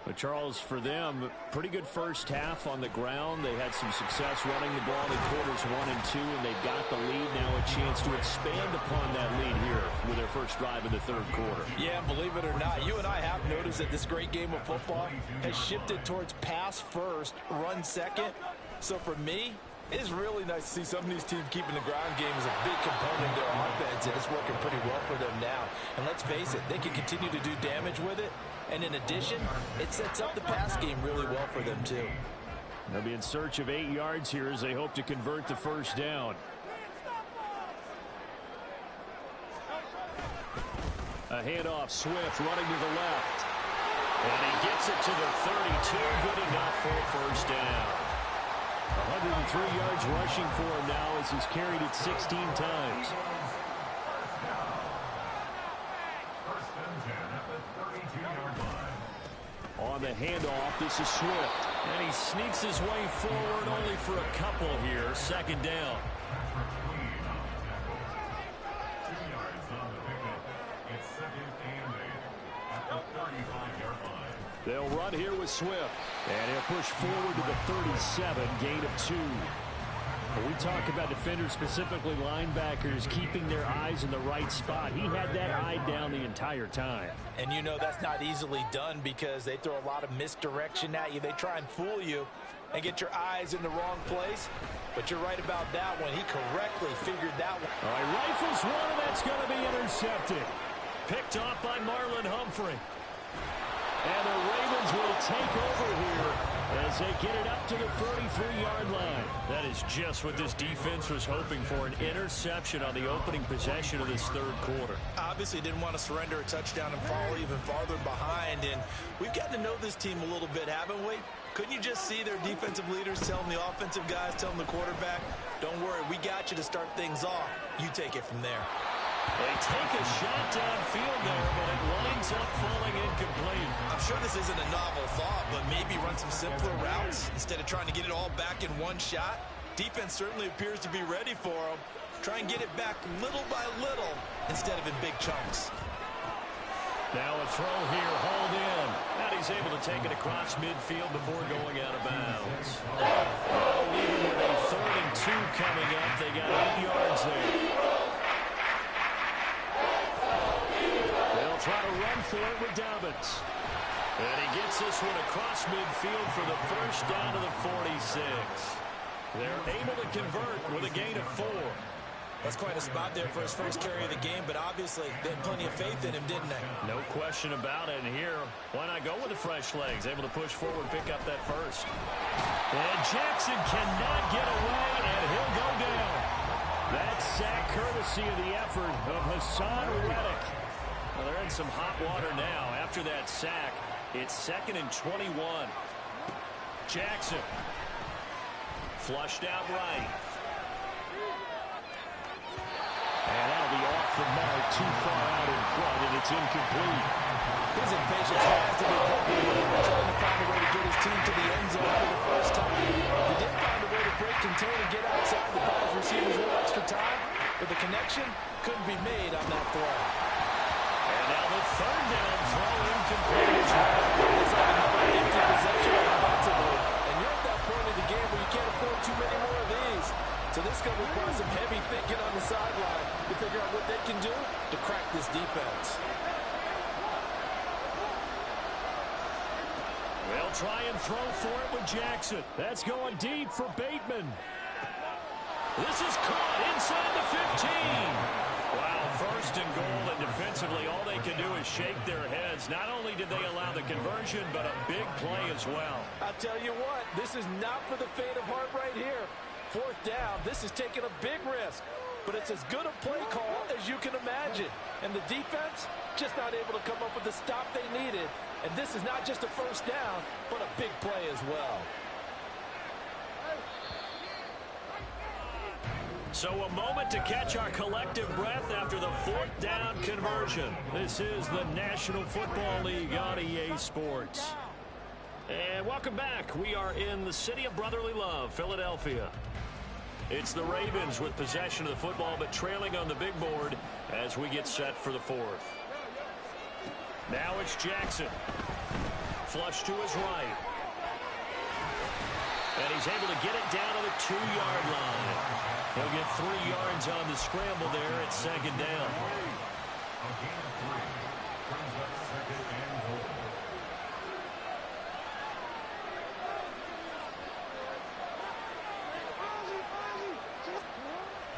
But Charles, for them, pretty good first half on the ground. They had some success running the ball in quarters 1 and 2, and they've got the lead now, a chance to expand upon that lead here with their first drive in the 3rd quarter. Yeah, believe it or not, you and I have noticed that this great game of football has shifted towards pass first, run second. So for me, it is really nice to see some of these teams keeping the ground game as a big component of their offense, and it's working pretty well for them now. And let's face it, they can continue to do damage with it, And in addition, it sets up the pass game really well for them, too. They'll be in search of 8 yards here as they hope to convert the first down. A handoff, Swift running to the left. And he gets it to the 32. Good enough for a first down. 103 yards rushing for him now as he's carried it 16 times. On the handoff, this is Swift. And he sneaks his way forward only for a couple here. Second down. They'll run here with Swift. And he'll push forward to the 37, gain of 2. When we talk about defenders, specifically linebackers, keeping their eyes in the right spot. He had that eye down the entire time. And you know that's not easily done because they throw a lot of misdirection at you. They try and fool you and get your eyes in the wrong place. But you're right about that one. He correctly figured that one. All right, rifles one, and that's going to be intercepted. Picked off by Marlon Humphrey. And the Ravens will take over here as they get it up to the 33-yard line. That is just what this defense was hoping for, an interception on the opening possession of this third quarter. Obviously didn't want to surrender a touchdown and fall even farther behind. And we've gotten to know this team a little bit, haven't we? Couldn't you just see their defensive leaders telling the offensive guys, telling the quarterback, don't worry, we got you to start things off. You take it from there. They take a shot downfield there, but it winds up falling incomplete. I'm sure this isn't a novel thought, but maybe run some simpler routes instead of trying to get it all back in one shot. Defense certainly appears to be ready for them. Try and get it back little by little instead of in big chunks. Now a throw here, hauled in. And he's able to take it across midfield before going out of bounds. Even with a 3rd and 2 coming up, they got 8 yards there. Try to run for it with Dobbins. And he gets this one across midfield for the first down to the 46. They're able to convert with a gain of 4. That's quite a spot there for his first carry of the game, but obviously they had plenty of faith in him, didn't they? No question about it. And here, why not go with the fresh legs? Able to push forward, pick up that first. And Jackson cannot get away, and he'll go down. That sack courtesy of the effort of Hassan Reddick. Well, they're in some hot water now. After that sack, it's 2nd and 21. Jackson. Flushed out right. And that'll be off the mark, too far out in front, and it's incomplete. His impatience has to be palpable. Trying to find a way to get his team to the end zone for the first time. He did find a way to break contain and get outside the ball for receivers a little extra time, but the connection couldn't be made on that throw. And now the 3rd down throw incomplete. It's like another empty possession offensively. And you're at that point in the game where you can't afford too many more of these. So this is going to require some heavy thinking on the sideline to figure out what they can do to crack this defense. They'll try and throw for it with Jackson. That's going deep for Bateman. This is caught inside the 15. Wow, 1st and goal, and defensively all they can do is shake their heads. Not only did they allow the conversion, but a big play as well. I'll tell you what, this is not for the faint of heart right here. 4th down, this is taking a big risk, but it's as good a play call as you can imagine. And the defense just not able to come up with the stop they needed. And this is not just a first down, but a big play as well. So a moment to catch our collective breath after the 4th down conversion. This is the National Football League on EA Sports. And welcome back. We are in the city of brotherly love, Philadelphia. It's the Ravens with possession of the football, but trailing on the big board as we get set for the 4th. Now it's Jackson. Flush to his right. And he's able to get it down to the 2-yard line. He'll get 3 yards on the scramble there at 2nd down.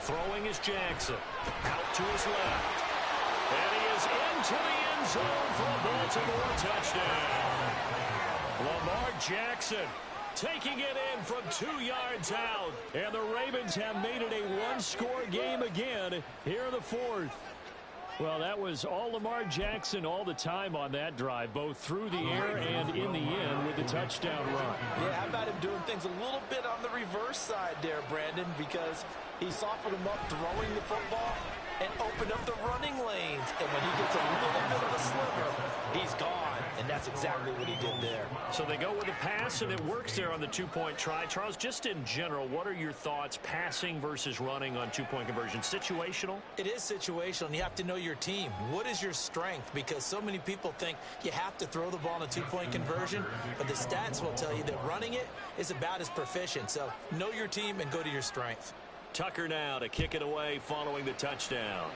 Throwing is Jackson. Out to his left. And he is into the end zone for a Baltimore touchdown. Lamar Jackson taking it in from 2 yards out. And the Ravens have made it a one-score game again here in the fourth. Well, that was all Lamar Jackson all the time on that drive, both through the air and in the end with the touchdown run. Yeah, how about him doing things a little bit on the reverse side there, Brandon, because he softened him up throwing the football and opened up the running lanes. And when he gets a little bit of a sliver, he's gone. And that's exactly what he did there. So they go with a pass, and it works there on the two-point try. Charles, just in general, what are your thoughts passing versus running on two-point conversion? Situational? It is situational, and you have to know your team. What is your strength? Because so many people think you have to throw the ball in a two-point conversion, but the stats will tell you that running it is about as proficient. So know your team and go to your strength. Tucker now to kick it away following the touchdown.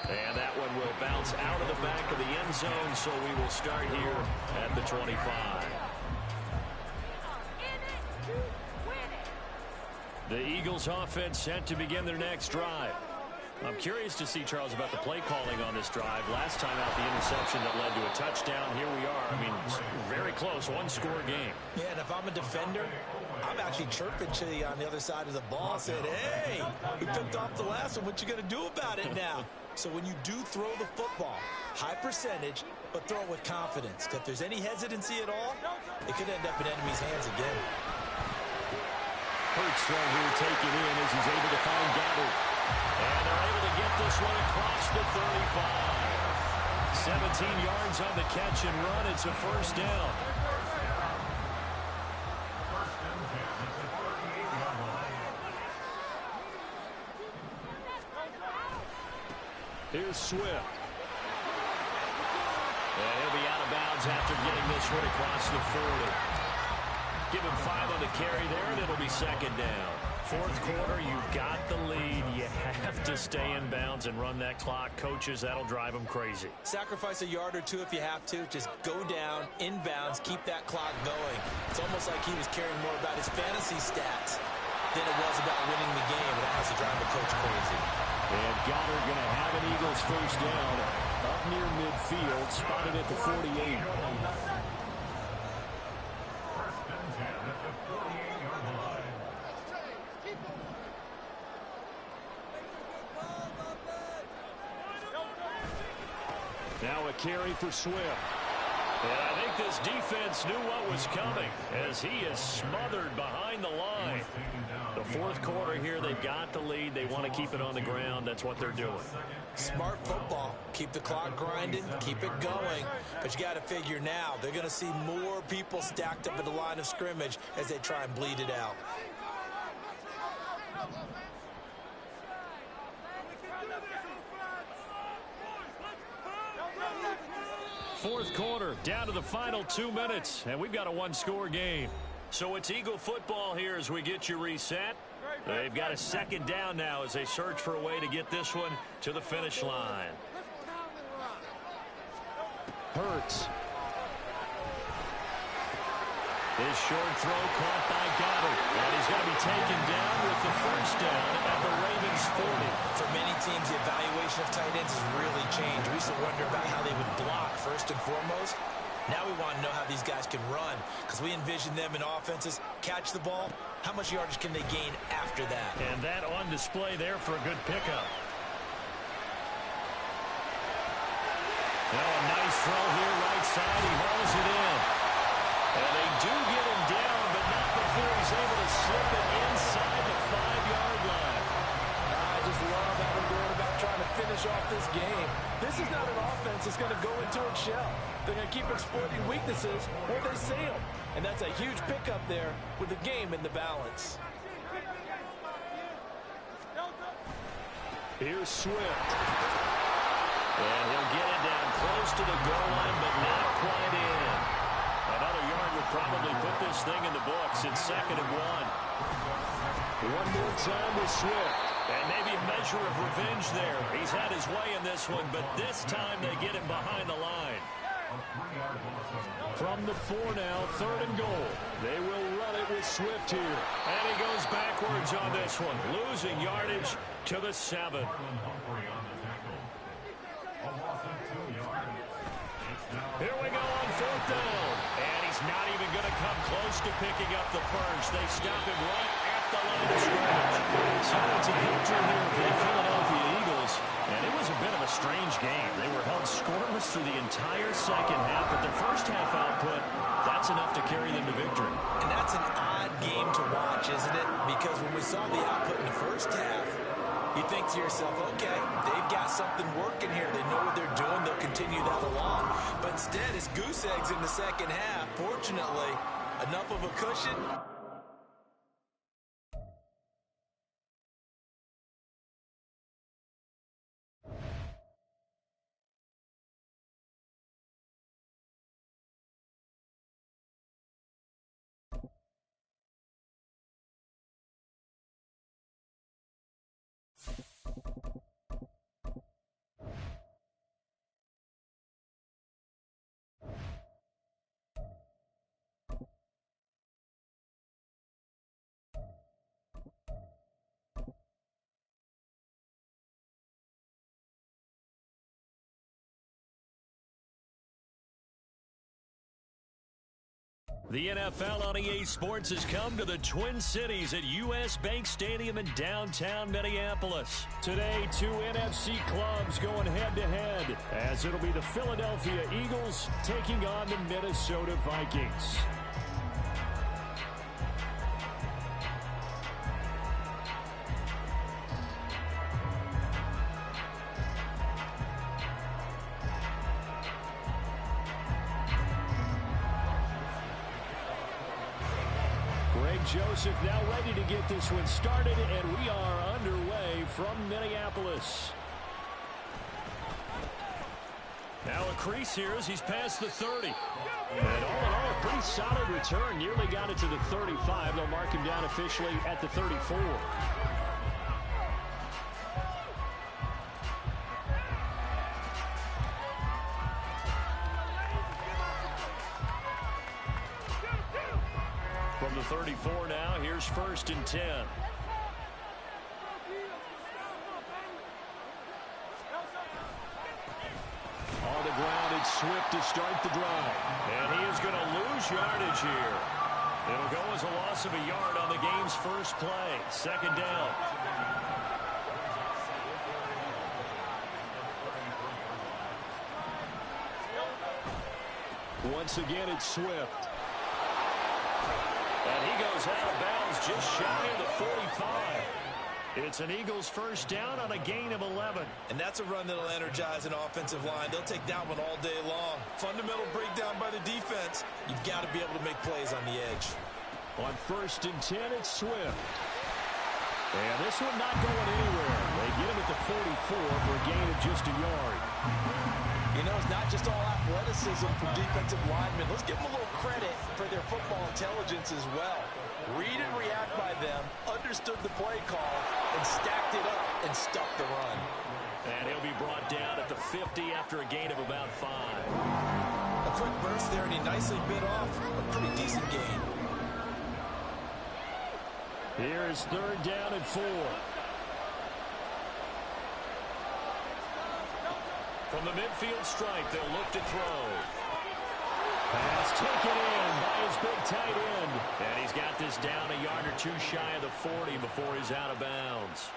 And that one will bounce out of the back of the end zone, so we will start here at the 25. The Eagles offense set to begin their next drive. I'm curious to see, Charles, about the play calling on this drive. Last time out, the interception that led to a touchdown. Here we are. I mean, very close, one-score game. Yeah, and if I'm a defender, I'm actually chirping to you on the other side of the ball, saying, hey, we picked off the last one. What you going to do about it now? So when you do throw the football, high percentage, but throw it with confidence. Because if there's any hesitancy at all, it could end up in enemy's hands again. Hurts throw here taken in as he's able to find Gabbert. And they're able to get this one across the 35. 17 yards on the catch and run. It's a first down. Here's Swift. And he'll be out of bounds after getting this one across the 40. Give him 5 on the carry there, and it'll be second down. Fourth quarter, you've got the lead. You have to stay in bounds and run that clock. Coaches, that'll drive them crazy. Sacrifice a yard or two if you have to. Just go down, in bounds, keep that clock going. It's almost like he was caring more about his fantasy stats than it was about winning the game, and that has to drive the coach crazy. And Goddard going to have an Eagles first down up near midfield, spotted at the 48. Now a carry for Swift. And I think this defense knew what was coming as he is smothered behind the line. The fourth quarter here, they've got the lead. They want to keep it on the ground. That's what they're doing. Smart football. Keep the clock grinding. Keep it going. But you got to figure now, they're going to see more people stacked up at the line of scrimmage as they try and bleed it out. Fourth quarter, down to the final 2 minutes, and we've got a one-score game. So it's Eagle football here as we get you reset. They've got a second down now as they search for a way to get this one to the finish line. Hurts. His short throw caught by Goddard, and he's going to be taken down with the first down at the Ravens 40. For many teams, the evaluation of tight ends has really changed. We used to wonder about how they would block first and foremost. Now we want to know how these guys can run, because we envision them in offenses catch the ball. How much yardage can they gain after that? And that on display there for a good pickup. Now a nice throw here right side. He hauls it in. And they do get him down, but not before he's able to slip it inside the 5-yard line. I just love how they're going about trying to finish off this game. This is not an offense that's going to go into its shell. They're going to keep exploiting weaknesses, or they sail. And that's a huge pickup there with the game in the balance. Here's Swift. And he'll get it down close to the goal line, but not quite in. Another yard would probably put this thing in the books. It's 2nd and 1. One more time with Swift. And maybe a measure of revenge there. He's had his way in this one, but this time they get him behind the line. From the 4 now, 3rd and goal. They will run it with Swift here. And he goes backwards on this one, losing yardage to the 7. close to picking up the first. They stop it right at the line of scrimmage. So it's a victory here for the Philadelphia Eagles. And it was a bit of a strange game. They were held scoreless through the entire second half, but their first half output, that's enough to carry them to victory. And that's an odd game to watch, isn't it? Because when we saw the output in the first half, you think to yourself, okay, they've got something working here. They know what they're doing. They'll continue that along. But instead, it's goose eggs in the second half. Fortunately, enough of a cushion. The NFL on EA Sports has come to the Twin Cities at U.S. Bank Stadium in downtown Minneapolis. Today, two NFC clubs going head-to-head, as it'll be the Philadelphia Eagles taking on the Minnesota Vikings. Joseph now ready to get this one started, and we are underway from Minneapolis. Now a crease here as he's past the 30. And all in all, a pretty solid return. Nearly got it to the 35. They'll mark him down officially at the 34. From the 34 now, here's 1st and 10. On the ground, it's Swift to start the drive. And he is going to lose yardage here. It'll go as a loss of a yard on the game's first play. 2nd down. Once again, it's Swift. And he goes out of bounds just shy of the 45. It's an Eagles first down on a gain of 11. And that's a run that'll energize an offensive line. They'll take that one all day long. Fundamental breakdown by the defense. You've got to be able to make plays on the edge. On 1st and 10, it's Swift. And this one not going anywhere. They get him at the 44 for a gain of just a yard. You know, it's not just all athleticism for defensive linemen. Let's give them a little credit for their football intelligence as well. Read and react by them, understood the play call, and stacked it up and stuck the run. And he'll be brought down at the 50 after a gain of about 5. A quick burst there, and he nicely bit off a pretty decent gain. Here's 3rd down and 4. From the midfield stripe, they'll look to throw. Pass taken in by his big tight end. And he's got this down a yard or two shy of the 40 before he's out of bounds.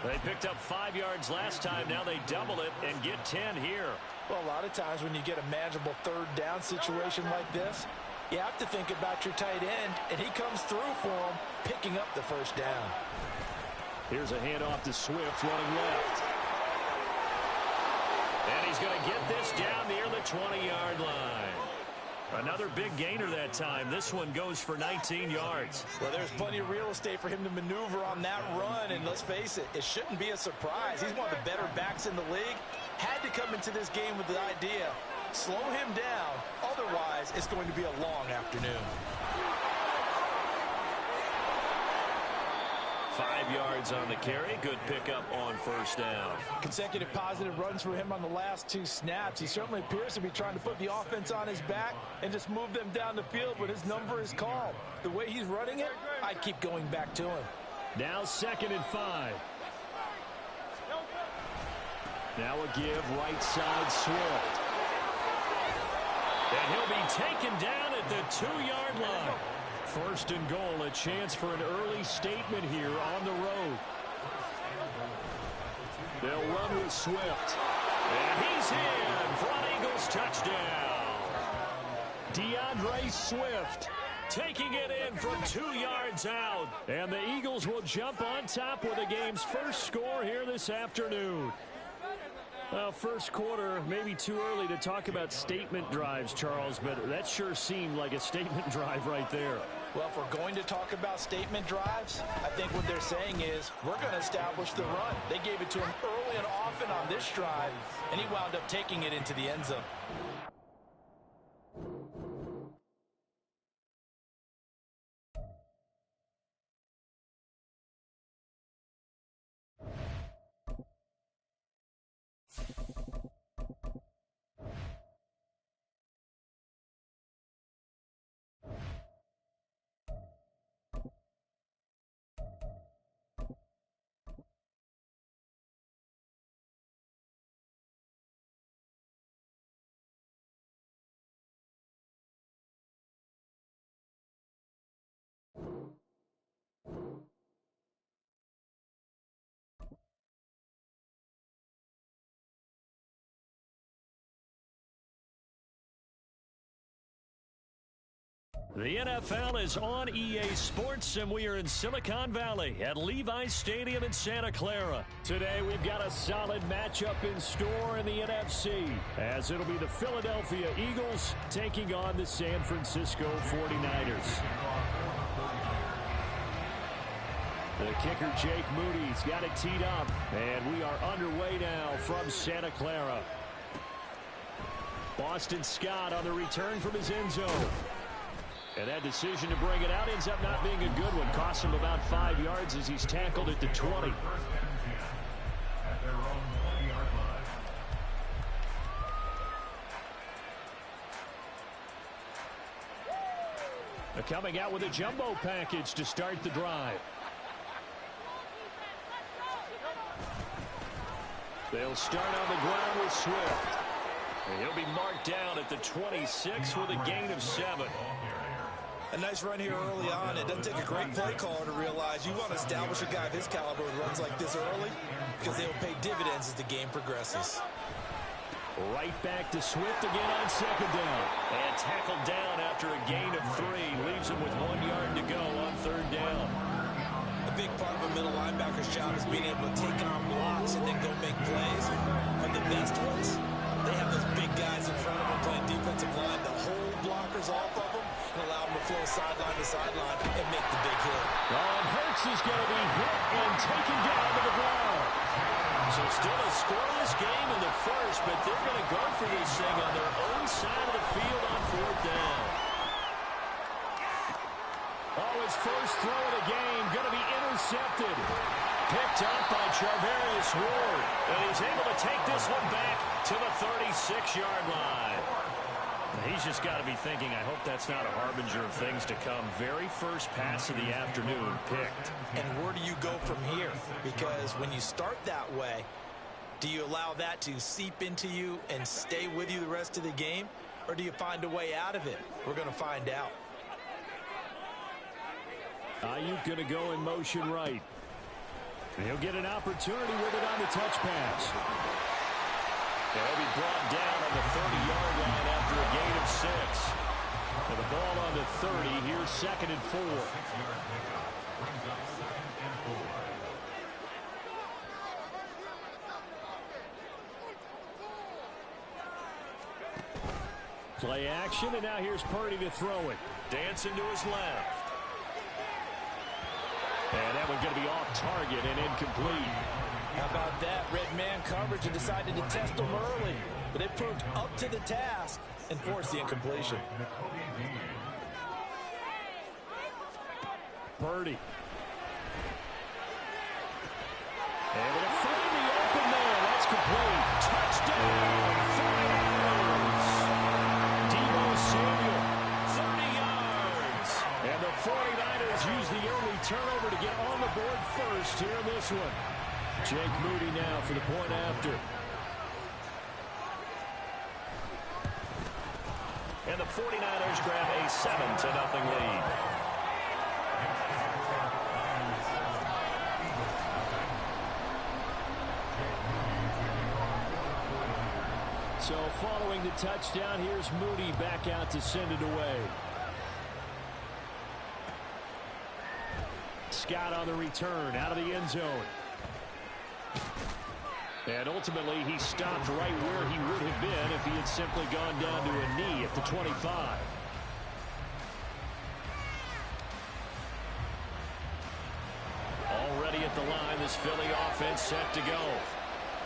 They picked up 5 yards last time. Now they double it and get 10 here. Well, a lot of times when you get a manageable 3rd down situation like this, you have to think about your tight end, and he comes through for him, picking up the 1st down. Here's a handoff to Swift running left. And he's going to get this down near the 20-yard line. Another big gainer that time. This one goes for 19 yards. Well, there's plenty of real estate for him to maneuver on that run, and let's face it, it shouldn't be a surprise. He's one of the better backs in the league. Had to come into this game with the idea, slow him down, otherwise it's going to be a long afternoon. 5 yards on the carry. Good pickup on 1st down. Consecutive positive runs for him on the last 2 snaps. He certainly appears to be trying to put the offense on his back and just move them down the field when his number is called. The way he's running it, I keep going back to him. Now 2nd and 5. Now a give right side Swift. And he'll be taken down at the 2-yard line. First and goal, a chance for an early statement here on the road. They'll run with Swift. And he's in for an Eagles touchdown. DeAndre Swift taking it in from 2 yards out. And the Eagles will jump on top with the game's first score here this afternoon. Well, first quarter, maybe too early to talk about statement drives, Charles, but that sure seemed like a statement drive right there. Well, if we're going to talk about statement drives, I think what they're saying is we're going to establish the run. They gave it to him early and often on this drive, and he wound up taking it into the end zone. The NFL is on EA Sports, and we are in Silicon Valley at Levi's Stadium in Santa Clara. Today, we've got a solid matchup in store in the NFC, as it'll be the Philadelphia Eagles taking on the San Francisco 49ers. The kicker, Jake Moody's got it teed up, and we are underway now from Santa Clara. Boston Scott on the return from his end zone. And that decision to bring it out ends up not being a good one. Costs him about 5 yards as he's tackled at the 20. They're coming out with a jumbo package to start the drive. They'll start on the ground with Swift. And he'll be marked down at the 26 with a gain of 7. A nice run here early on. It doesn't take a great play caller to realize you want to establish a guy of his caliber with runs like this early because they will pay dividends as the game progresses. Right back to Swift again on second down. And tackled down after a gain of 3. Leaves him with 1 yard to go on third down. A big part of a middle linebacker's job is being able to take on blocks and then go make plays. But the best ones, they have those big guys in front of them playing defensive line to hold blockers off of them and allow them to flow sideline to sideline and make the big hit. And Hurts is going to be hit and taken down to the ground. So still a scoreless game in the first, but they're going to go for this thing on their own side of the field on fourth down. Oh, his first throw of the game going to be intercepted. Picked up by Charvarius Ward. And he's able to take this one back to the 36-yard line. He's just got to be thinking, I hope that's not a harbinger of things to come. Very first pass of the afternoon picked. And where do you go from here? Because when you start that way, do you allow that to seep into you and stay with you the rest of the game? Or do you find a way out of it? We're going to find out. Ayuk going to go in motion right. And he'll get an opportunity with it on the touch pass. And he'll be brought down on the 30-yard line after a gain of 6. And the ball on the 30. Here's second and 4. Play action, and now here's Purdy to throw it. Dancing to his left. And that one's going to be off target and incomplete. How about that? Red man coverage and decided to test them early. But it proved up to the task and forced the incompletion. Purdy. Able to find the open man. That's complete. Touchdown, 49ers. Deebo Samuel, 30 yards. And the 49ers use the early turnover to get on the board first here in this one. Jake Moody now for the point after. And the 49ers grab a 7-0 lead. So following the touchdown, here's Moody back out to send it away. Scott on the return out of the end zone. And ultimately, he stopped right where he would have been if he had simply gone down to a knee at the 25. Already at the line, this Philly offense set to go.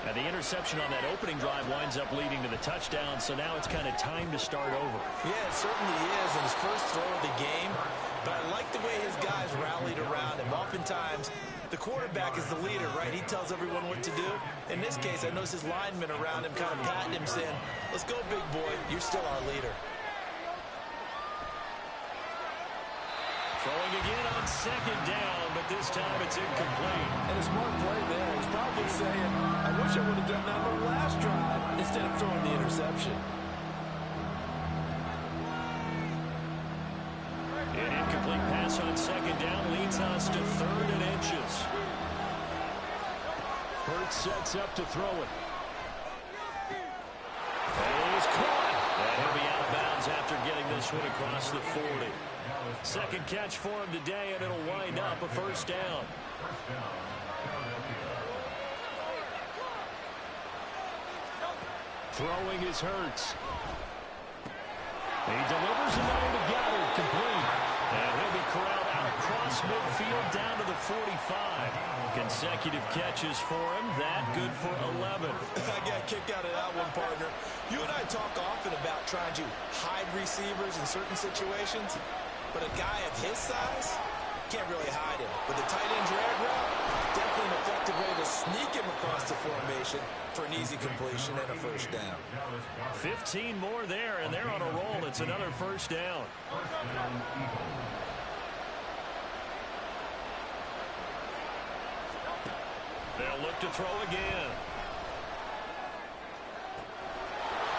And the interception on that opening drive winds up leading to the touchdown, so now it's kind of time to start over. Yeah, it certainly is in his first throw of the game. But I like the way his guys rallied around him. Oftentimes, the quarterback is the leader, right? He tells everyone what to do. In this case, I noticed his linemen around him kind of patting him, saying, let's go, big boy. You're still our leader. Throwing again on second down, but this time it's incomplete. And a smart play there. He's probably saying, I wish I would have done that on the last drive instead of throwing the interception. An incomplete pass on second down leads us to 3rd and inches. Hurts sets up to throw it. And he's caught. And he'll be out of bounds after getting this one across the 40. Second catch for him today, and it'll wind up a first down. Throwing is Hurts. He delivers another to Goddard, complete. And he'll be corralled out across midfield down to the 45. Consecutive catches for him. That good for 11. I got a kick out of that one, partner. You and I talk often about trying to hide receivers in certain situations. But a guy of his size, can't really hide him. With the tight end drag route, definitely an effective way to sneak him across the formation for an easy completion and a first down. 15 more there, and they're on a roll. It's another first down. They'll look to throw again.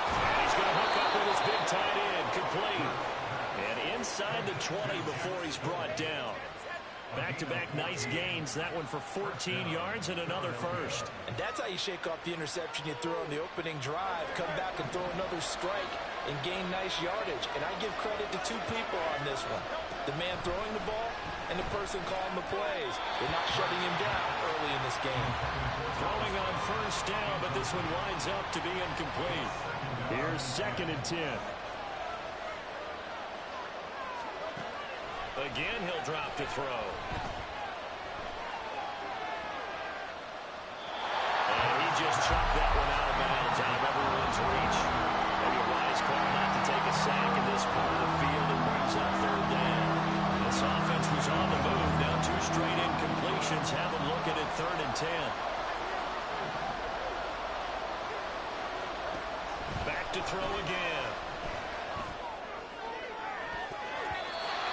And he's going to hook up with his big tight end, complete. And inside the 20 before he's brought down. Back-to-back nice gains. That one for 14 yards and another first. And that's how you shake off the interception you threw on the opening drive. Come back and throw another strike and gain nice yardage. And I give credit to two people on this one. The man throwing the ball and the person calling the plays. They're not shutting him down early in this game. Throwing on first down, but this one winds up to be incomplete. Here's 2nd and 10. Again, he'll drop to throw. And he just chopped that one out of bounds, out of everyone's reach. Maybe a wise call not to take a sack in this part of the field and brings up 3rd down. This offense was on the move. Now 2 straight incompletions. Have them looking at 3rd and 10. Back to throw again.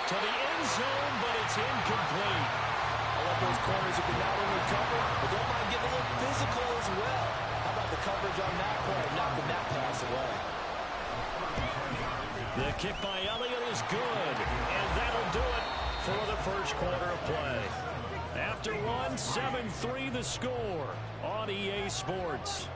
To the end zone, but it's incomplete. I love those corners who can not only cover, but don't mind getting a little physical as well. How about the coverage on that play, knocking that pass away? The kick by Elliott is good, and that'll do it for the first quarter of play. After one, 7-3 the score on EA Sports.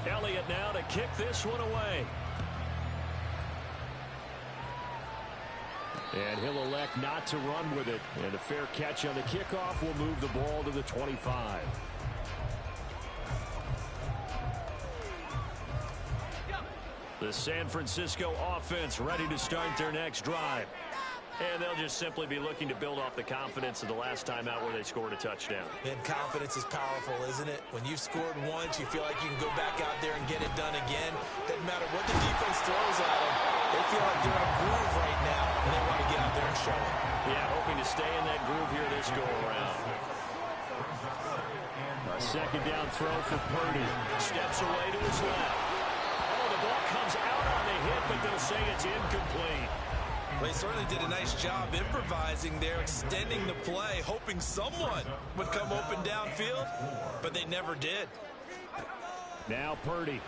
Elliott now to kick this one away. And he'll elect not to run with it. And a fair catch on the kickoff will move the ball to the 25. The San Francisco offense ready to start their next drive. And they'll just simply be looking to build off the confidence of the last time out where they scored a touchdown. And confidence is powerful, isn't it? When you've scored once, you feel like you can go back out there and get it done again. Doesn't matter what the defense throws at them. They feel like they're in a groove right now, and they want to get out there and show it. Yeah, hoping to stay in that groove here this go-around. A 2nd down throw for Purdy. Steps away to his left. Oh, the ball comes out on the hit, but they'll say it's incomplete. Well, he certainly did a nice job improvising there, extending the play, hoping someone would come open downfield, but they never did. Now Purdy.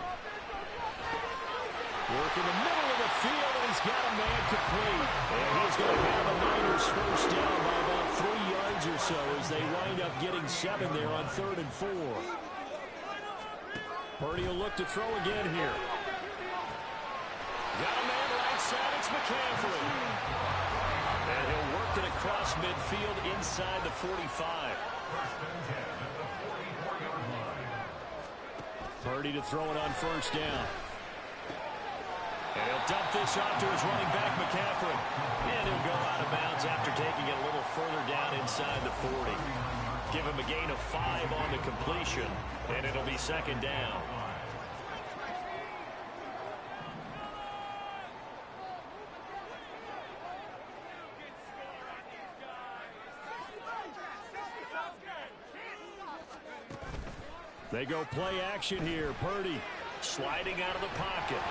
Working the middle of the field, and he's got a man complete. And he's going to have the Niners first down by about 3 yards or so as they wind up getting 7 there on 3rd and 4. Purdy will look to throw again here. Got a man right side, it's McCaffrey. And he'll work it across midfield inside the 45. Purdy to throw it on first down. And he'll dump this off to his running back, McCaffrey. And he'll go out of bounds after taking it a little further down inside the 40. Give him a gain of 5 on the completion, and it'll be 2nd down. They go play action here. Purdy sliding out of the pocket.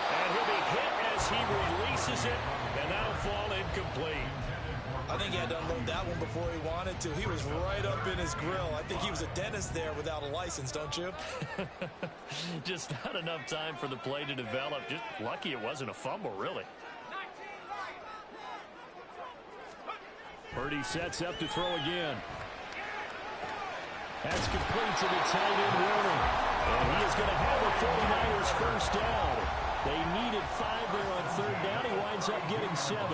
And he'll be hit as he releases it, and that'll fall incomplete. I think he had to unload that one before he wanted to. He was right up in his grill. I think he was a dentist there without a license, don't you? Just not enough time for the play to develop. Just lucky it wasn't a fumble, really. Purdy sets up to throw again. That's complete to the tight end, Warner. And he is going to have the 49ers first down. They needed 5 there on 3rd down. He winds up getting 7.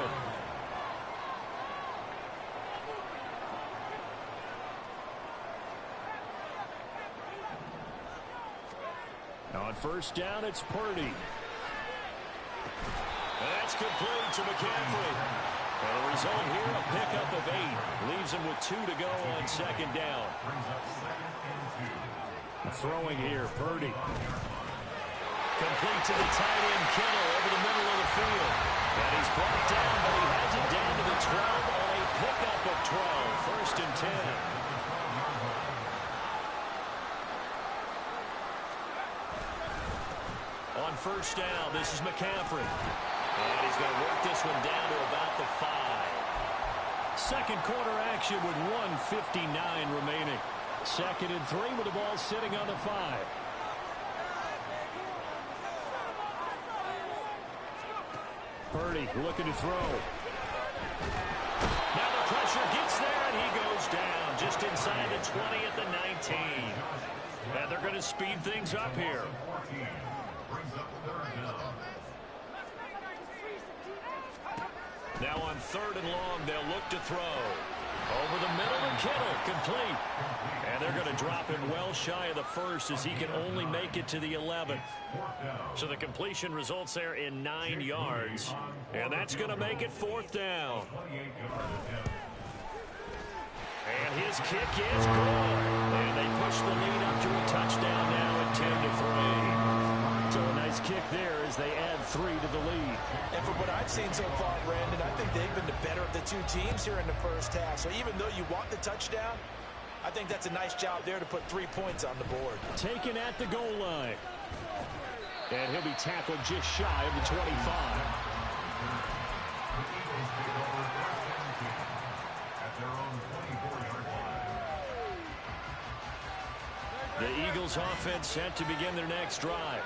Now on first down, it's Purdy. That's complete to McCaffrey. And the result here, a pickup of 8. Leaves him with 2 to go on 2nd down. Throwing here, Purdy. Complete to the tight end, Kittle, over the middle of the field. And he's brought down, but he has it down to the 12 on a pickup of 12. 1st and 10. On first down, this is McCaffrey. And he's going to work this one down to about the 5. Second quarter action with 1:59 remaining. 2nd and 3 with the ball sitting on the 5. Purdy looking to throw. Now the pressure gets there, and he goes down just inside the 20 at the 19. And they're going to speed things up here. Now on 3rd and long, they'll look to throw. Over the middle to Kittle, complete. And they're going to drop him well shy of the 1st as he can only make it to the 11th. So the completion results there in 9 yards. And that's going to make it 4th down. And his kick is good. And they push the lead up to a touchdown now at 10-3. So a nice kick there as they add 3 to the lead. And from what I've seen so far, Brandon, I think they've been the better of the 2 teams here in the first half. So even though you want the touchdown, I think that's a nice job there to put 3 points on the board. Taken at the goal line. And he'll be tackled just shy of the 25. The Eagles offense set to begin their next drive.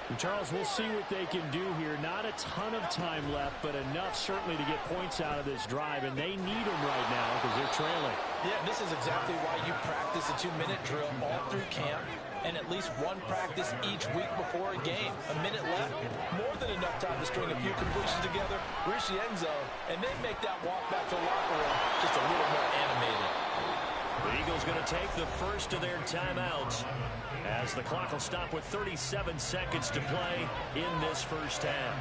And Charles, we'll see what they can do here. Not a ton of time left, but enough certainly to get points out of this drive, and they need them right now because they're trailing. Yeah, this is exactly why you practice a 2-minute drill all through camp and at least one practice each week before a game. A minute left, more than enough time to string a few completions together, reach the end zone, and then make that walk back to the locker room just a little more animated. The Eagles going to take the first of their timeouts as the clock will stop with 37 seconds to play in this first half.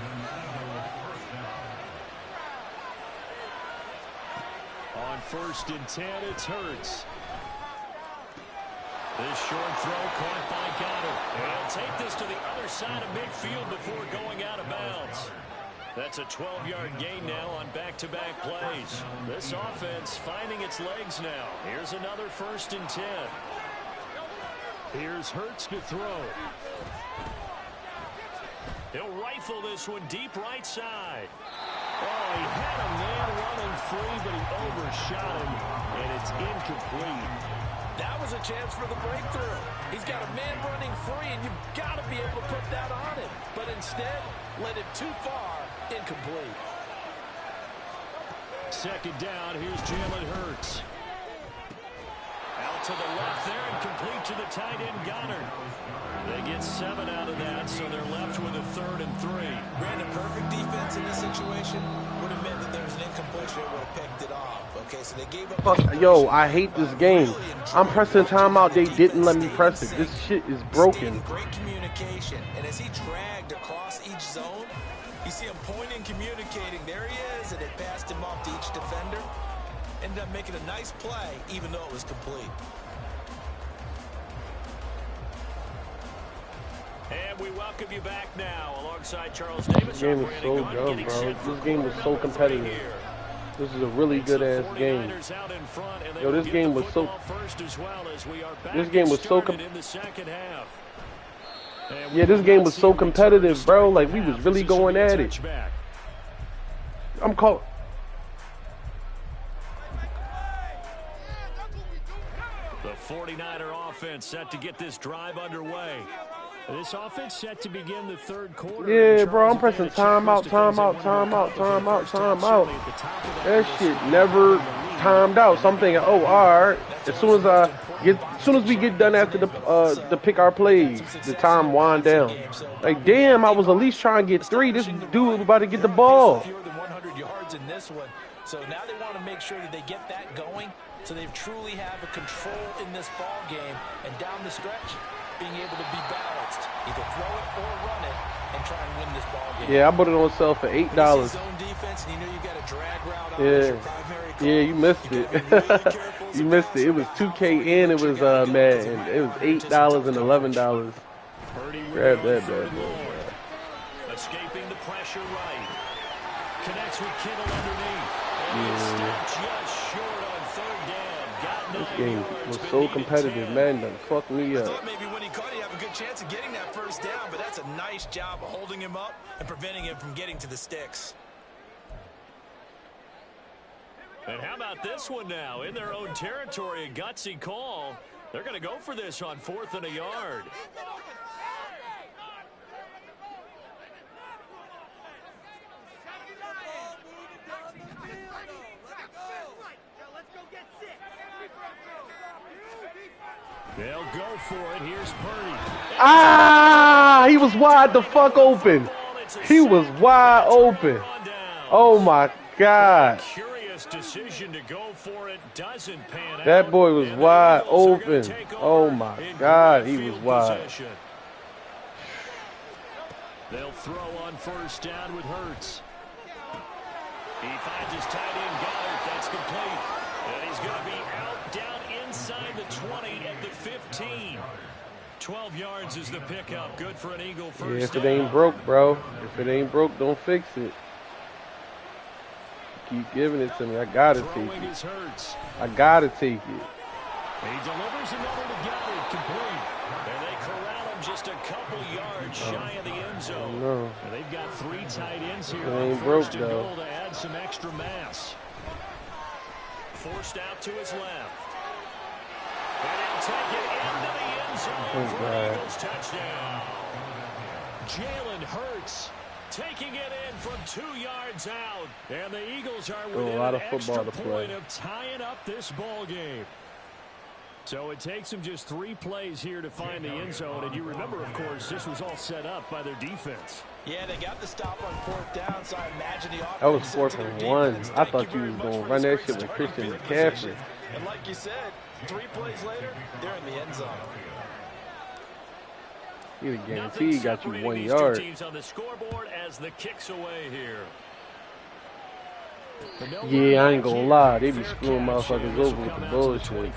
On 1st and 10, it's Hurts. This short throw caught by Goddard. And he'll take this to the other side of midfield before going out of bounds. That's a 12-yard gain now on back-to-back plays. This offense finding its legs now. Here's another 1st and 10. Here's Hurts to throw. He'll rifle this one deep right side. Oh, he had a man running free, but he overshot him, and it's incomplete. That was a chance for the breakthrough. He's got a man running free, and you've got to be able to put that on him. But instead, led it too far, incomplete. Second down, here's Jalen Hurts. Out to the left there and complete to the tight end, Goddard. They get 7 out of that, so they're left with a 3rd and 3. Brandon, perfect defense in this situation would have meant that there was an incompletion that would have picked it off. Okay, so they gave up. Fuck, yo, I hate this game. I'm pressing timeout. They didn't let me press it. This shit is broken. Great communication, and as he dragged across each zone, you see him pointing, communicating. There he is, and it passed him off to each defender. Ended up making a nice play, even though it was complete. And we welcome you back now alongside Charles Davis. This game is so good, bro. This game is so competitive. This is a really good ass game. Yo, this game was so. This game was so. Yeah, this game was so competitive, bro. Like we was really going at it. I'm called. The 49er offense set to get this drive underway. This offense set to begin the 3rd quarter. Yeah, bro, I'm pressing timeout, timeout, timeout, timeout, timeout. That shit never timed out. So I'm thinking, oh, all right. As soon as we get done after the pick our plays, the time wind down. Like, damn, I was at least trying to get 3. This dude was about to get the ball. Fewer than 100 yards in this one. So now they want to make sure that they get that going, so they truly have a control in this ball game, and down the stretch, being able to be balanced, either throw it or run it, and try and win this ball game. Yeah, I bought it on sale for $8. Zone defense, and you know you got a drag route on Yeah, yeah, you missed it. You missed it. It was 2K and it was Madden. It was $8 and $11. Grab that bad boy. Escaping the pressure right. Connects with Kittle underneath. Yeah. Just short on 3rd down. This game was so competitive, man. Done fucked me up. Maybe when he caught it, you have a good chance of getting that 1st down, but that's a nice job of holding him up and preventing him from getting to the sticks. And how about this one now? In their own territory, a gutsy call. They're going to go for this on 4th and a yard. They'll go for it. Here's Purdy. Ah, he was wide the fuck open. He was wide open. Oh my God. Curious decision to go for it. Doesn't pan out. That boy was wide open. Oh my God, he was wide. They'll throw on 1st down with Hurts. He finds his tight end Goddard. That's complete. And he's going to be out down inside the 20 at the 15. 12 yards is the pickup. Good for an Eagle 1st down. Yeah, if it ain't broke, bro. If it ain't broke, don't fix it. Keep giving it to me. I gotta take it. I gotta take it. He delivers another to Goddard, complete. And they corral him just a couple yards shy of the end zone. No. And they've got 3 tight ends here. It ain't broke, though. Goal to add some extra mass. Forced out to his left. And he'll take it into the end zone for an Eagles touchdown. Jalen Hurts taking it in from 2 yards out. And the Eagles are within an extra point of tying up this ball game. So it takes them just 3 plays here to find the end zone. And you remember, of course, this was all set up by their defense. Yeah, they got the stop on 4th down, so I imagine the offense. That was 4th and 1. I thought you was going to run that shit with Christian McCaffrey. And like you said, 3 plays later, they're in the end zone. He guarantee he got you 1 yard. Teams on the scoreboard as the kicks away here. Yeah, I ain't gonna lie. They be screwing motherfuckers over with the bullshit.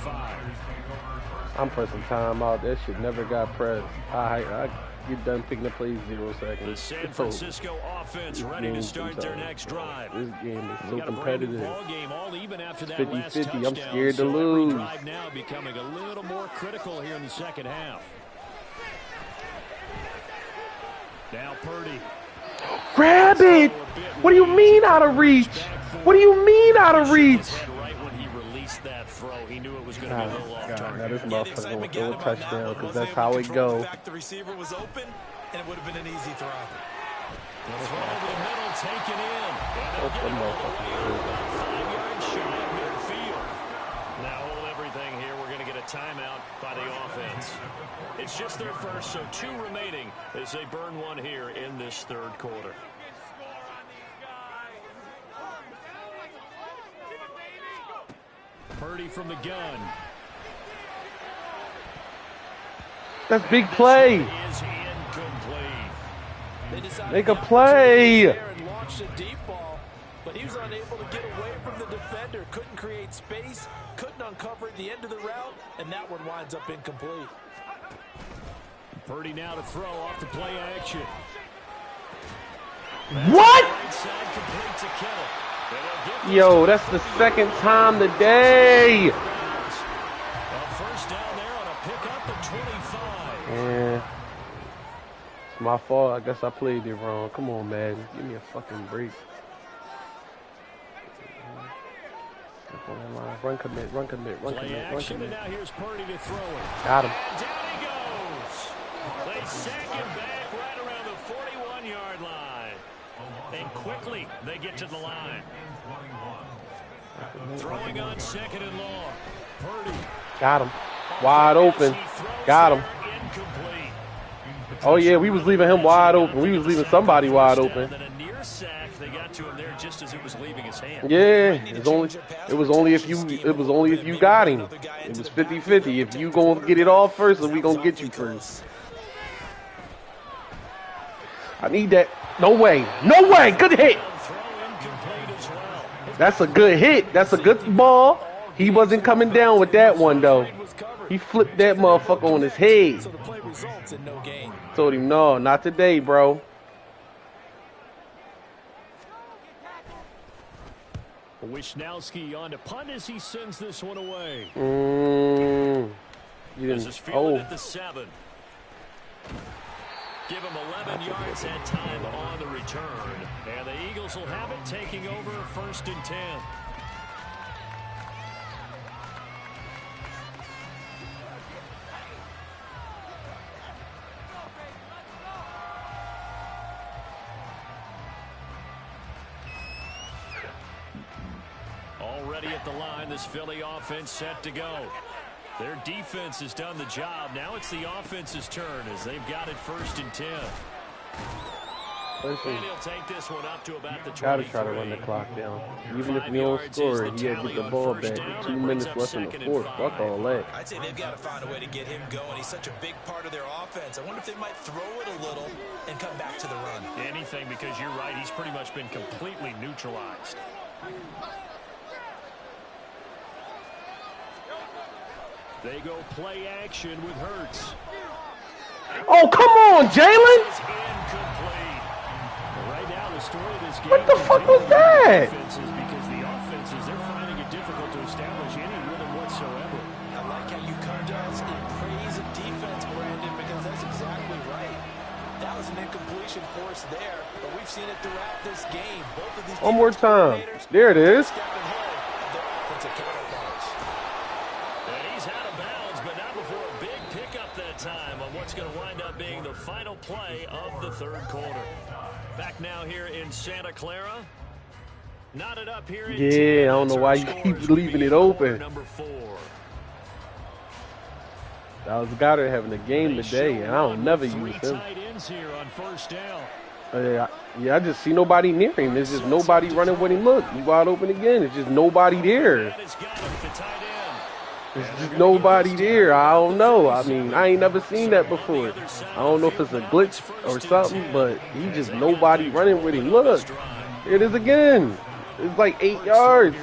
I'm pressing timeout. That shit never got pressed. I get done picking up plays 0 seconds. The San Francisco offense ready to start their next drive. This game is so competitive. It's 50-50. I'm scared to lose. Now becoming a little more critical here in the second half. Now Purdy. Grab it! What do you mean out of reach? What do you mean out of reach? Right when he released that throw. He knew it was going to be a little off target. Now this motherfucker going to throw a touchdown because that's how it go. The receiver was open, and it would have been an easy throw. The throw over the middle, taken in. That's the motherfucker. 5 yards shy of midfield. Now hold everything here. We're going to get a timeout by the offense. It's just their first, so 2 remaining as they burn one here in this third quarter. Purdy from the gun. That's big play. Is incomplete. Make a play. And launched a deep ball, but he was unable to get away from the defender. Couldn't create space, couldn't uncover at the end of the route, and that one winds up incomplete. Purdy now to throw off the play action. What? Right side complete to Kittle. Yo, that's the second time today. A first down there on a pickup at 25. Yeah. It's my fault. I guess I played it wrong. Come on, man. Give me a fucking break. Run commit, run commit, run commit, run Action, commit. and now here's Purdy to throw it. Got him. Down he goes. They sack him back right around the 41-yard line. And quickly they get to the line. Throwing on second and long. Purdy. Got him. Wide open. Got him. Incomplete. Oh, yeah, we was leaving him wide open. We was leaving somebody wide open. Then a near sack. They got to him there just as it was leaving his hand. Yeah, it was only if you got him. It was 50-50. If you gonna get it all first, then we gonna get you first. I need that. No way. No way. Good hit. That's a good hit. That's a good ball. He wasn't coming down with that one, though. He flipped that motherfucker on his head. So the play results in no gain. Told him, no, not today, bro. Wisnowski on to punt as he sends this one away. You This didn't. is fielded Oh, at the 7. Give him 11 yards that time on the return. And the Eagles will have it, taking over 1st and 10. Already at the line, this Philly offense set to go. Their defense has done the job. Now it's the offense's turn as they've got it 1st and 10. And he'll take this one up to about the 23. gotta try to run the clock down. Even if we don't score, he had to get the ball back. 2 minutes left in the fourth. Fuck all that. I'd say they've got to find a way to get him going. He's such a big part of their offense. I wonder if they might throw it a little and come back to the run. Anything, because you're right. He's pretty much been completely neutralized. They go play action with Hurts. Oh, come on, Jalen! It's incomplete. Right now, the story of this game. What the fuck was that? Because the offenses, they're finding it difficult to establish any rhythm whatsoever. I like how you come to us in praise of defense, Brandon, because that's exactly right. That was an incompletion force there, but we've seen it throughout this game. Both of these One more time. There it is. stepping ahead of their offensive counterparts. And he's out of bounds, but not before a big pickup that time on what's going to wind up being the final play of the third quarter. Back now here in Santa Clara. Knotted up here in Yeah, I don't know why you keep leaving it open. Number 4. I was Goddard having a game today, and I don't never use him. Tight ends here on first down. Yeah, I just see nobody near him. There's just nobody running with him. Look, he wide open again. It's just nobody there. That has got him, the tight end. There's just nobody there. I don't know. I mean, I ain't never seen that before. I don't know if it's a glitch or something, but he just nobody running with him. Look, here it is again. It's like 8 yards.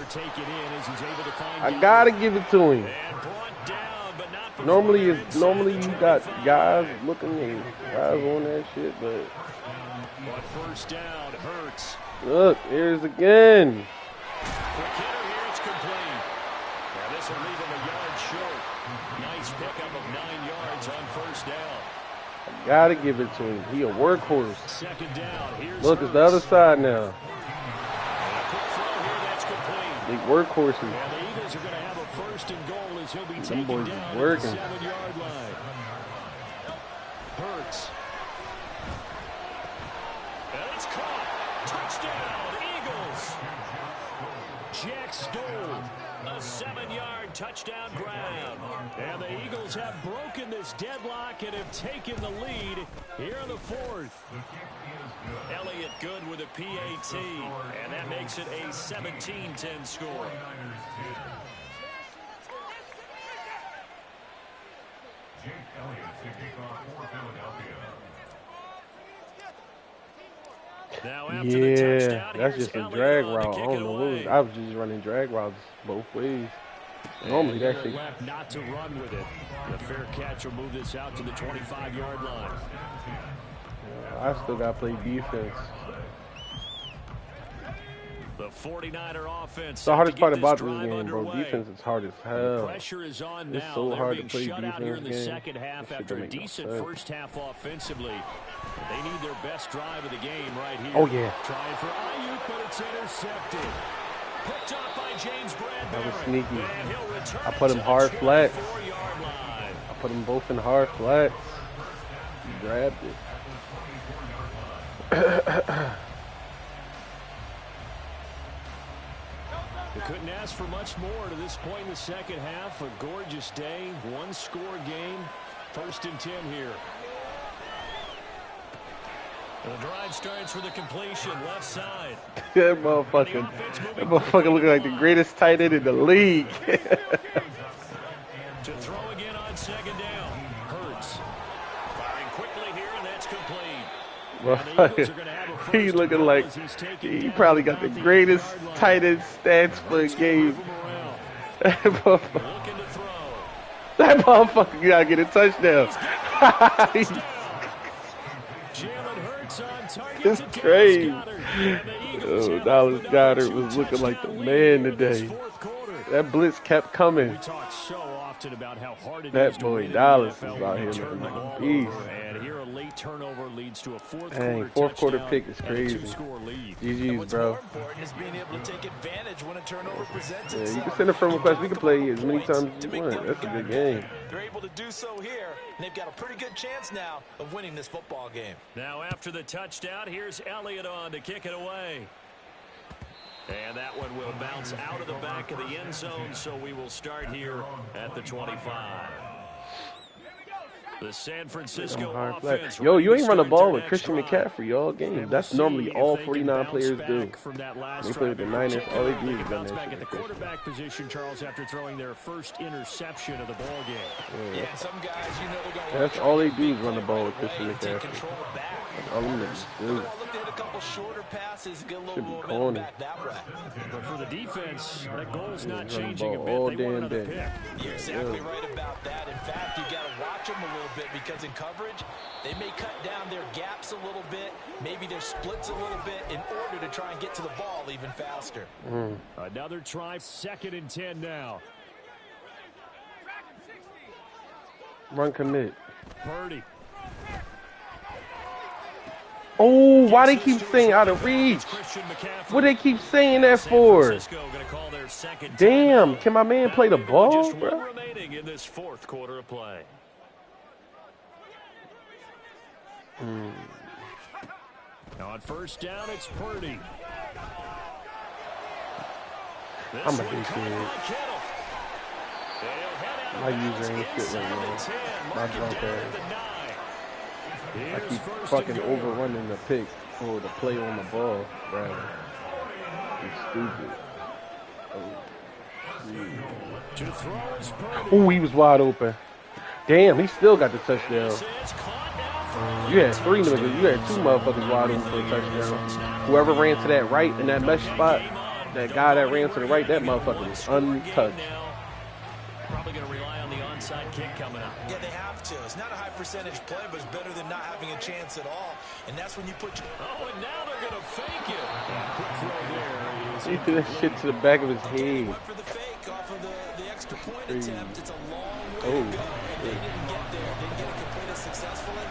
I gotta give it to him. Normally you got guys looking at guys on that shit, but first down, Hurts. look, here's again. It's complete. Now this will leave him a yard short. Nice pickup of 9 yards on first down. I gotta give it to him. He a workhorse. Second down. Here's Look, it's the other side now. quick throw here, that's complete. Big workhorses. And the Eagles are going to have a 1st and goal as he'll be Them taken boys down is at the working. 7-yard line. Hurts. And it's caught. Touchdown, Eagles. Jack Stoll. A 7-yard touchdown grab. And the Eagles have broken this deadlock and have taken the lead here in the 4th. Elliott good with a PAT, and that makes it a 17-10 score. Jake Elliott to kick off for Philadelphia. Now after the touchdown, Yeah, that's here's just a Elliott drag on to route. I kick don't it know what away. was, I was just running drag routes both ways. Normally that shit. Left not to run with it. The fair catch will move this out to the 25-yard line. I still got to play defense. The 49er offense. The hardest part about this drive game, bro, underway. defense is hard as The hell. pressure is on It's now. so They're hard to being play shut out here in the defense second half game. after a That shit decent don't make no sense. first half offensively. They need their best drive of the game right here. Oh, yeah. Trying for Ayuk, but it's intercepted. Picked up by James Bradbury. That was sneaky. And he'll return I put it him to hard the flats. 24-yard line. I put them both in hard flats. He grabbed it. They couldn't ask for much more to this point in the second half. A gorgeous day, one-score game. 1st and 10 here. The drive starts with a completion, left side. That motherfucker looking like the greatest tight end in the league. To throw again on 2nd down. Hurts. Firing quickly here, and that's complete. He looking like he probably got the greatest tight end stats for a game. That motherfucker gotta get a touchdown. It's crazy. Oh, Dallas Goedert was looking like the man today. That blitz kept coming. That boy Dallas is out here looking like a beast. And here a late turnover leads to a fourth quarter pick is crazy. GG's, bro. Yeah, you can send a friend request. We can play as many times as you want. That's a good game. They're able to do so here, and they've got a pretty good chance now of winning this football game. Now after the touchdown, here's Elliott on to kick it away. And that one will bounce out of the back of the end zone, so we will start here at the 25. The San Francisco offense. Yo, you ain't run the ball with Christian McCaffrey all game. That's normally all 49 players do. They play with the Niners. All they do is run that back shit. at the quarterback position, Charles, after throwing their first interception of the ball game. Yeah, some guys, you know, they're going to That's all they do is run the ball with Christian take McCaffrey. control back. That's all them niggas do. Look to hit a couple shorter passes, get a little Should be momentum corny. back that way. But for the defense, that goal's not run the changing a ball bit. all They want damn another day. pick. You're exactly right about that. In fact, you got to watch them a little bit because in coverage, they may cut down their gaps a little bit, maybe their splits a little bit in order to try and get to the ball even faster. Another try, 2nd and 10 now. Run commit. Purdy. Oh, why they keep saying out of reach? What they keep saying that for? Damn, can my man play the ball, Just one bro? remaining in this 4th quarter of play. Now on 1st down, it's Purdy. I'm a big kid. My user ain't shit right now. My drunk ass. I keep fucking overrunning the pick or the play on the ball, bro. It's stupid. Oh, he was wide open. Damn, he still got the touchdown. You had 3 niggas. You had 2 motherfuckers wide open for a touchdown. Whoever ran to that right in that mesh spot, that guy that ran to the right, that motherfucker was untouched. Probably going to rely on the onside kick coming up. Yeah, they have to. It's not a high percentage play, but it's better than not having a chance at all. And that's when you put your... Oh, and now they're going to fake it. Quick throw there. He threw that shit to the back of his head. Went for the fake off of the extra point attempt. It's a long way to go. And they didn't get there. Didn't get it completed successfully.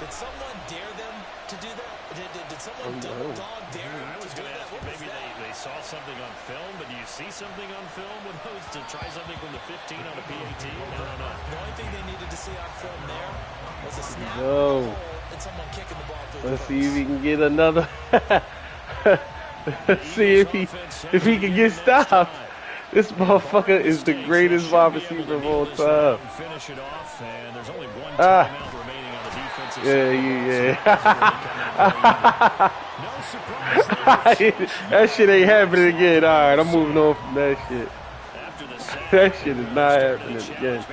Did someone dare them to do that? Did someone double dog dare them to do that? Maybe they saw something on film, but do you see something on film with those to try something from the 15 on a PAT? I don't know. The only thing they needed to see on film there was a snap and someone kicking the ball through. Let's see if he can get another. See if he can get stopped. This motherfucker is the greatest wide receiver of all time. Finish it off, and there's only one timeout remaining on the defensive side. No surprise. That shit ain't happening again. All right, I'm moving on from that shit. That shit is not happening again.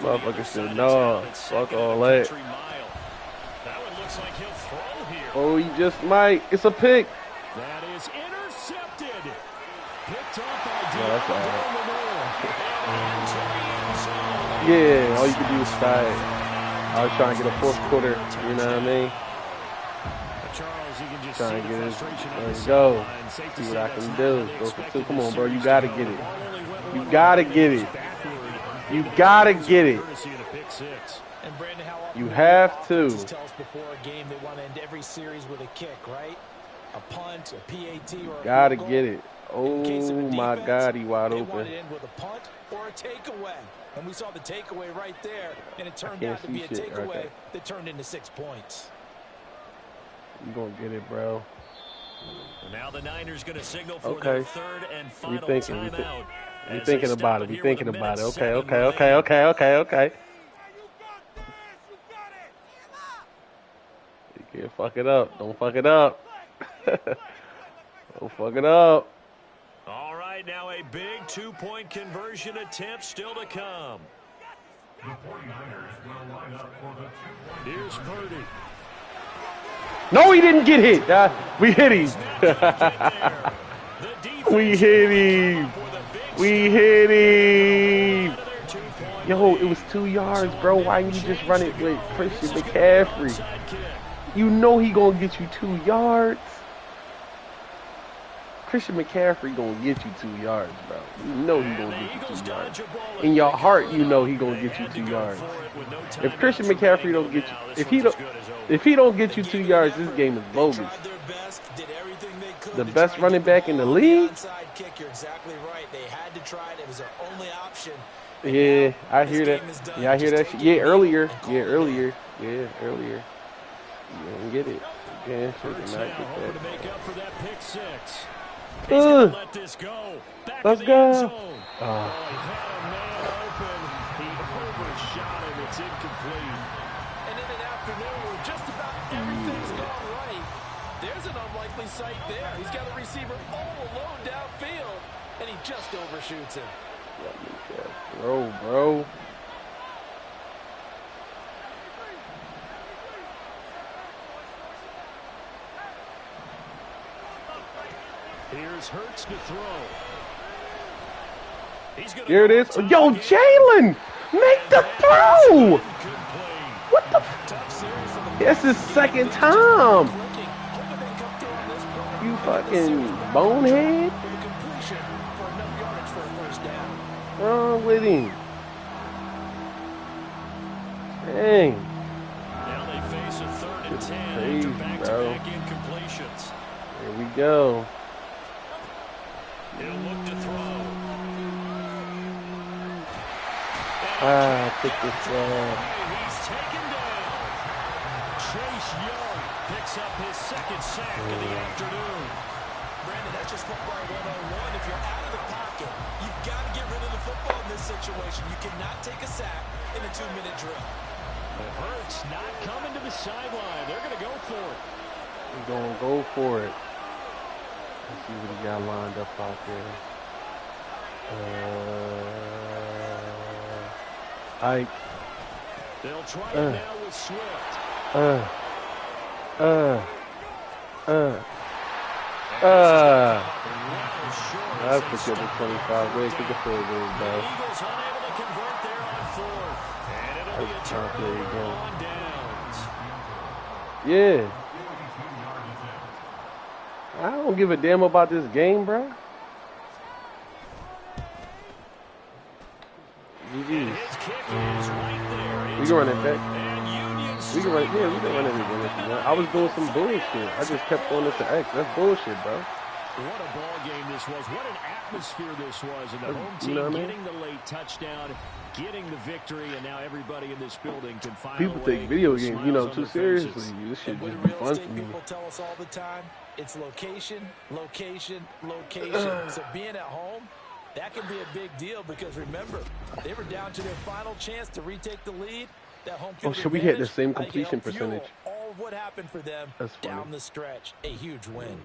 Motherfucker said, no, fuck all that. Oh, he just might. It's a pick. That is intercepted. Picked up by that's all right. Yeah, all you can do is try it. I was trying to get a fourth quarter, you know what I mean? Trying to get it. Let's go. See what I can do. Go for two. Come on, bro. You got to get it. You got to get it. You got to get it. You have to. Tell us before a game they want to end every series with a kick, right? A punt, a PAT, or a gotta get it. Oh my God, he wide open. They wanted to end with a punt or a takeaway, and we saw the takeaway right there, and it turned out to be a takeaway that turned into 6 points. You gonna get it, bro? Now the Niners gonna signal for their third and final timeout. We thinking about it. We thinking about it. Okay. You can't fuck it up. Don't fuck it up. Don't fuck it up. All right, now a big two-point conversion attempt still to come. The 49ers will line up for the 2-point. Here's Purdy. No, he didn't get hit. We hit him. We hit him. We hit him. Yo, it was 2 yards, bro. Why didn't you just run it with Christian McCaffrey? You know he gonna get you 2 yards. Christian McCaffrey gonna get you 2 yards, bro. You know he gonna get you 2 yards. In your heart, you know he gonna get you 2 yards. If Christian McCaffrey don't get you, if he don't get you 2 yards, this game is bogus. The best running back in the league. Yeah, I hear that. Yeah, I hear that. Yeah, earlier. Yeah, earlier. You didn't get it. Yeah, should not get that. Let's go. He overshot him. It's incomplete. And in an afternoon where just about everything's gone right, there's an unlikely sight there. He's got a receiver all alone downfield, and he just overshoots him. Let me just throw, bro. Here's Hurts to throw. Here it is. Yo, Jalen, make the throw. What the? It's his second time. You fucking bonehead. What's wrong with him? Dang. Now they face a 3rd and 10 crazy, after back-to-back incompletions. Here we go. He'll look to throw. Take this one. He's taken down. Chase Young picks up his second sack of the afternoon. Brandon, that's just football 101. If you're out of the pocket, you've got to get rid of the football in this situation. You cannot take a sack in a 2-minute drill. But Hurts not coming to the sideline. They're going to go for it. We're going to go for it. Let's see what he got lined up out there. They'll try it now with Swift. That's a good 25. Wait, take a field goal, bro. Eagles unable to convert there on 4th. And it'll be a turnover on downs. Yeah. I don't give a damn about this game, bro. And his kick is right there. We can run it back. And Union We can run, yeah, we can run everything if you want. I was doing some bullshit. I just kept going into X. That's bullshit, bro. What a ball game this was. What an atmosphere this was. And the home team getting the late touchdown, getting the victory, and now everybody in this building can find people take video games, you know, too seriously. This shit just be fun to me. People tell us all the time, it's location, location, location. So being at home, that can be a big deal because remember, they were down to their final chance to retake the lead. That home field should we hit the same completion percentage? All of what happened for them down the stretch. A huge win.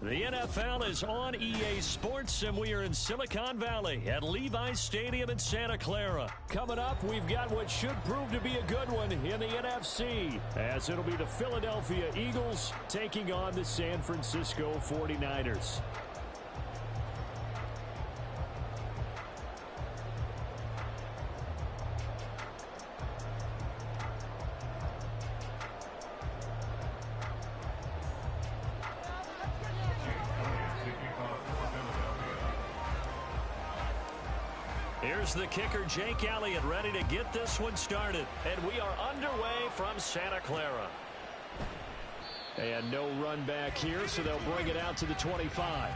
The NFL is on EA Sports, and we are in Silicon Valley at Levi's Stadium in Santa Clara. Coming up, we've got what should prove to be a good one in the NFC, as it'll be the Philadelphia Eagles taking on the San Francisco 49ers. Here's the kicker, Jake Elliott, ready to get this one started. And we are underway from Santa Clara. And no run back here, so they'll bring it out to the 25.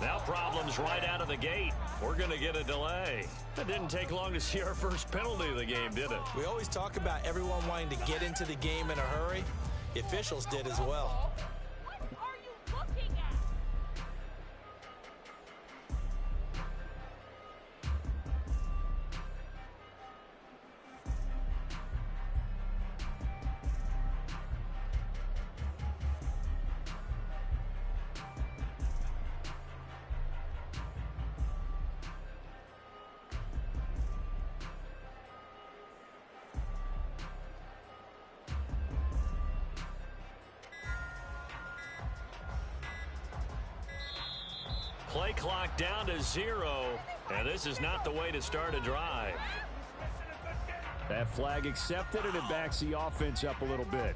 Now problems right out of the gate. We're going to get a delay. It didn't take long to see our first penalty of the game, did it? We always talk about everyone wanting to get into the game in a hurry. The officials did as well. Play clock down to 0, and this is not the way to start a drive. That flag accepted, and it backs the offense up a little bit.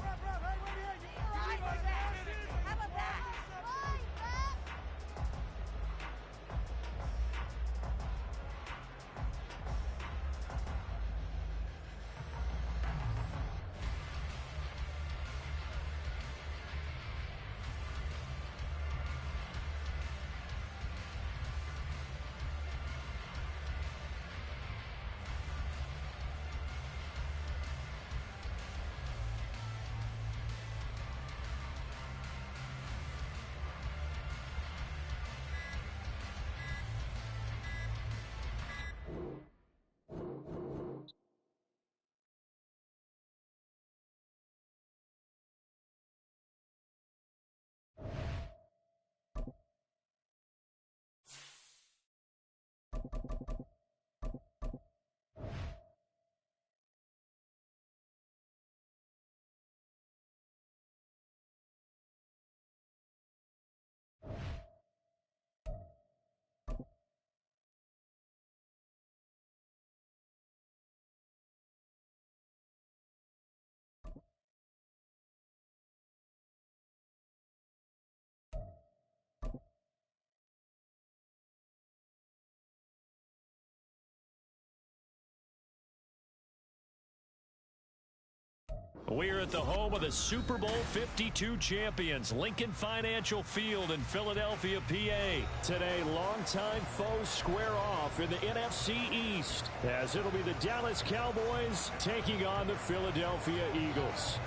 We're at the home of the Super Bowl 52 champions, Lincoln Financial Field in Philadelphia, PA. Today, longtime foes square off in the NFC East, as it'll be the Dallas Cowboys taking on the Philadelphia Eagles.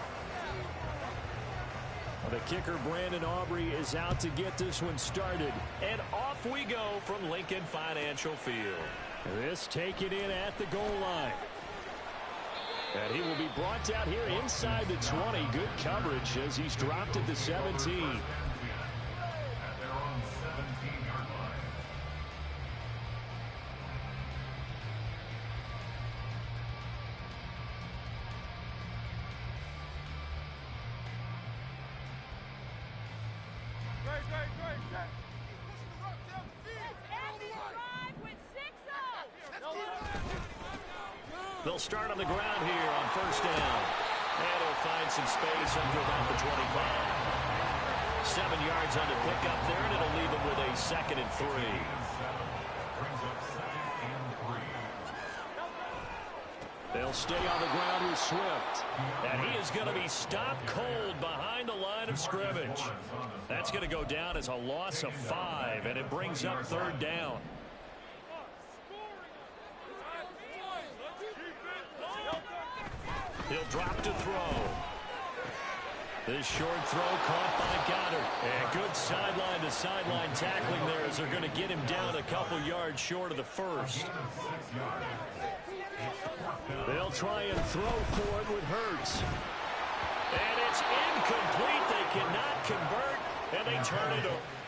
The kicker, Brandon Aubrey, is out to get this one started. And off we go from Lincoln Financial Field. This taken in at the goal line. And he will be brought down here inside the 20. Good coverage as he's dropped at the 17. At their own 17-yard line. They'll start on the ground here on first down. And he'll find some space under about the 25. 7 yards on the pickup there, and it'll leave him with a 2nd and 3. Brings up 2nd and 3. They'll stay on the ground with Swift. And he is going to be stopped cold behind the line of scrimmage. That's going to go down as a loss of 5, and it brings up 3rd down. He'll drop to throw. This short throw caught by Goddard. And good sideline-to-sideline tackling there as they're going to get him down a couple yards short of the first. They'll try and throw for it with Hurts. And it's incomplete. They cannot convert, and they turn it over.